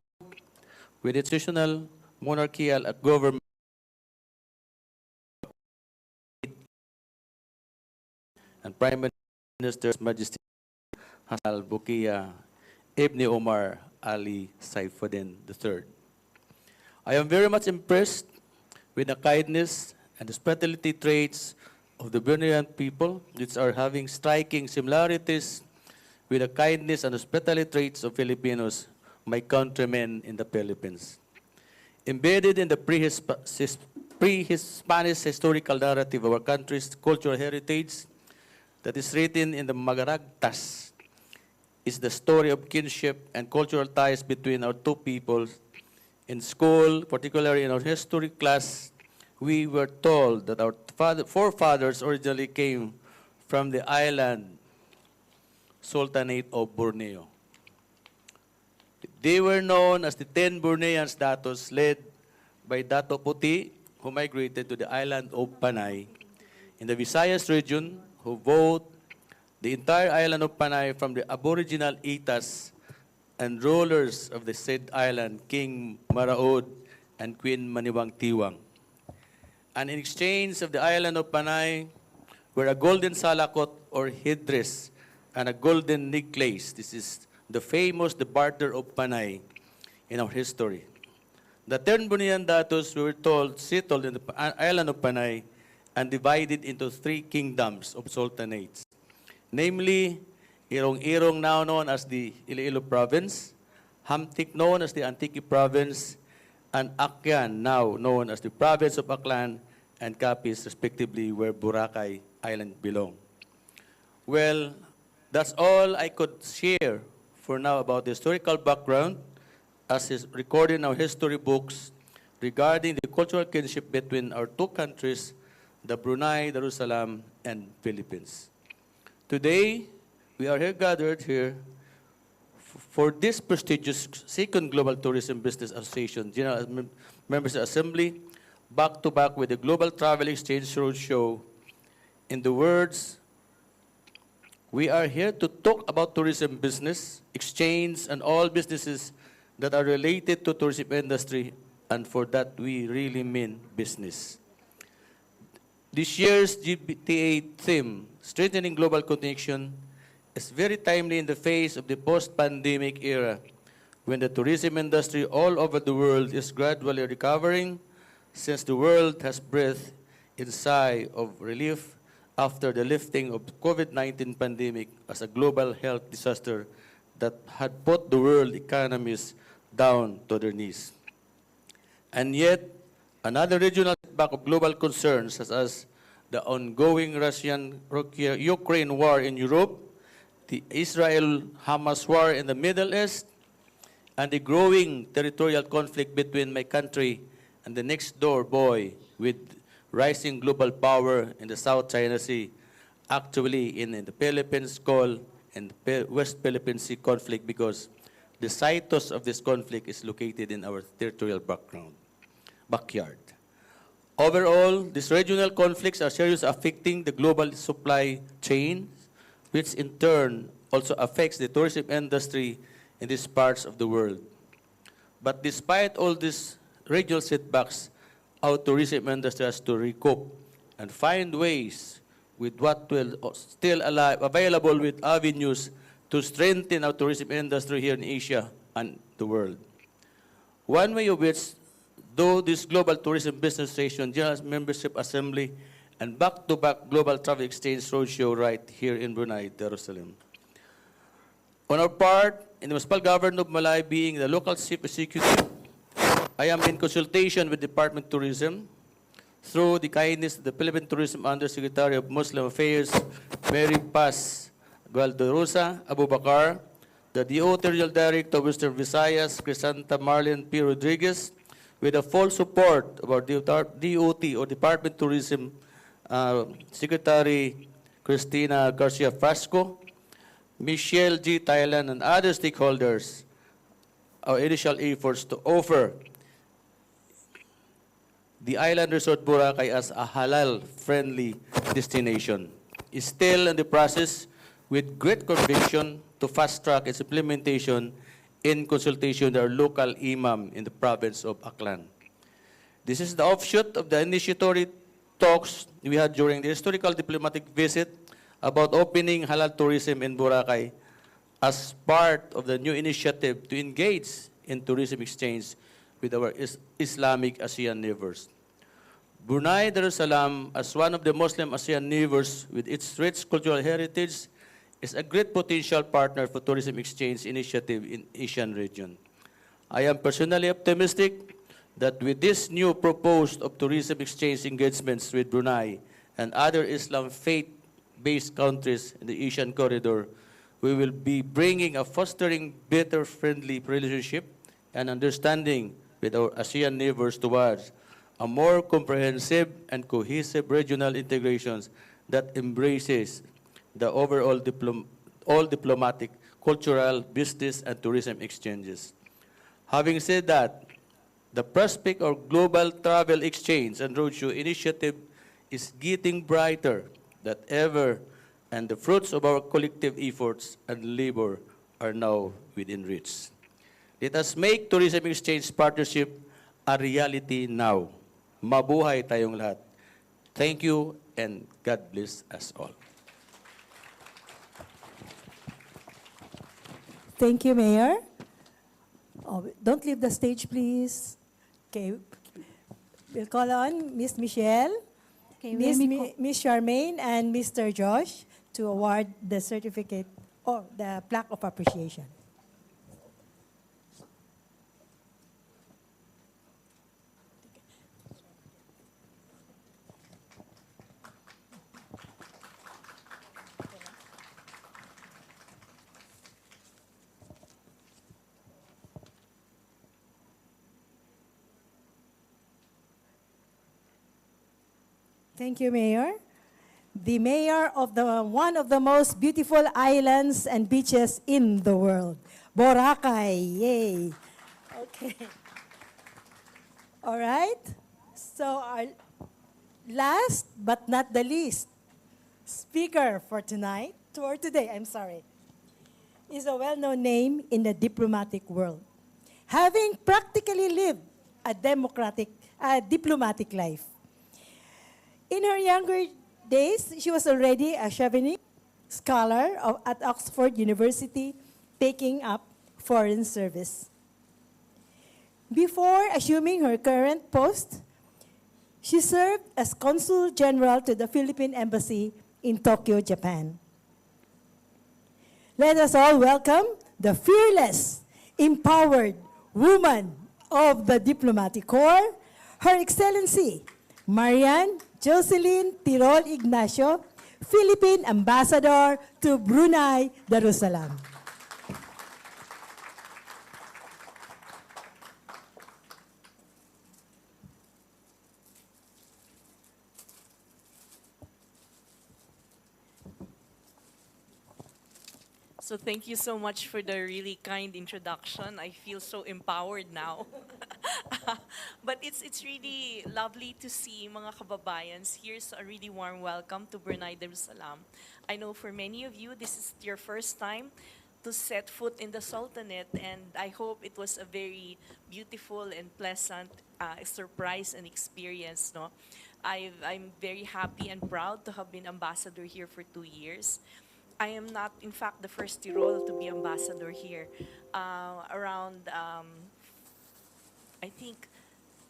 with its traditional monarchical government and Prime Minister's Majesty Hassan al-Bolkiah Ibn Omar Ali Saifuddin III. I am very much impressed with the kindness and hospitality traits of the Bruneian people, which are having striking similarities with the kindness and hospitality traits of Filipinos, my countrymen in the Philippines. Embedded in the pre-Spanish historical narrative of our country's cultural heritage that is written in the Magaragtas is the story of kinship and cultural ties between our two peoples. In school, particularly in our history class, we were told that our forefathers originally came from the island Sultanate of Borneo. They were known as the 10 Bornean Datos, led by Dato Puti, who migrated to the island of Panay in the Visayas region, who bought the entire island of Panay from the aboriginal Itas and rulers of the said island, King Maraod and Queen Maniwang Tiwang. And in exchange of the island of Panay were a golden salakot or headdress and a golden necklace. This is the famous the barter of Panay in our history. The 10 Bornean Datos, we were told, settled in the island of Panay and divided into 3 kingdoms of sultanates, namely Irong-Irong, now known as the Iloilo Province, Hamtik, known as the Antique Province, and Akyan, now known as the Province of Aklan, and Capiz, respectively, where Boracay Island belong. Well, that's all I could share for now about the historical background as is recorded in our history books regarding the cultural kinship between our two countries, the Brunei Darussalam and Philippines. Today, we are here gathered here for this prestigious second Global Tourism Business Association General Members Assembly, back-to-back with the Global Travel Exchange Roadshow. In the words, we are here to talk about tourism business, exchange, and all businesses that are related to tourism industry, and for that we really mean business. This year's GBTA theme, Strengthening Global Connection, is very timely in the face of the post-pandemic era, when the tourism industry all over the world is gradually recovering, since the world has breathed in sigh of relief after the lifting of COVID-19 pandemic as a global health disaster that had put the world economies down to their knees. And yet, another regional setback of global concerns, such as the ongoing Russian-Ukraine war in Europe, the Israel-Hamas war in the Middle East, and the growing territorial conflict between my country and the next-door boy with rising global power in the South China Sea, actually in the Philippines called and West Philippine Sea conflict, because the situs of this conflict is located in our territorial backyard. Overall, these regional conflicts are seriously affecting the global supply chain, which in turn also affects the tourism industry in these parts of the world. But despite all these regional setbacks, our tourism industry has to recoup and find ways with what will still available with avenues to strengthen our tourism industry here in Asia and the world. One way of which, though this Global Tourism Business Association General Membership Assembly and back-to-back Global Travel Exchange Roadshow right here in Brunei, Jerusalem. On our part, in the Municipal Government of Malay being the local chief executive, I am in consultation with Department of Tourism through the kindness of the Philippine Tourism Undersecretary of Muslim Affairs, Mary Paz Gualderosa Abubakar, the DO Territorial Director of Western Visayas, Crisanta Marlene P. Rodriguez, with the full support of our DOT or Department of Tourism Secretary Cristina Garcia Frasco, Michelle G. Thailand, and other stakeholders, our initial efforts to offer the island resort Boracay as a halal-friendly destination is still in the process with great conviction to fast-track its implementation in consultation with our local imam in the province of Aklan. This is the offshoot of the initiatory talks we had during the historical diplomatic visit about opening halal tourism in Boracay as part of the new initiative to engage in tourism exchange with our Islamic ASEAN neighbors. Brunei Darussalam, as one of the Muslim ASEAN neighbors with its rich cultural heritage, is a great potential partner for tourism exchange initiative in Asian region. I am personally optimistic that with this new proposed of tourism exchange engagements with Brunei and other Islam faith-based countries in the Asian corridor, we will be bringing a fostering better friendly relationship and understanding with our ASEAN neighbors towards a more comprehensive and cohesive regional integrations that embraces the overall diplomatic, cultural, business, and tourism exchanges. Having said that, the prospect of global travel exchange and roadshow initiative is getting brighter than ever, and the fruits of our collective efforts and labor are now within reach. Let us make tourism exchange partnership a reality now. Mabuhay tayong lahat. Thank you and God bless us all. Thank you, Mayor. Oh, don't leave the stage, please. Okay, we'll call on Miss Michelle, Okay, Miss Charmaine, and Mr. Josh to award the certificate or the plaque of appreciation. Thank you, Mayor. The mayor of one of the most beautiful islands and beaches in the world, Boracay. Yay. Okay. All right. So our last but not the least speaker for tonight, or today, I'm sorry, is a well-known name in the diplomatic world, having practically lived a diplomatic life. In her younger days, she was already a Chevening scholar at Oxford University, taking up foreign service. Before assuming her current post, She served as Consul General to the Philippine Embassy in Tokyo, Japan. Let us all welcome the fearless, empowered woman of the Diplomatic Corps, Her Excellency Marian Jocelyn Tirol Ignacio, Philippine Ambassador to Brunei Darussalam. So thank you so much for the really kind introduction. I feel so empowered now. But it's really lovely to see mga kababayans. Here's a really warm welcome to Brunei Darussalam. I know for many of you, this is your first time to set foot in the Sultanate, and I hope it was a very beautiful and pleasant surprise and experience. No? I'm very happy and proud to have been ambassador here for 2 years. I am not, in fact, the first Tirol to be ambassador here. Around, I think,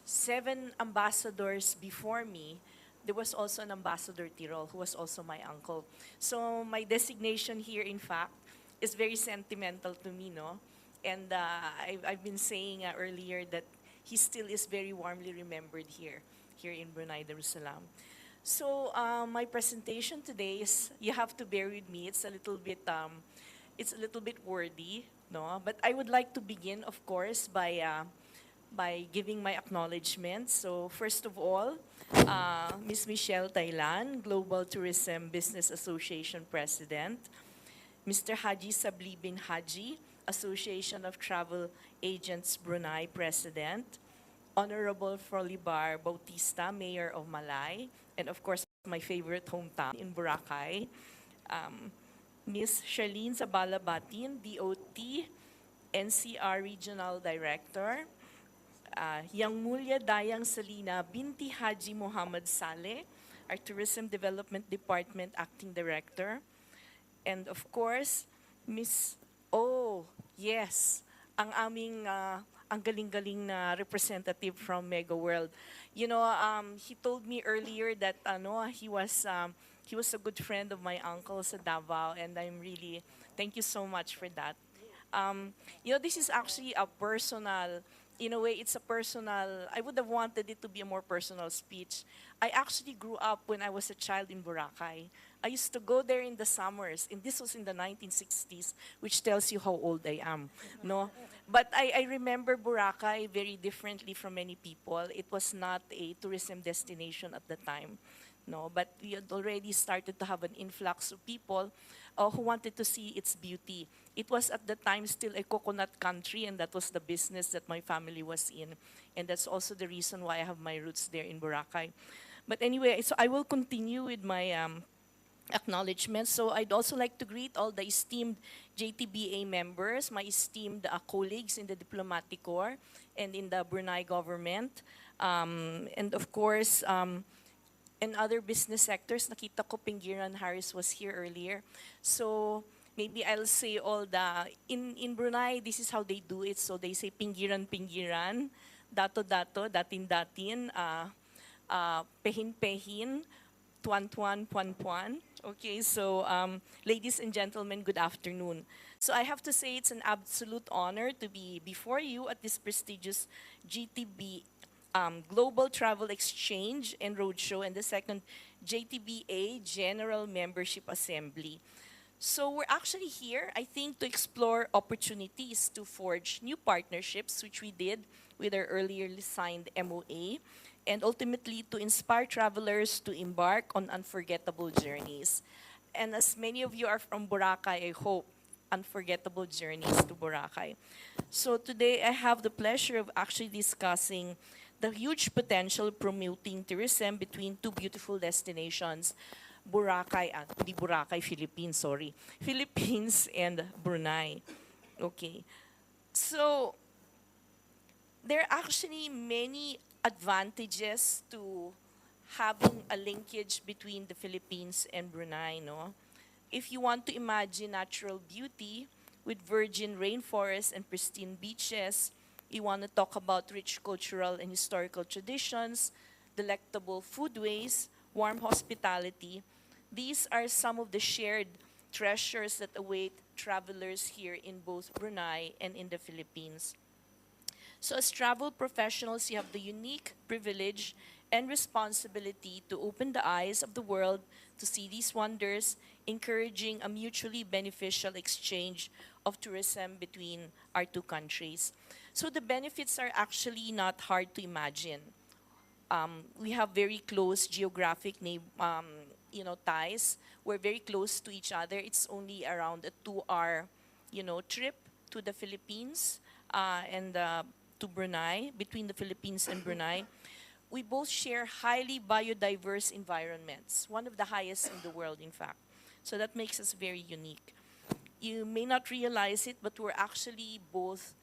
7 ambassadors before me, there was also an ambassador Tirol who was also my uncle. So my designation here, in fact, is very sentimental to me, no? And I've been saying earlier that he still is very warmly remembered here in Brunei Darussalam. So my presentation today is, you have to bear with me. It's a little bit wordy, no? But I would like to begin, of course, by giving my acknowledgements. So first of all, Ms. Michelle Tailan, Global Tourism Business Association President, Mr. Haji Sabli bin Haji, Association of Travel Agents Brunei President, Honorable Frolibar Bautista, Mayor of Malay, and of course, my favorite hometown in Boracay, Ms. Charlene Zabala Batin, DOT, NCR Regional Director, Yang Mulya Dayang Salina Binti Haji Muhammad Saleh, our Tourism Development Department Acting Director, and of course, ang aming ang galing-galing na representative from Mega World. You know, he told me earlier that he was a good friend of my uncle sa Davao, and I'm really, thank you so much for that. You know, this is actually a personal, in a way, it's a personal, I would have wanted it to be a more personal speech. I actually grew up when I was a child in Boracay. I used to go there in the summers, and this was in the 1960s, which tells you how old I am, no? But I remember Boracay very differently from many people. It was not a tourism destination at the time, no? But we had already started to have an influx of people who wanted to see its beauty. It was at the time still a coconut country, and that was the business that my family was in. And that's also the reason why I have my roots there in Boracay. But anyway, so I will continue with my acknowledgements. So I'd also like to greet all the esteemed JTBA members, my esteemed colleagues in the Diplomatic Corps and in the Brunei government, and of course, in other business sectors. Nakita ko Pinggiran Harris was here earlier. So maybe I'll say all the, in Brunei, this is how they do it. So they say Pinggiran, Pinggiran, Dato, Dato, Datin, Datin, Pehin, Pehin, Tuan, Tuan, Puan, Puan. Okay, so ladies and gentlemen, good afternoon. So I have to say it's an absolute honor to be before you at this prestigious GTB Global Travel Exchange and Roadshow and the second JTBA General Membership Assembly. So we're actually here, I think, to explore opportunities to forge new partnerships, which we did with our earlier signed MOA, and ultimately to inspire travelers to embark on unforgettable journeys. And as many of you are from Boracay, I hope, unforgettable journeys to Boracay. So today I have the pleasure of actually discussing the huge potential promoting tourism between two beautiful destinations, Boracay, Philippines, Philippines and Brunei. Okay, so there are actually many advantages to having a linkage between the Philippines and Brunei, no? If you want to imagine natural beauty with virgin rainforests and pristine beaches, you want to talk about rich cultural and historical traditions, delectable foodways, warm hospitality. These are some of the shared treasures that await travelers here in both Brunei and in the Philippines. So as travel professionals, you have the unique privilege and responsibility to open the eyes of the world to see these wonders, encouraging a mutually beneficial exchange of tourism between our two countries. So the benefits are actually not hard to imagine. We have very close geographic ties. We're very close to each other. It's only around a 2-hour, trip to the Philippines and to Brunei, between the Philippines and Brunei. We both share highly biodiverse environments, one of the highest in the world, in fact. So that makes us very unique. You may not realize it, but we're actually both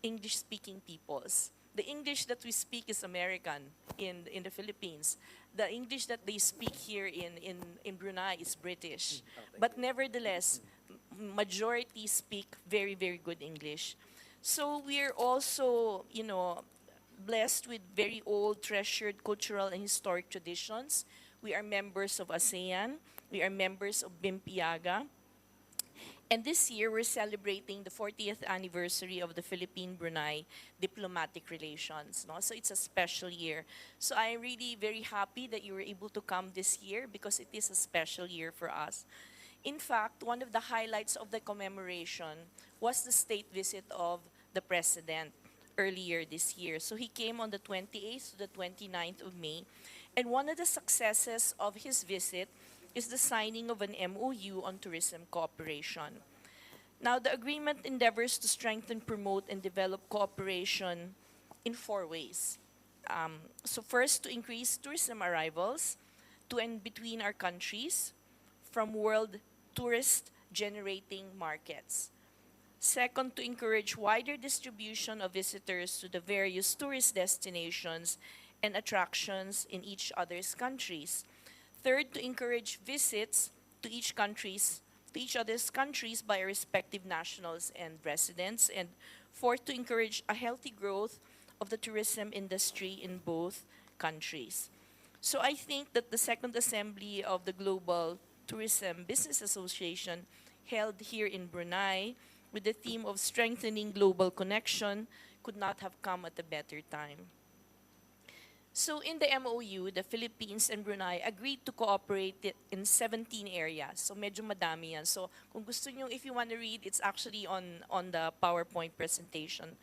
English-speaking peoples. The English that we speak is American in the Philippines. The English that they speak here in Brunei is British. But nevertheless, majority speak very, very good English. So we're also, blessed with very old, treasured cultural and historic traditions. We are members of ASEAN. We are members of BIMPIAGA. And this year, we're celebrating the 40th anniversary of the Philippine-Brunei diplomatic relations. No? So it's a special year. So I'm really very happy that you were able to come this year because it is a special year for us. In fact, one of the highlights of the commemoration was the state visit of the President earlier this year. So he came on the 28th to the 29th of May. And one of the successes of his visit is the signing of an MOU on tourism cooperation. Now, the agreement endeavors to strengthen, promote, and develop cooperation in 4 ways. So first, to increase tourism arrivals to and between our countries from world tourist-generating markets. Second, to encourage wider distribution of visitors to the various tourist destinations and attractions in each other's countries. Third, to encourage visits to each other's countries by our respective nationals and residents. And fourth, to encourage a healthy growth of the tourism industry in both countries. So I think that the second assembly of the Global Tourism Business Association held here in Brunei with the theme of strengthening global connection could not have come at a better time. So in the MOU, the Philippines and Brunei agreed to cooperate in 17 areas. So medyo madami yan. So kung gusto nyo, if you want to read, it's actually on the PowerPoint presentation.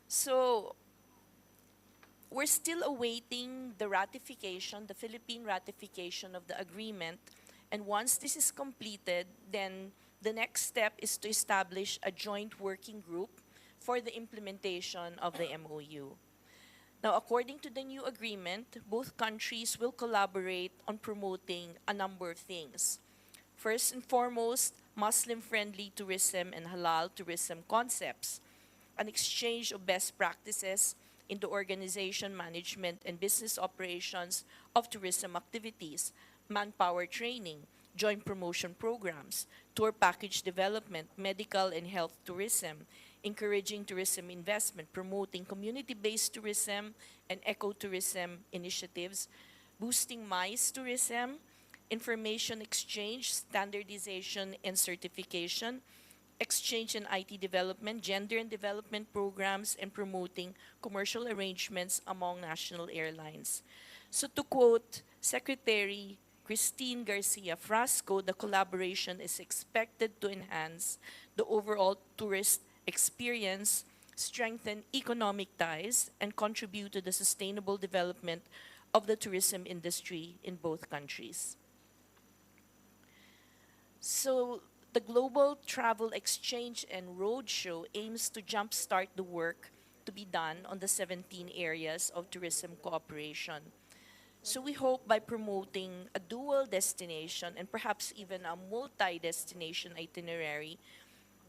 So we're still awaiting the ratification, the Philippine ratification of the agreement. And once this is completed, then the next step is to establish a joint working group for the implementation of the MOU. Now, according to the new agreement, both countries will collaborate on promoting a number of things. First and foremost, Muslim-friendly tourism and halal tourism concepts, an exchange of best practices in the organization, management, and business operations of tourism activities, manpower training, joint promotion programs, tour package development, medical and health tourism, encouraging tourism investment, promoting community-based tourism and ecotourism initiatives, boosting MICE tourism, information exchange, standardization and certification, exchange and IT development, gender and development programs, and promoting commercial arrangements among national airlines. So to quote Secretary Christine Garcia Frasco, the collaboration is expected to enhance the overall tourist experience, strengthen economic ties, and contribute to the sustainable development of the tourism industry in both countries. So the Global Travel Exchange and Roadshow aims to jumpstart the work to be done on the 17 areas of tourism cooperation. So we hope by promoting a dual destination and perhaps even a multi-destination itinerary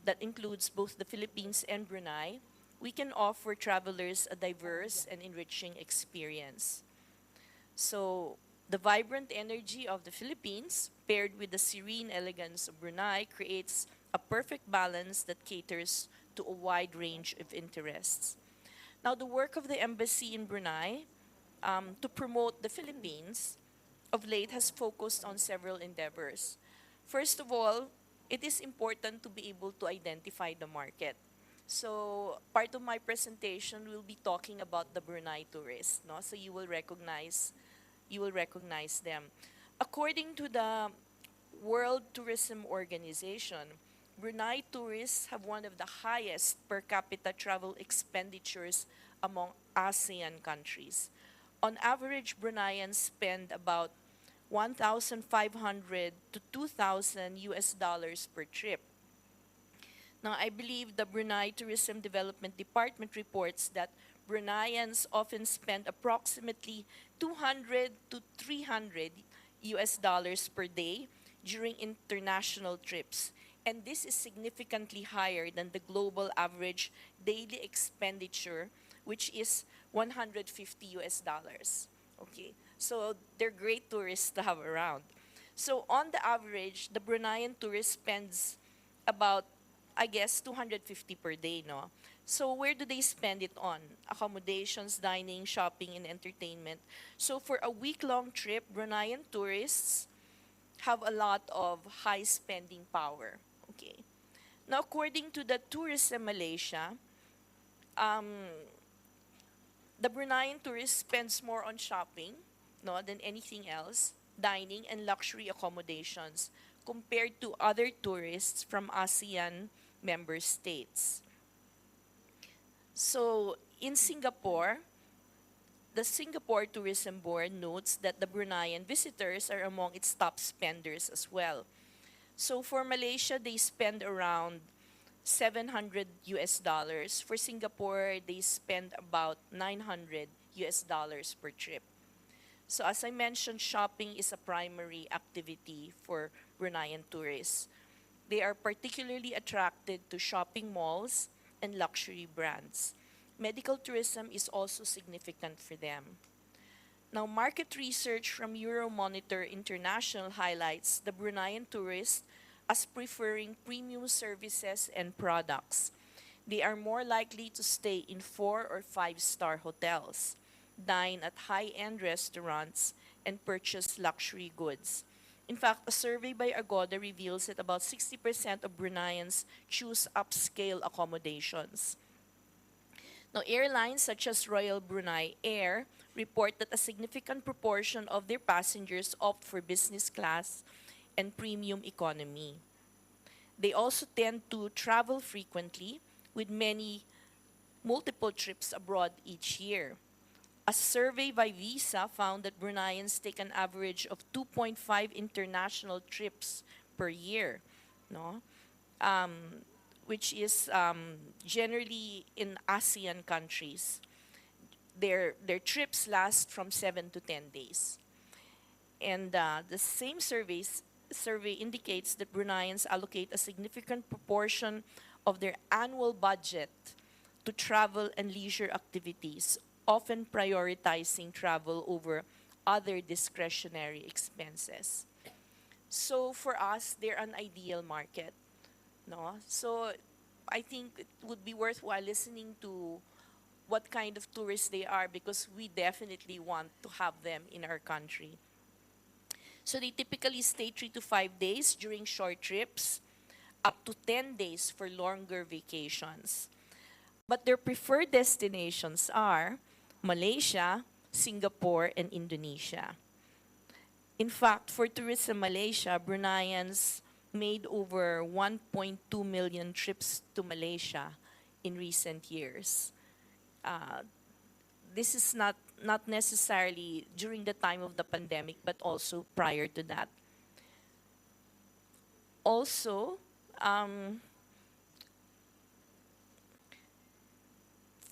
that includes both the Philippines and Brunei, we can offer travelers a diverse and enriching experience. So the vibrant energy of the Philippines paired with the serene elegance of Brunei creates a perfect balance that caters to a wide range of interests. Now, the work of the embassy in Brunei to promote the Philippines, of late has focused on several endeavors. First of all, it is important to be able to identify the market. So part of my presentation will be talking about the Brunei tourists, no? So you will recognize them. According to the World Tourism Organization, Brunei tourists have one of the highest per capita travel expenditures among ASEAN countries. On average, Bruneians spend about 1,500 to 2,000 US dollars per trip. Now, I believe the Brunei Tourism Development Department reports that Bruneians often spend approximately 200 to 300 US dollars per day during international trips. And this is significantly higher than the global average daily expenditure, which is 150 US dollars. Okay, so they're great tourists to have around. So on the average, the Bruneian tourist spends about, I guess, 250 per day, no? So where do they spend it on? Accommodations, dining, shopping, and entertainment. So for a week-long trip, Bruneian tourists have a lot of high spending power. Okay. Now, according to the Tourism Malaysia, the Bruneian tourist spends more on shopping, no, than anything else, dining and luxury accommodations compared to other tourists from ASEAN member states. So in Singapore, the Singapore Tourism Board notes that the Bruneian visitors are among its top spenders as well. So for Malaysia, they spend around 700 US dollars. For Singapore, they spend about 900 US dollars per trip. So as I mentioned, shopping is a primary activity for Bruneian tourists. They are particularly attracted to shopping malls and luxury brands. Medical tourism is also significant for them. Now, market research from Euromonitor International highlights the Bruneian tourists as preferring premium services and products. They are more likely to stay in 4 or 5-star hotels, dine at high-end restaurants, and purchase luxury goods. In fact, a survey by Agoda reveals that about 60% of Bruneians choose upscale accommodations. Now, airlines such as Royal Brunei Air report that a significant proportion of their passengers opt for business class and premium economy. They also tend to travel frequently, with multiple trips abroad each year. A survey by Visa found that Bruneians take an average of 2.5 international trips per year, no? Which is generally in ASEAN countries. Their trips last from 7 to 10 days. And the same survey indicates that Bruneians allocate a significant proportion of their annual budget to travel and leisure activities, often prioritizing travel over other discretionary expenses. So for us, they're an ideal market. No? So I think it would be worthwhile listening to what kind of tourists they are, because we definitely want to have them in our country. So they typically stay 3 to 5 days during short trips, up to 10 days for longer vacations. But their preferred destinations are Malaysia, Singapore, and Indonesia. In fact, for Tourism Malaysia, Bruneians made over 1.2 million trips to Malaysia in recent years. This is not necessarily during the time of the pandemic, but also prior to that. Also,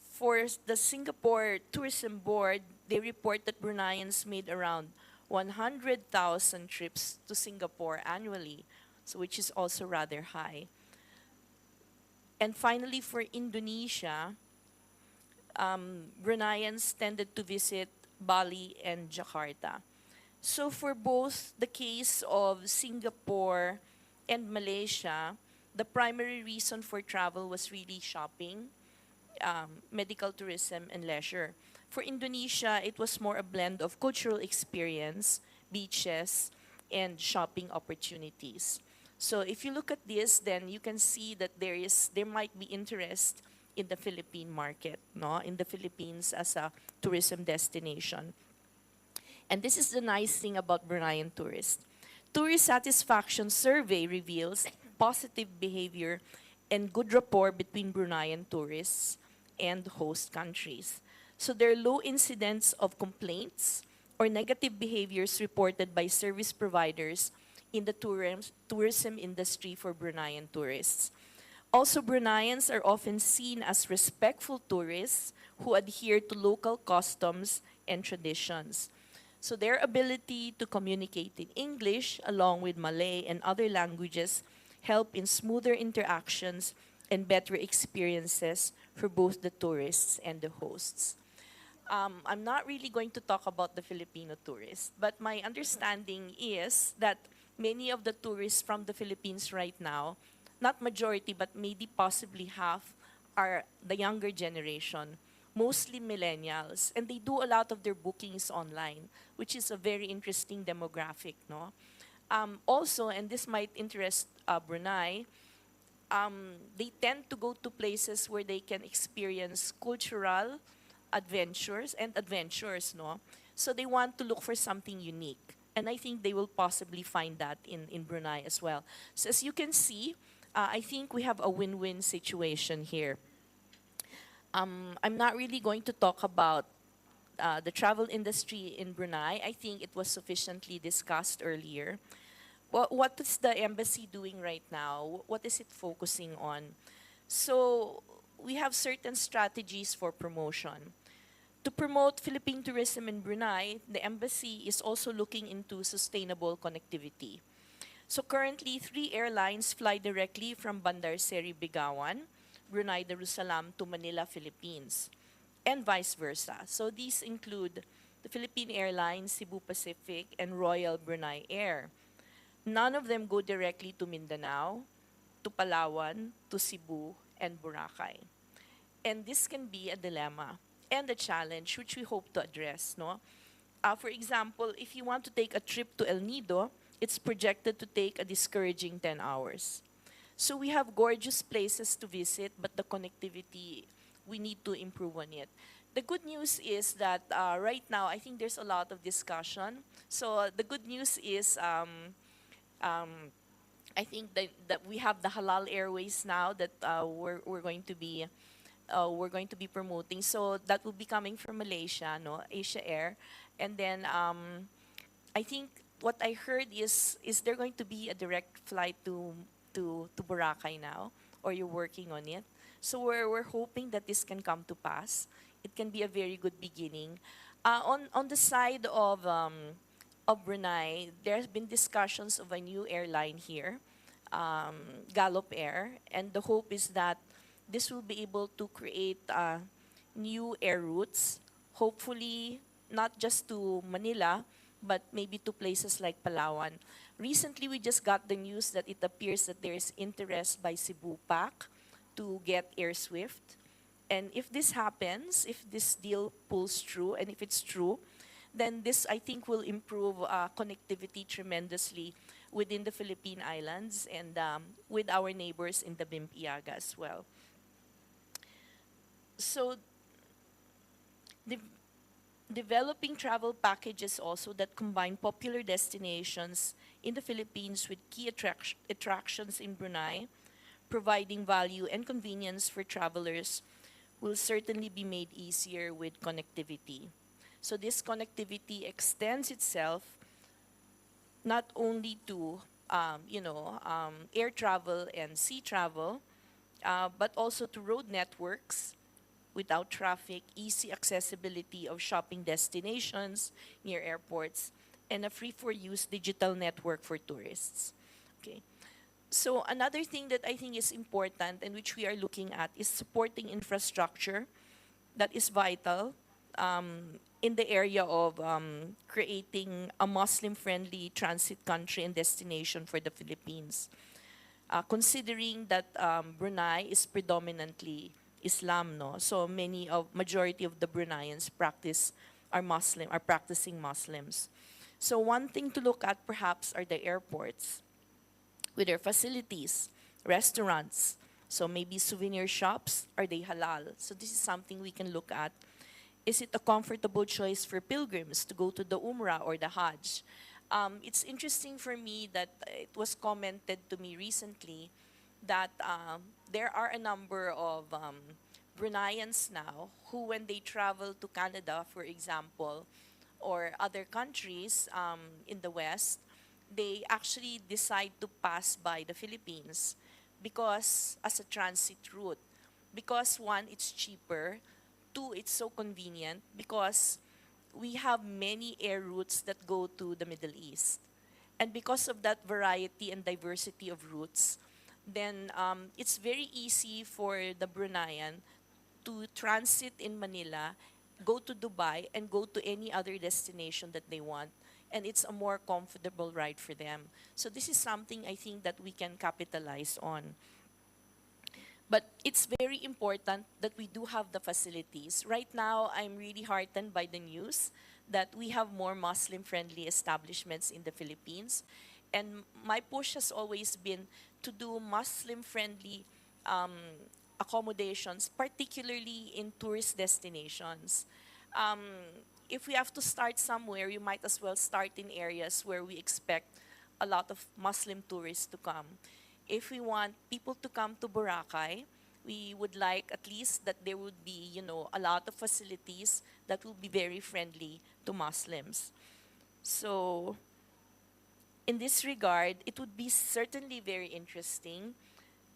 for the Singapore Tourism Board, they report that Bruneians made around 100,000 trips to Singapore annually, so which is also rather high. And finally, for Indonesia, Bruneians tended to visit Bali and Jakarta. So for both the case of Singapore and Malaysia, the primary reason for travel was really shopping, medical tourism, and leisure. For Indonesia, it was more a blend of cultural experience, beaches, and shopping opportunities. So if you look at this, then you can see that there might be interest in the Philippine market, no, in the Philippines as a tourism destination. And this is the nice thing about Bruneian tourists. Tourist satisfaction survey reveals positive behavior and good rapport between Bruneian tourists and host countries. So there are low incidents of complaints or negative behaviors reported by service providers in the tourism industry for Bruneian tourists. Also, Bruneians are often seen as respectful tourists who adhere to local customs and traditions. So their ability to communicate in English along with Malay and other languages help in smoother interactions and better experiences for both the tourists and the hosts. I'm not really going to talk about the Filipino tourists, but my understanding is that many of the tourists from the Philippines right now, not majority, but maybe possibly half, are the younger generation, mostly millennials, and they do a lot of their bookings online, which is a very interesting demographic, no? Also, and this might interest Brunei, they tend to go to places where they can experience cultural adventures, no? So they want to look for something unique. And I think they will possibly find that in Brunei as well. So as you can see, I think we have a win-win situation here. I'm not really going to talk about the travel industry in Brunei. I think it was sufficiently discussed earlier. What is the embassy doing right now? What is it focusing on? So we have certain strategies for promotion. To promote Philippine tourism in Brunei, the embassy is also looking into sustainable connectivity. So currently, 3 airlines fly directly from Bandar Seri Begawan, Brunei Darussalam to Manila, Philippines, and vice versa. So these include the Philippine Airlines, Cebu Pacific, and Royal Brunei Air. None of them go directly to Mindanao, to Palawan, to Cebu, and Boracay. And this can be a dilemma and a challenge which we hope to address, no? For example, if you want to take a trip to El Nido, it's projected to take a discouraging 10 hours. So we have gorgeous places to visit, but the connectivity, we need to improve on it. The good news is that right now, I think there's a lot of discussion. So the good news is I think that we have the Halal Airways now that we're going to be promoting. So that will be coming from Malaysia, no, Asia Air, and then I think what I heard is there going to be a direct flight to Boracay now, or you're working on it. So we're hoping that this can come to pass. It can be a very good beginning. On the side of Brunei, there has been discussions of a new airline here, Gallop Air, and the hope is that this will be able to create new air routes, hopefully not just to Manila, but maybe to places like Palawan. Recently, we just got the news that it appears that there is interest by Cebu PAC to get Air Swift. And if this happens, if this deal pulls through, and if it's true, then this, I think, will improve connectivity tremendously within the Philippine Islands and with our neighbors in the Bimpiaga as well. So, developing travel packages also that combine popular destinations in the Philippines with key attractions in Brunei, providing value and convenience for travelers, will certainly be made easier with connectivity. So this connectivity extends itself not only to air travel and sea travel, but also to road networks without traffic, easy accessibility of shopping destinations near airports, and a free-for-use digital network for tourists. Okay. So another thing that I think is important and which we are looking at is supporting infrastructure that is vital in the area of creating a Muslim-friendly transit country and destination for the Philippines. Considering that Brunei is predominantly Islam, no? So majority of the Bruneians are practicing Muslims. So one thing to look at perhaps are the airports with their facilities, restaurants, so maybe souvenir shops, are they halal? So this is something we can look at. Is it a comfortable choice for pilgrims to go to the Umrah or the Hajj? It's interesting for me that it was commented to me recently that there are a number of Bruneians now who, when they travel to Canada, for example, or other countries in the West, they actually decide to pass by the Philippines because as a transit route. Because one, it's cheaper. Two, it's so convenient because we have many air routes that go to the Middle East. And because of that variety and diversity of routes, then it's very easy for the Bruneian to transit in Manila, go to Dubai, and go to any other destination that they want. And it's a more comfortable ride for them. So this is something I think that we can capitalize on. But it's very important that we do have the facilities. Right now, I'm really heartened by the news that we have more Muslim-friendly establishments in the Philippines. And my push has always been to do Muslim-friendly accommodations, particularly in tourist destinations. If we have to start somewhere, you might as well start in areas where we expect a lot of Muslim tourists to come. If we want people to come to Boracay, we would like at least that there would be, a lot of facilities that will be very friendly to Muslims. So in this regard, it would be certainly very interesting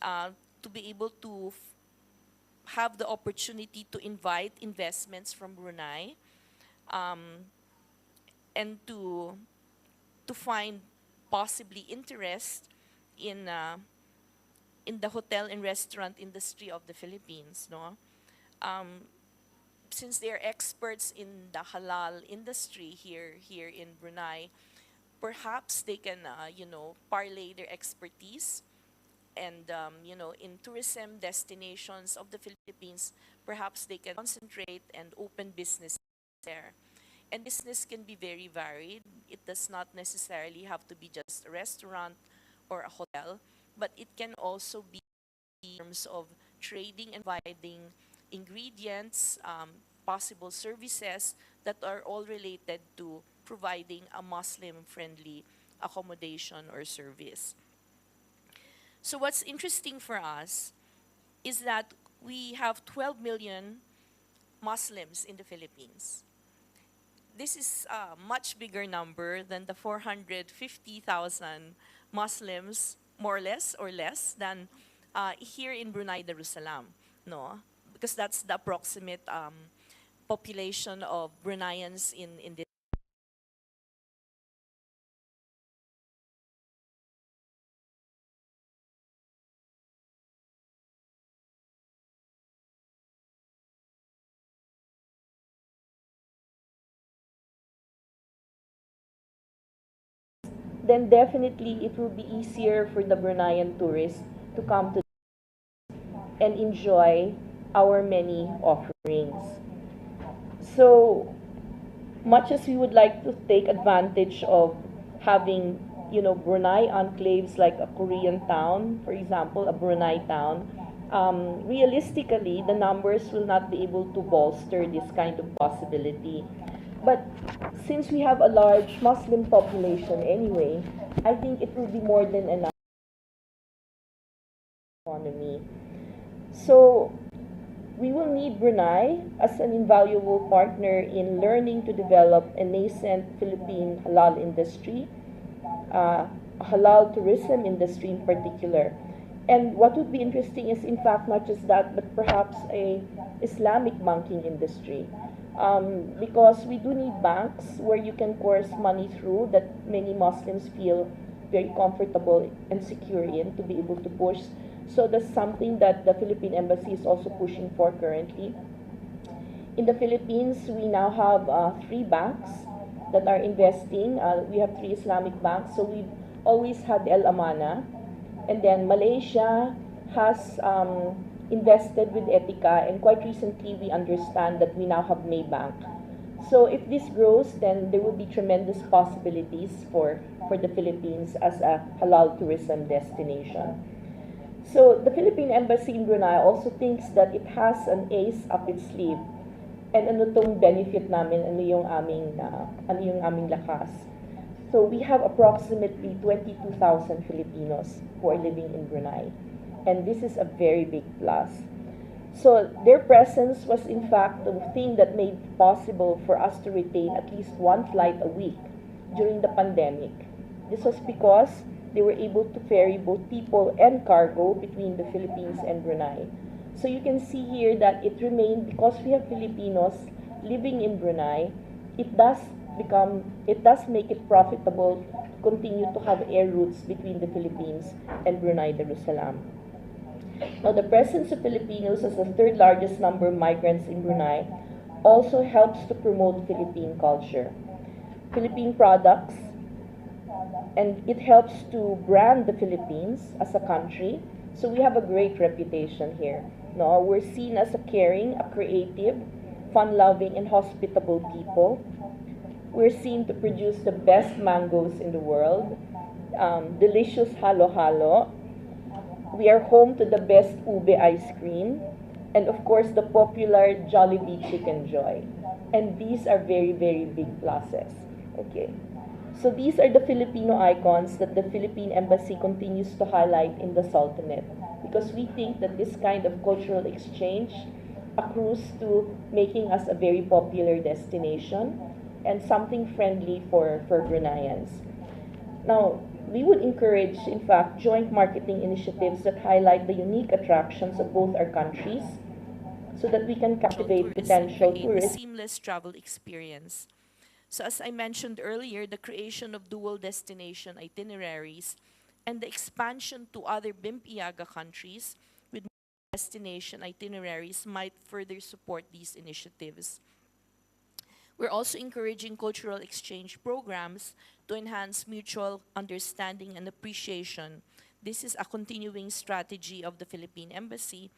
to be able to have the opportunity to invite investments from Brunei and to find possibly interest in the hotel and restaurant industry of the Philippines, no? Since they are experts in the halal industry here in Brunei, perhaps they can, parlay their expertise and, in tourism destinations of the Philippines, perhaps they can concentrate and open business there. And business can be very varied. It does not necessarily have to be just a restaurant or a hotel, but it can also be in terms of trading and providing ingredients, possible services that are all related to providing a Muslim-friendly accommodation or service. So what's interesting for us is that we have 12 million Muslims in the Philippines. This is a much bigger number than the 450,000 Muslims, more or less, than here in Brunei Darussalam, no? Because that's the approximate population of Bruneians in this. Then definitely it will be easier for the Bruneian tourists to come to and enjoy our many offerings. So much as we would like to take advantage of having, Brunei enclaves like a Korean town, for example, a Brunei town, realistically, the numbers will not be able to bolster this kind of possibility. But since we have a large Muslim population anyway, I think it will be more than enough economy. So we will need Brunei as an invaluable partner in learning to develop a nascent Philippine halal industry, halal tourism industry in particular. And what would be interesting is, in fact, not just that, but perhaps a Islamic banking industry. Because we do need banks where you can course money through that many Muslims feel very comfortable and secure in to be able to push. So that's something that the Philippine Embassy is also pushing for currently. In the Philippines, we now have 3 banks that are investing. We have 3 Islamic banks. So we've always had El Amana. And then Malaysia has invested with Etica, and quite recently we understand that we now have Maybank. So if this grows, then there will be tremendous possibilities for the Philippines as a halal tourism destination. So the Philippine Embassy in Brunei also thinks that it has an ace up its sleeve. And ano tong benefit namin, ano yung aming lakas. So we have approximately 22,000 Filipinos who are living in Brunei. And this is a very big plus. So their presence was in fact the thing that made possible for us to retain at least one flight a week during the pandemic. This was because they were able to ferry both people and cargo between the Philippines and Brunei. So you can see here that it remained, because we have Filipinos living in Brunei, it does make it profitable to continue to have air routes between the Philippines and Brunei Darussalam. Now, the presence of Filipinos as the third largest number of migrants in Brunei also helps to promote Philippine culture, Philippine products, and it helps to brand the Philippines as a country. So we have a great reputation here. No, we're seen as a caring, a creative, fun-loving, and hospitable people. We're seen to produce the best mangoes in the world, delicious halo-halo. We are home to the best ube ice cream, and of course the popular Jollibee Chicken Joy. And these are very, very big pluses. Okay. So these are the Filipino icons that the Philippine Embassy continues to highlight in the Sultanate, because we think that this kind of cultural exchange accrues to making us a very popular destination and something friendly for Bruneians. Now, we would encourage, in fact, joint marketing initiatives that highlight the unique attractions of both our countries so that we can captivate potential create a tourists. seamless travel experience. So as I mentioned earlier, the creation of dual destination itineraries and the expansion to other BIMP-IAGA countries with destination itineraries might further support these initiatives. We're also encouraging cultural exchange programs to enhance mutual understanding and appreciation. This is a continuing strategy of the Philippine Embassy,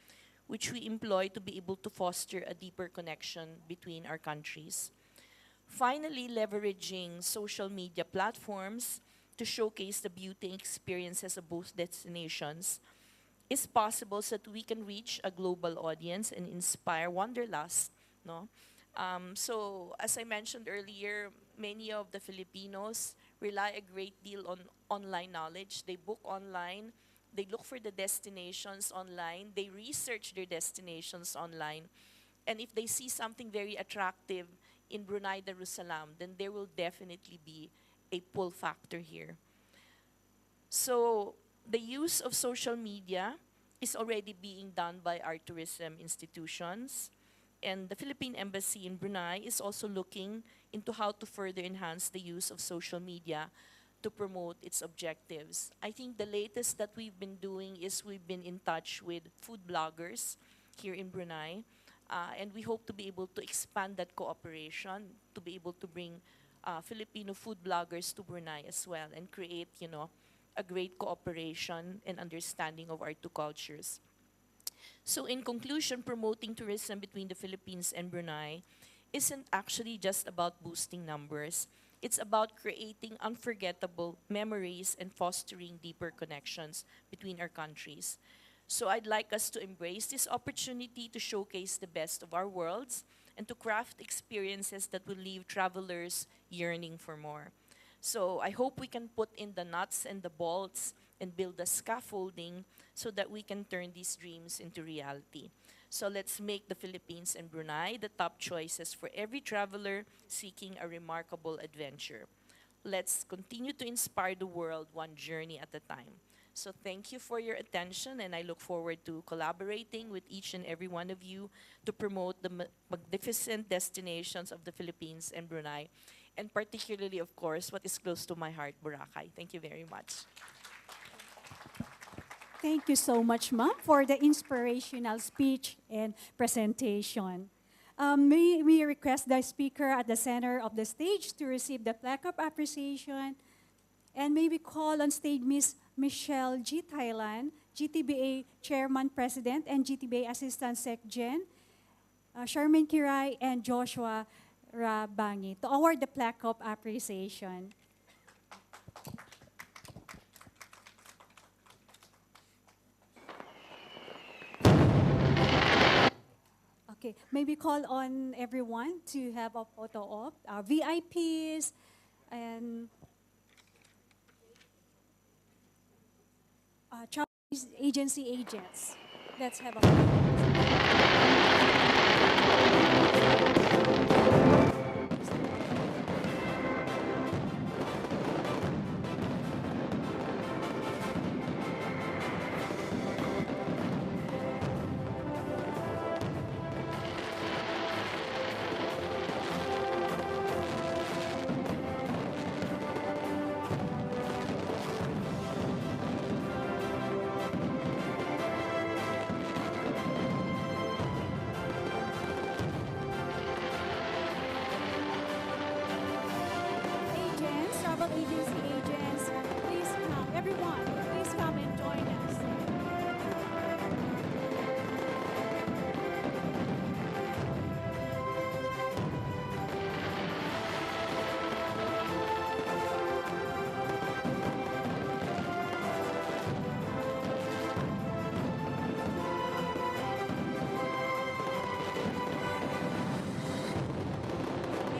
which we employ to be able to foster a deeper connection between our countries. Finally, leveraging social media platforms to showcase the beauty and experiences of both destinations is possible so that we can reach a global audience and inspire wanderlust. No? So, as I mentioned earlier, many of the Filipinos rely a great deal on online knowledge. They book online, they look for the destinations online, they research their destinations online, and if they see something very attractive in Brunei Darussalam, then there will definitely be a pull factor here. So the use of social media is already being done by our tourism institutions, and the Philippine Embassy in Brunei is also looking into how to further enhance the use of social media to promote its objectives. I think the latest that we've been doing is we've been in touch with food bloggers here in Brunei. And we hope to be able to expand that cooperation, to be able to bring Filipino food bloggers to Brunei as well and create, a great cooperation and understanding of our two cultures. So in conclusion, promoting tourism between the Philippines and Brunei isn't actually just about boosting numbers. It's about creating unforgettable memories and fostering deeper connections between our countries. So I'd like us to embrace this opportunity to showcase the best of our worlds and to craft experiences that will leave travelers yearning for more. So I hope we can put in the nuts and the bolts and build the scaffolding so that we can turn these dreams into reality. So let's make the Philippines and Brunei the top choices for every traveler seeking a remarkable adventure. Let's continue to inspire the world one journey at a time. So thank you for your attention, and I look forward to collaborating with each and every one of you to promote the magnificent destinations of the Philippines and Brunei, and particularly, of course, what is close to my heart, Boracay. Thank you very much. Thank you so much, ma'am, for the inspirational speech and presentation. May we request the speaker at the center of the stage to receive the plaque of appreciation, and may we call on stage Miss Michelle G. Thailand, GTBA Chairman President and GTBA Assistant Sec Gen, Sherman Kiray and Joshua Rabangi, to award the plaque of appreciation. Okay, may we call on everyone to have a photo op, our VIPs and travel agency agents. Let's have a agents, travel agency agents, please come. Everyone, please come and join us.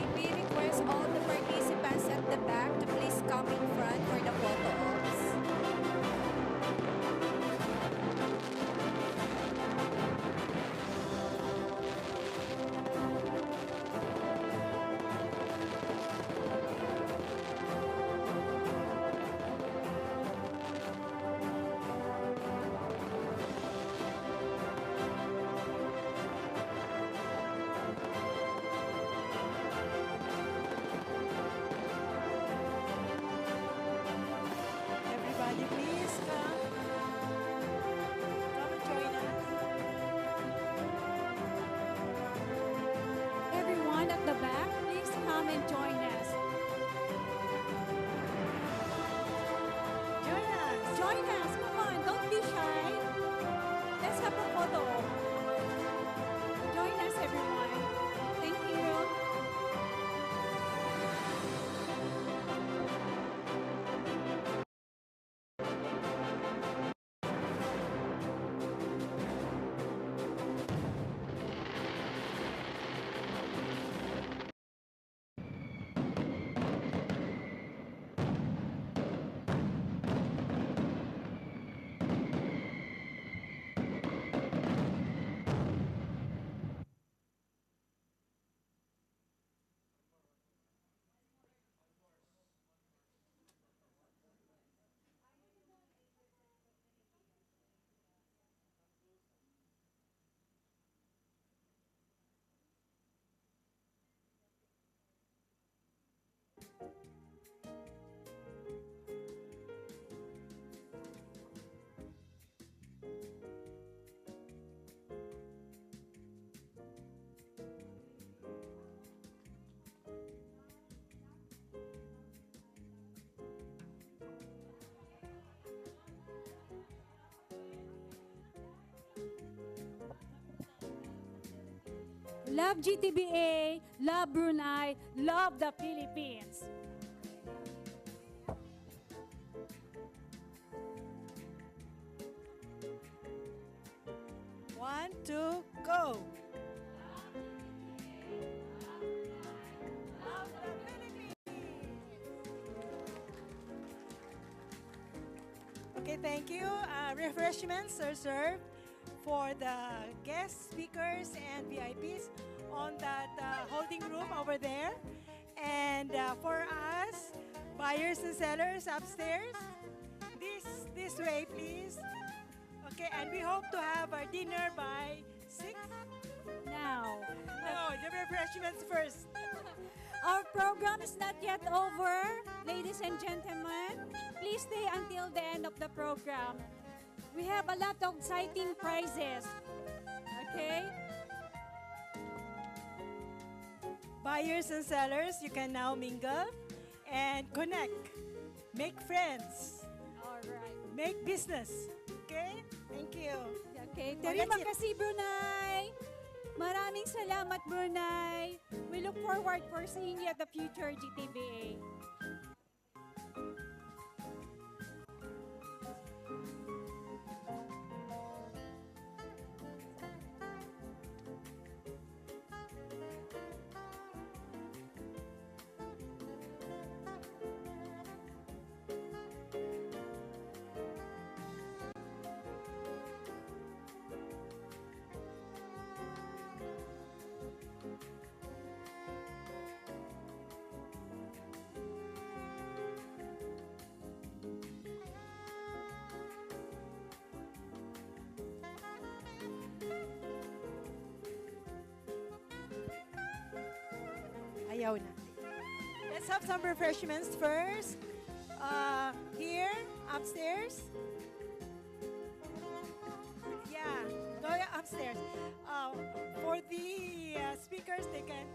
May we request all the participants at the back to please come in front for the photo ops. Everybody, please come. Come and join us. Everyone at the back, please come and join us. Join us. Join us, come on, don't be shy. Let's have a photo. Join us, everyone. Thank you. Love GTBA, love Brunei, love the Philippines. One, two, go. Okay, thank you. Refreshments are served for the guest speakers and VIPs on that holding room over there. And for us, buyers and sellers upstairs, this way, please. Okay, and we hope to have our dinner by 6. Now, No, the refreshments first. our program is not yet over. Ladies and gentlemen, please stay until the end of the program. We have a lot of exciting prizes. Okay? Buyers and sellers, you can now mingle and connect. Make friends. All right. Make business. Okay? Thank you. Okay, Oh, terima that's it. kasih Brunei. Maraming salamat Brunei. We look forward for seeing you at the future GTBA. Ayaw na. Let's have some refreshments first. Here, upstairs. Yeah, go upstairs. For the speakers, they can